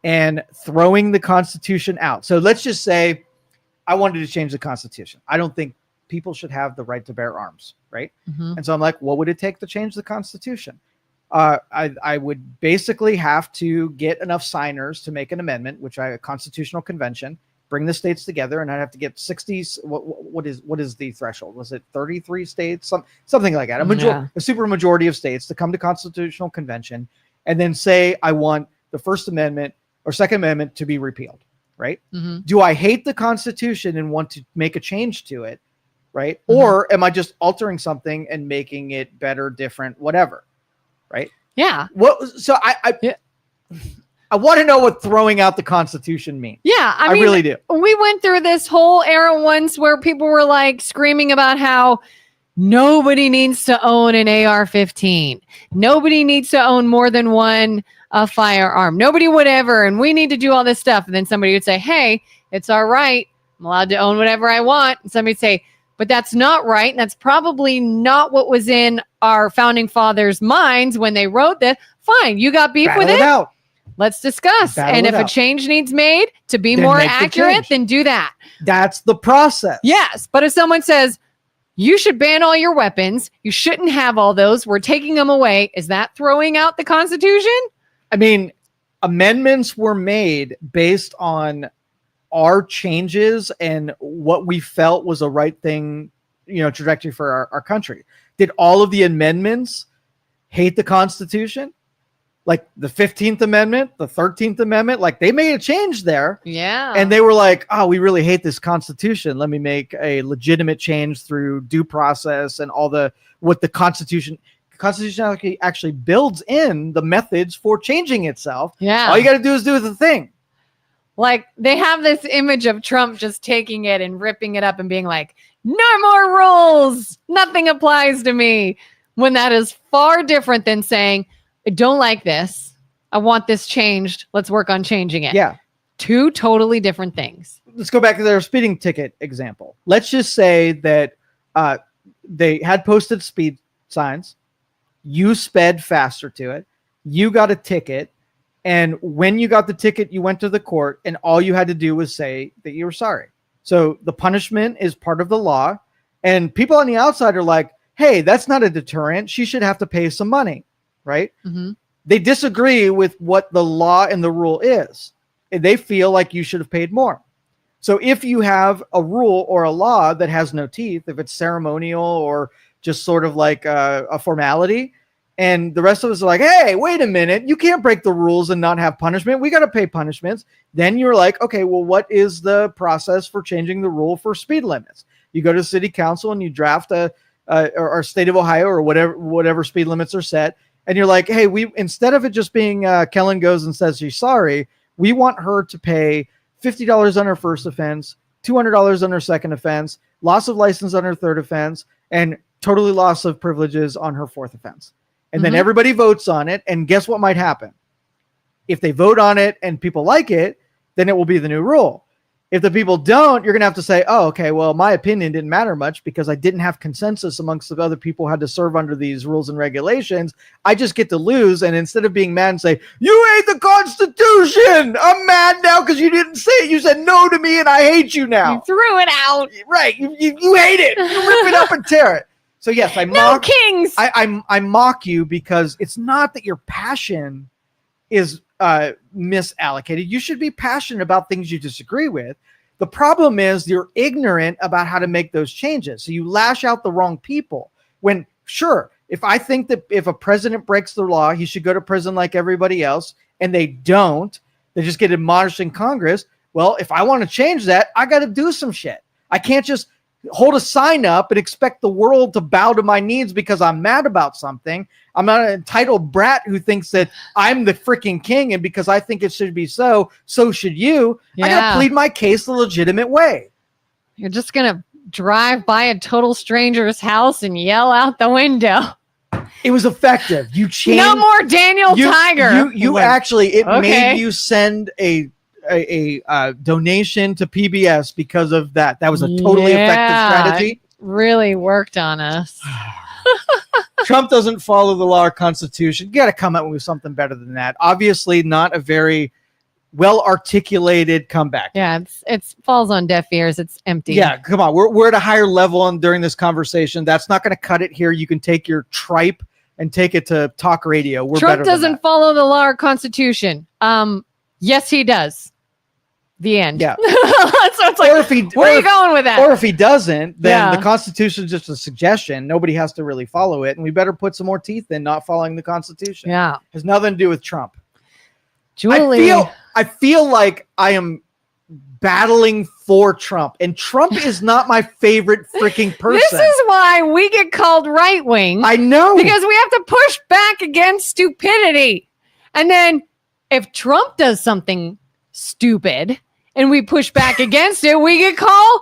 Speaker 1: and throwing the Constitution out. So let's just say I wanted to change the Constitution. I don't think people should have the right to bear arms, right? And so I'm like, what would it take to change the Constitution? I would basically have to get enough signers to make an amendment, a constitutional convention, bring the states together, and I'd have to get 60. What is the threshold? Was it 33 states? Something like that. A super majority of states to come to constitutional convention and then say, I want the First Amendment or Second Amendment to be repealed, right? Do I hate the Constitution and want to make a change to it, right? Or am I just altering something and making it better, different, whatever, right?
Speaker 2: Yeah.
Speaker 1: So I want to know what throwing out the Constitution means.
Speaker 2: Yeah, I mean,
Speaker 1: really do.
Speaker 2: We went through this whole era once where people were like screaming about how nobody needs to own an AR-15. Nobody needs to own more than one firearm. Nobody would ever, and we need to do all this stuff. And then somebody would say, hey, it's all right. I'm allowed to own whatever I want. And somebody would say, but that's not right. And that's probably not what was in our founding fathers' minds when they wrote this. Fine, you got beef
Speaker 1: Battle
Speaker 2: with
Speaker 1: it
Speaker 2: it.
Speaker 1: out.
Speaker 2: Let's discuss.
Speaker 1: Battle
Speaker 2: and
Speaker 1: it
Speaker 2: if a
Speaker 1: out.
Speaker 2: change needs made to be
Speaker 1: Then
Speaker 2: more
Speaker 1: make the
Speaker 2: accurate,
Speaker 1: change.
Speaker 2: then do that.
Speaker 1: That's the process.
Speaker 2: Yes, but if someone says you should ban all your weapons, you shouldn't have all those, we're taking them away, is that throwing out the Constitution?
Speaker 1: I mean, amendments were made based on our changes and what we felt was a right thing, trajectory for our country. Did all of the amendments hate the Constitution? Like the 15th Amendment, the 13th Amendment, like they made a change there.
Speaker 2: Yeah.
Speaker 1: And they were like, oh, we really hate this Constitution. Let me make a legitimate change through due process and what the Constitution actually builds in the methods for changing itself.
Speaker 2: Yeah.
Speaker 1: All you got to do is do the thing.
Speaker 2: Like they have this image of Trump just taking it and ripping it up and being like, no more rules. Nothing applies to me. When that is far different than saying, I don't like this. I want this changed. Let's work on changing it.
Speaker 1: Yeah.
Speaker 2: Two totally different things.
Speaker 1: Let's go back to their speeding ticket example. Let's just say that they had posted speed signs. You sped faster to it. You got a ticket. And when you got the ticket, you went to the court and all you had to do was say that you were sorry. So the punishment is part of the law. And people on the outside are like, hey, that's not a deterrent. She should have to pay some money. Right?
Speaker 2: Mm-hmm.
Speaker 1: They disagree with what the law and the rule is. They feel like you should have paid more. So if you have a rule or a law that has no teeth, if it's ceremonial or just sort of like a formality, and the rest of us are like, hey, wait a minute, you can't break the rules and not have punishment. We got to pay punishments. Then you're like, okay, well, what is the process for changing the rule for speed limits? You go to city council and you draft or state of Ohio or whatever speed limits are set. And you're like, hey, instead of it just being Kelin goes and says she's sorry, we want her to pay $50 on her first offense, $200 on her second offense, loss of license on her third offense, and totally loss of privileges on her fourth offense. And then everybody votes on it. And guess what might happen? If they vote on it and people like it, then it will be the new rule. If the people don't, you're going to have to say, oh, okay, well, my opinion didn't matter much because I didn't have consensus amongst the other people who had to serve under these rules and regulations. I just get to lose. And instead of being mad and say, you hate the Constitution, I'm mad now because you didn't say it. You said no to me and I hate you now.
Speaker 2: You threw it out.
Speaker 1: Right. You hate it. You rip it up and tear it. So yes, I mock
Speaker 2: kings.
Speaker 1: I mock you because it's not that your passion is misallocated. You should be passionate about things you disagree with. The problem is you're ignorant about how to make those changes. So you lash out the wrong people. When sure, if I think that if a president breaks the law, he should go to prison like everybody else, and they don't, they just get admonished in Congress. Well, if I want to change that, I got to do some shit. I can't just hold a sign up and expect the world to bow to my needs because I'm mad about something. I'm not an entitled brat who thinks that I'm the freaking king, and because I think it should be so should you.
Speaker 2: Yeah.
Speaker 1: I got to plead my case the legitimate way.
Speaker 2: You're just going to drive by a total stranger's house and yell out the window.
Speaker 1: It was effective. You changed.
Speaker 2: No more Daniel Tiger.
Speaker 1: You
Speaker 2: Like,
Speaker 1: actually, it
Speaker 2: okay.
Speaker 1: made you send a donation to PBS because of that. That was a totally effective strategy.
Speaker 2: Really worked on us.
Speaker 1: Trump doesn't follow the law or Constitution. You got to come up with something better than that. Obviously, not a very well articulated comeback.
Speaker 2: Yeah, it falls on deaf ears. It's empty.
Speaker 1: Yeah, come on. We're at a higher level during this conversation. That's not going to cut it here. You can take your tripe and take it to talk radio.
Speaker 2: Trump doesn't follow the law or Constitution. Yes, he does. The end.
Speaker 1: Yeah.
Speaker 2: So it's like, where are you going with that?
Speaker 1: Or if he doesn't, then the Constitution is just a suggestion. Nobody has to really follow it. And we better put some more teeth in not following the Constitution.
Speaker 2: Yeah.
Speaker 1: It has nothing to do with Trump.
Speaker 2: Julie.
Speaker 1: I feel like I am battling for Trump. And Trump is not my favorite freaking person.
Speaker 2: This is why we get called right wing.
Speaker 1: I know.
Speaker 2: Because we have to push back against stupidity. And then if Trump does something stupid and we push back against it, we get called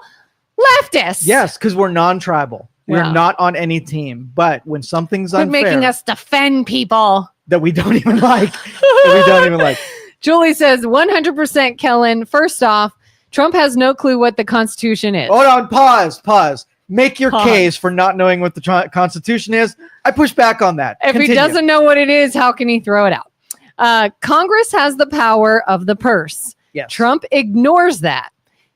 Speaker 2: leftists.
Speaker 1: Yes, because we're non-tribal. We're not on any team. But when something's
Speaker 2: Quit
Speaker 1: unfair,
Speaker 2: making us defend people
Speaker 1: that we don't even like,
Speaker 2: Julie says 100% Kelin. First off, Trump has no clue what the Constitution is.
Speaker 1: Hold on, pause. Make your
Speaker 2: Pause.
Speaker 1: case for not knowing what the Constitution is. I push back on that.
Speaker 2: If he doesn't know what it is, how can he throw it out? Congress has the power of the purse.
Speaker 1: Yes.
Speaker 2: Trump ignores that.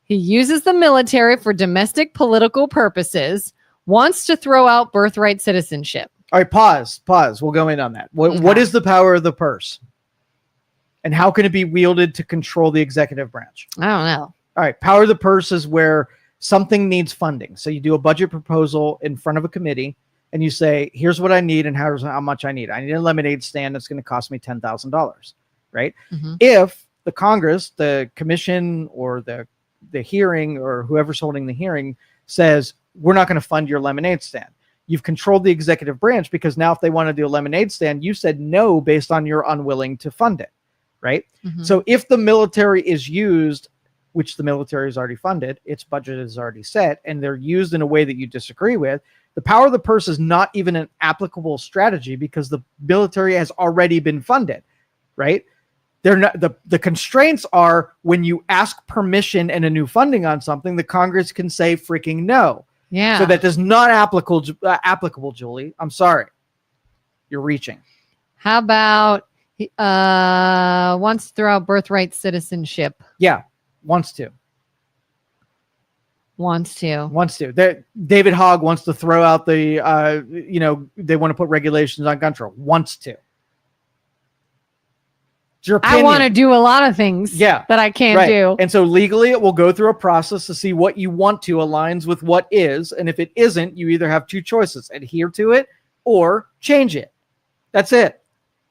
Speaker 2: He uses the military for domestic political purposes, wants to throw out birthright citizenship.
Speaker 1: All right, pause. We'll go in on that. What is the power of the purse? And how can it be wielded to control the executive branch?
Speaker 2: I don't know.
Speaker 1: All right, power of the purse is where something needs funding. So you do a budget proposal in front of a committee and you say, here's what I need and how much I need. I need a lemonade stand that's going to cost me $10,000, right?
Speaker 2: Mm-hmm.
Speaker 1: If the Congress, the commission or the hearing or whoever's holding the hearing says, we're not going to fund your lemonade stand. You've controlled the executive branch because now if they want to do a lemonade stand, you said no based on your unwilling to fund it, right?
Speaker 2: Mm-hmm.
Speaker 1: So if the military is used, which the military is already funded, its budget is already set, and they're used in a way that you disagree with, the power of the purse is not even an applicable strategy because the military has already been funded, right? They're not, the constraints are when you ask permission and a new funding on something, the Congress can say freaking no.
Speaker 2: Yeah.
Speaker 1: So that is not applicable, Julie. I'm sorry. You're reaching.
Speaker 2: How about wants to throw out birthright citizenship?
Speaker 1: Yeah. Wants to. David Hogg wants to throw out the, they want to put regulations on gun control. Wants to. It's your opinion.
Speaker 2: I want to do a lot of things that I can't do.
Speaker 1: And so legally it will go through a process to see what you want to aligns with what is. And if it isn't, you either have two choices, adhere to it or change it. That's it.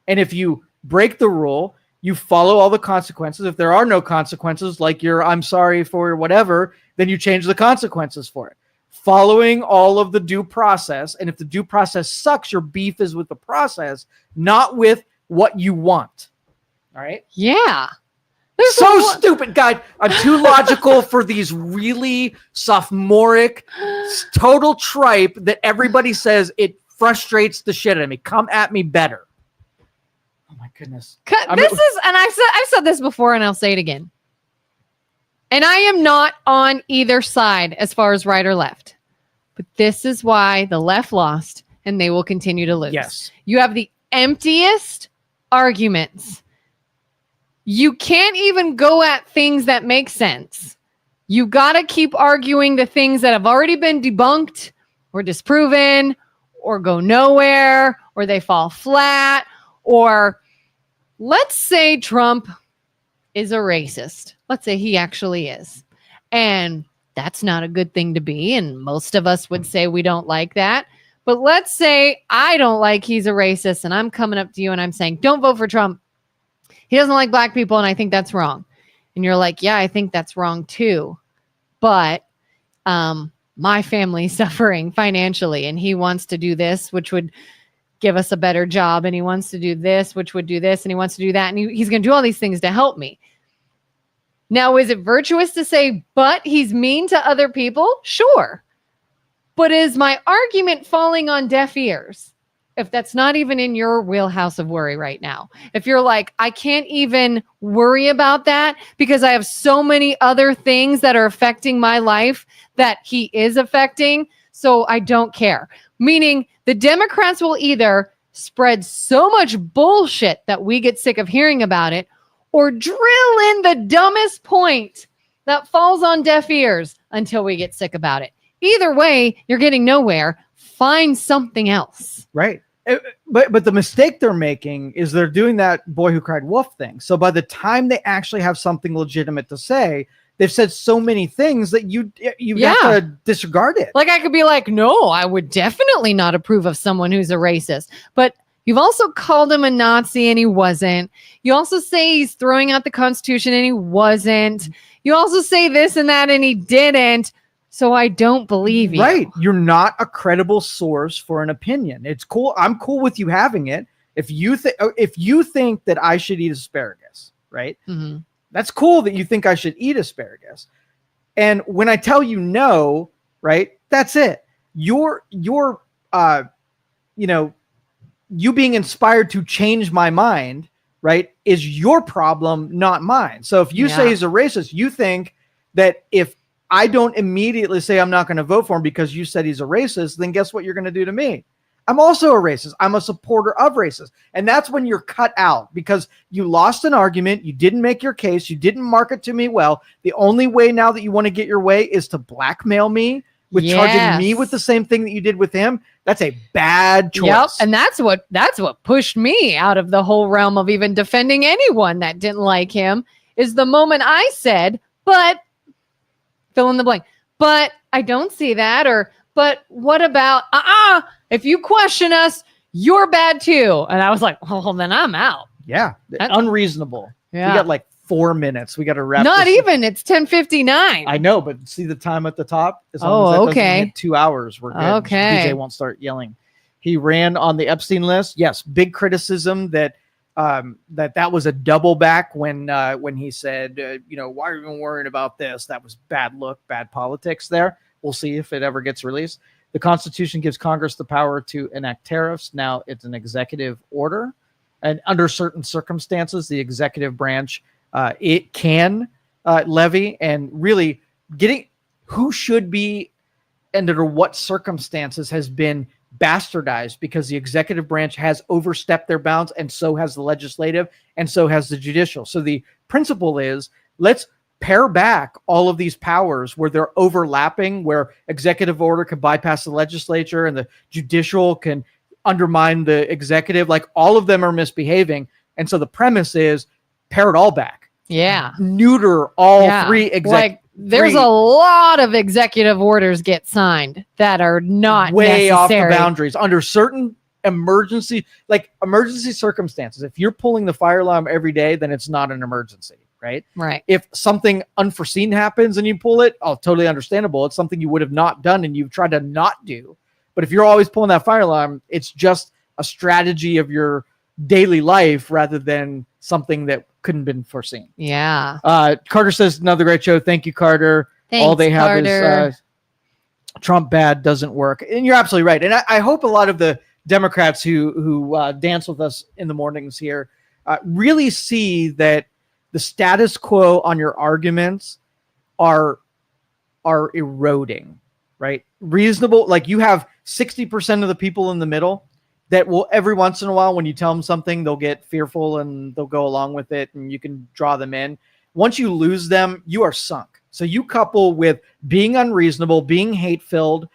Speaker 1: And if you break the rule, you follow all the consequences. If there are no consequences, like I'm sorry for whatever, then you change the consequences for it. Following all of the due process. And if the due process sucks, your beef is with the process, not with what you want. All right?
Speaker 2: Yeah.
Speaker 1: So stupid, guy. I'm too logical for these really sophomoric, total tripe that everybody says it frustrates the shit out of me. Come at me better. Oh my goodness.
Speaker 2: I've said this before and I'll say it again. And I am not on either side as far as right or left. But this is why the left lost and they will continue to lose.
Speaker 1: Yes.
Speaker 2: You have the emptiest arguments. You can't even go at things that make sense. You got to keep arguing the things that have already been debunked or disproven or go nowhere or they fall flat. Or let's say Trump is a racist. Let's say he actually is. And that's not a good thing to be. And most of us would say we don't like that. But let's say I don't like he's a racist and I'm coming up to you and I'm saying, don't vote for Trump. He doesn't like black people and I think that's wrong. And you're like, yeah, I think that's wrong too. But my family's suffering financially and he wants to do this, which would give us a better job. And he wants to do this, which would do this. And he wants to do that. And he's going to do all these things to help me. Now, is it virtuous to say, but he's mean to other people? Sure. But is my argument falling on deaf ears? If that's not even in your wheelhouse of worry right now, if you're like, I can't even worry about that because I have so many other things that are affecting my life that he is affecting, so I don't care. Meaning the Democrats will either spread so much bullshit that we get sick of hearing about it or drill in the dumbest point that falls on deaf ears until we get sick about it. Either way, you're getting nowhere. Find something else.
Speaker 1: Right. But the mistake they're making is they're doing that boy who cried wolf thing. So by the time they actually have something legitimate to say, they've said so many things that you have to disregard it.
Speaker 2: Like I could be like, no, I would definitely not approve of someone who's a racist. But you've also called him a Nazi and he wasn't. You also say he's throwing out the Constitution and he wasn't. You also say this and that and he didn't. So I don't believe you.
Speaker 1: Right. You're not a credible source for an opinion. It's cool. I'm cool with you having it. If you think that I should eat asparagus, right?
Speaker 2: Mm-hmm.
Speaker 1: That's cool that you think I should eat asparagus. And when I tell you no, right, that's it. You being inspired to change my mind, right, is your problem, not mine. So if you say he's a racist, you think that if I don't immediately say I'm not going to vote for him because you said he's a racist, then guess what you're going to do to me? I'm also a racist. I'm a supporter of racists. And that's when you're cut out because you lost an argument. You didn't make your case. You didn't market to me well. The only way now that you want to get your way is to blackmail me with charging me with the same thing that you did with him. That's a bad choice.
Speaker 2: Yep. And that's what pushed me out of the whole realm of even defending anyone that didn't like him is the moment I said, but fill in the blank, but I don't see that. Or, but what about, if you question us, you're bad too. And I was like, well, then I'm out.
Speaker 1: Yeah. That's unreasonable.
Speaker 2: Yeah.
Speaker 1: We got like 4 minutes. We got to wrap.
Speaker 2: Not even. It's 10:59.
Speaker 1: I know, but see the time at the top? As long as that doesn't hit 2 hours, we're good.
Speaker 2: Okay.
Speaker 1: DJ won't start yelling. He ran on the Epstein list. Yes. Big criticism that that was a double back when he said, why are you even worrying about this? That was bad look, bad politics there. We'll see if it ever gets released. The Constitution gives Congress the power to enact tariffs. Now it's an executive order. And under certain circumstances, the executive branch, it can levy, and really getting who should be and under what circumstances has been bastardized because the executive branch has overstepped their bounds, and so has the legislative, and so has the judicial. So the principle is, let's pare back all of these powers where they're overlapping, where executive order can bypass the legislature and the judicial can undermine the executive. Like, all of them are misbehaving. And so the premise is pare it all back.
Speaker 2: Yeah.
Speaker 1: Neuter all three
Speaker 2: there's a lot of executive orders get signed that are not
Speaker 1: way
Speaker 2: necessary.
Speaker 1: Off the boundaries under certain emergency circumstances. If you're pulling the fire alarm every day, then it's not an emergency, right?
Speaker 2: Right.
Speaker 1: If something unforeseen happens and you pull it, totally understandable. It's something you would have not done and you've tried to not do. But if you're always pulling that fire alarm, it's just a strategy of your daily life rather than something that couldn't have been foreseen.
Speaker 2: Yeah.
Speaker 1: Carter says, another great show. Thank you, Carter.
Speaker 2: Thanks,
Speaker 1: all they have
Speaker 2: Carter.
Speaker 1: is Trump bad doesn't work. And you're absolutely right. And I hope a lot of the Democrats who dance with us in the mornings here really see that the status quo on your arguments are eroding, right? Reasonable. Like, you have 60% of the people in the middle that will, every once in a while, when you tell them something, they'll get fearful and they'll go along with it, and you can draw them in. Once you lose them, you are sunk. So you couple with being unreasonable, being hate-filled,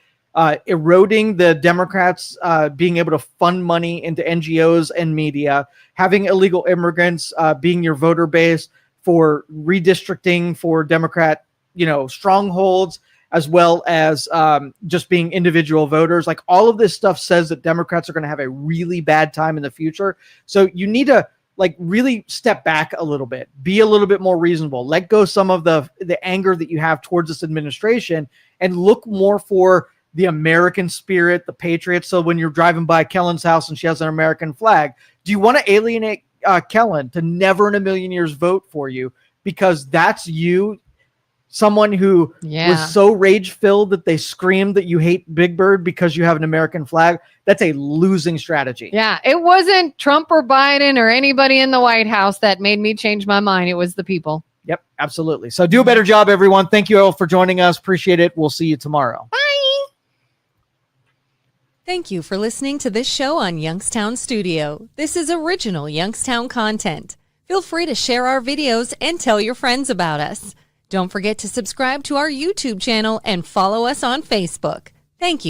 Speaker 1: eroding the Democrats, being able to fund money into NGOs and media, having illegal immigrants being your voter base for redistricting for Democrat, strongholds, as well as just being individual voters. Like, all of this stuff says that Democrats are going to have a really bad time in the future. So you need to really step back a little bit, be a little bit more reasonable, let go some of the anger that you have towards this administration, and look more for the American spirit, the patriots. So when you're driving by Kellen's house and she has an American flag, do you want to alienate Kellen to never in a million years vote for you because that's you? Someone who was so rage-filled that they screamed that you hate Big Bird because you have an American flag. That's a losing strategy.
Speaker 2: Yeah, it wasn't Trump or Biden or anybody in the White House that made me change my mind. It was the people.
Speaker 1: Yep, absolutely. So do a better job, everyone. Thank you all for joining us. Appreciate it. We'll see you tomorrow.
Speaker 2: Bye.
Speaker 3: Thank you for listening to this show on Youngstown Studio. This is original Youngstown content. Feel free to share our videos and tell your friends about us. Don't forget to subscribe to our YouTube channel and follow us on Facebook. Thank you.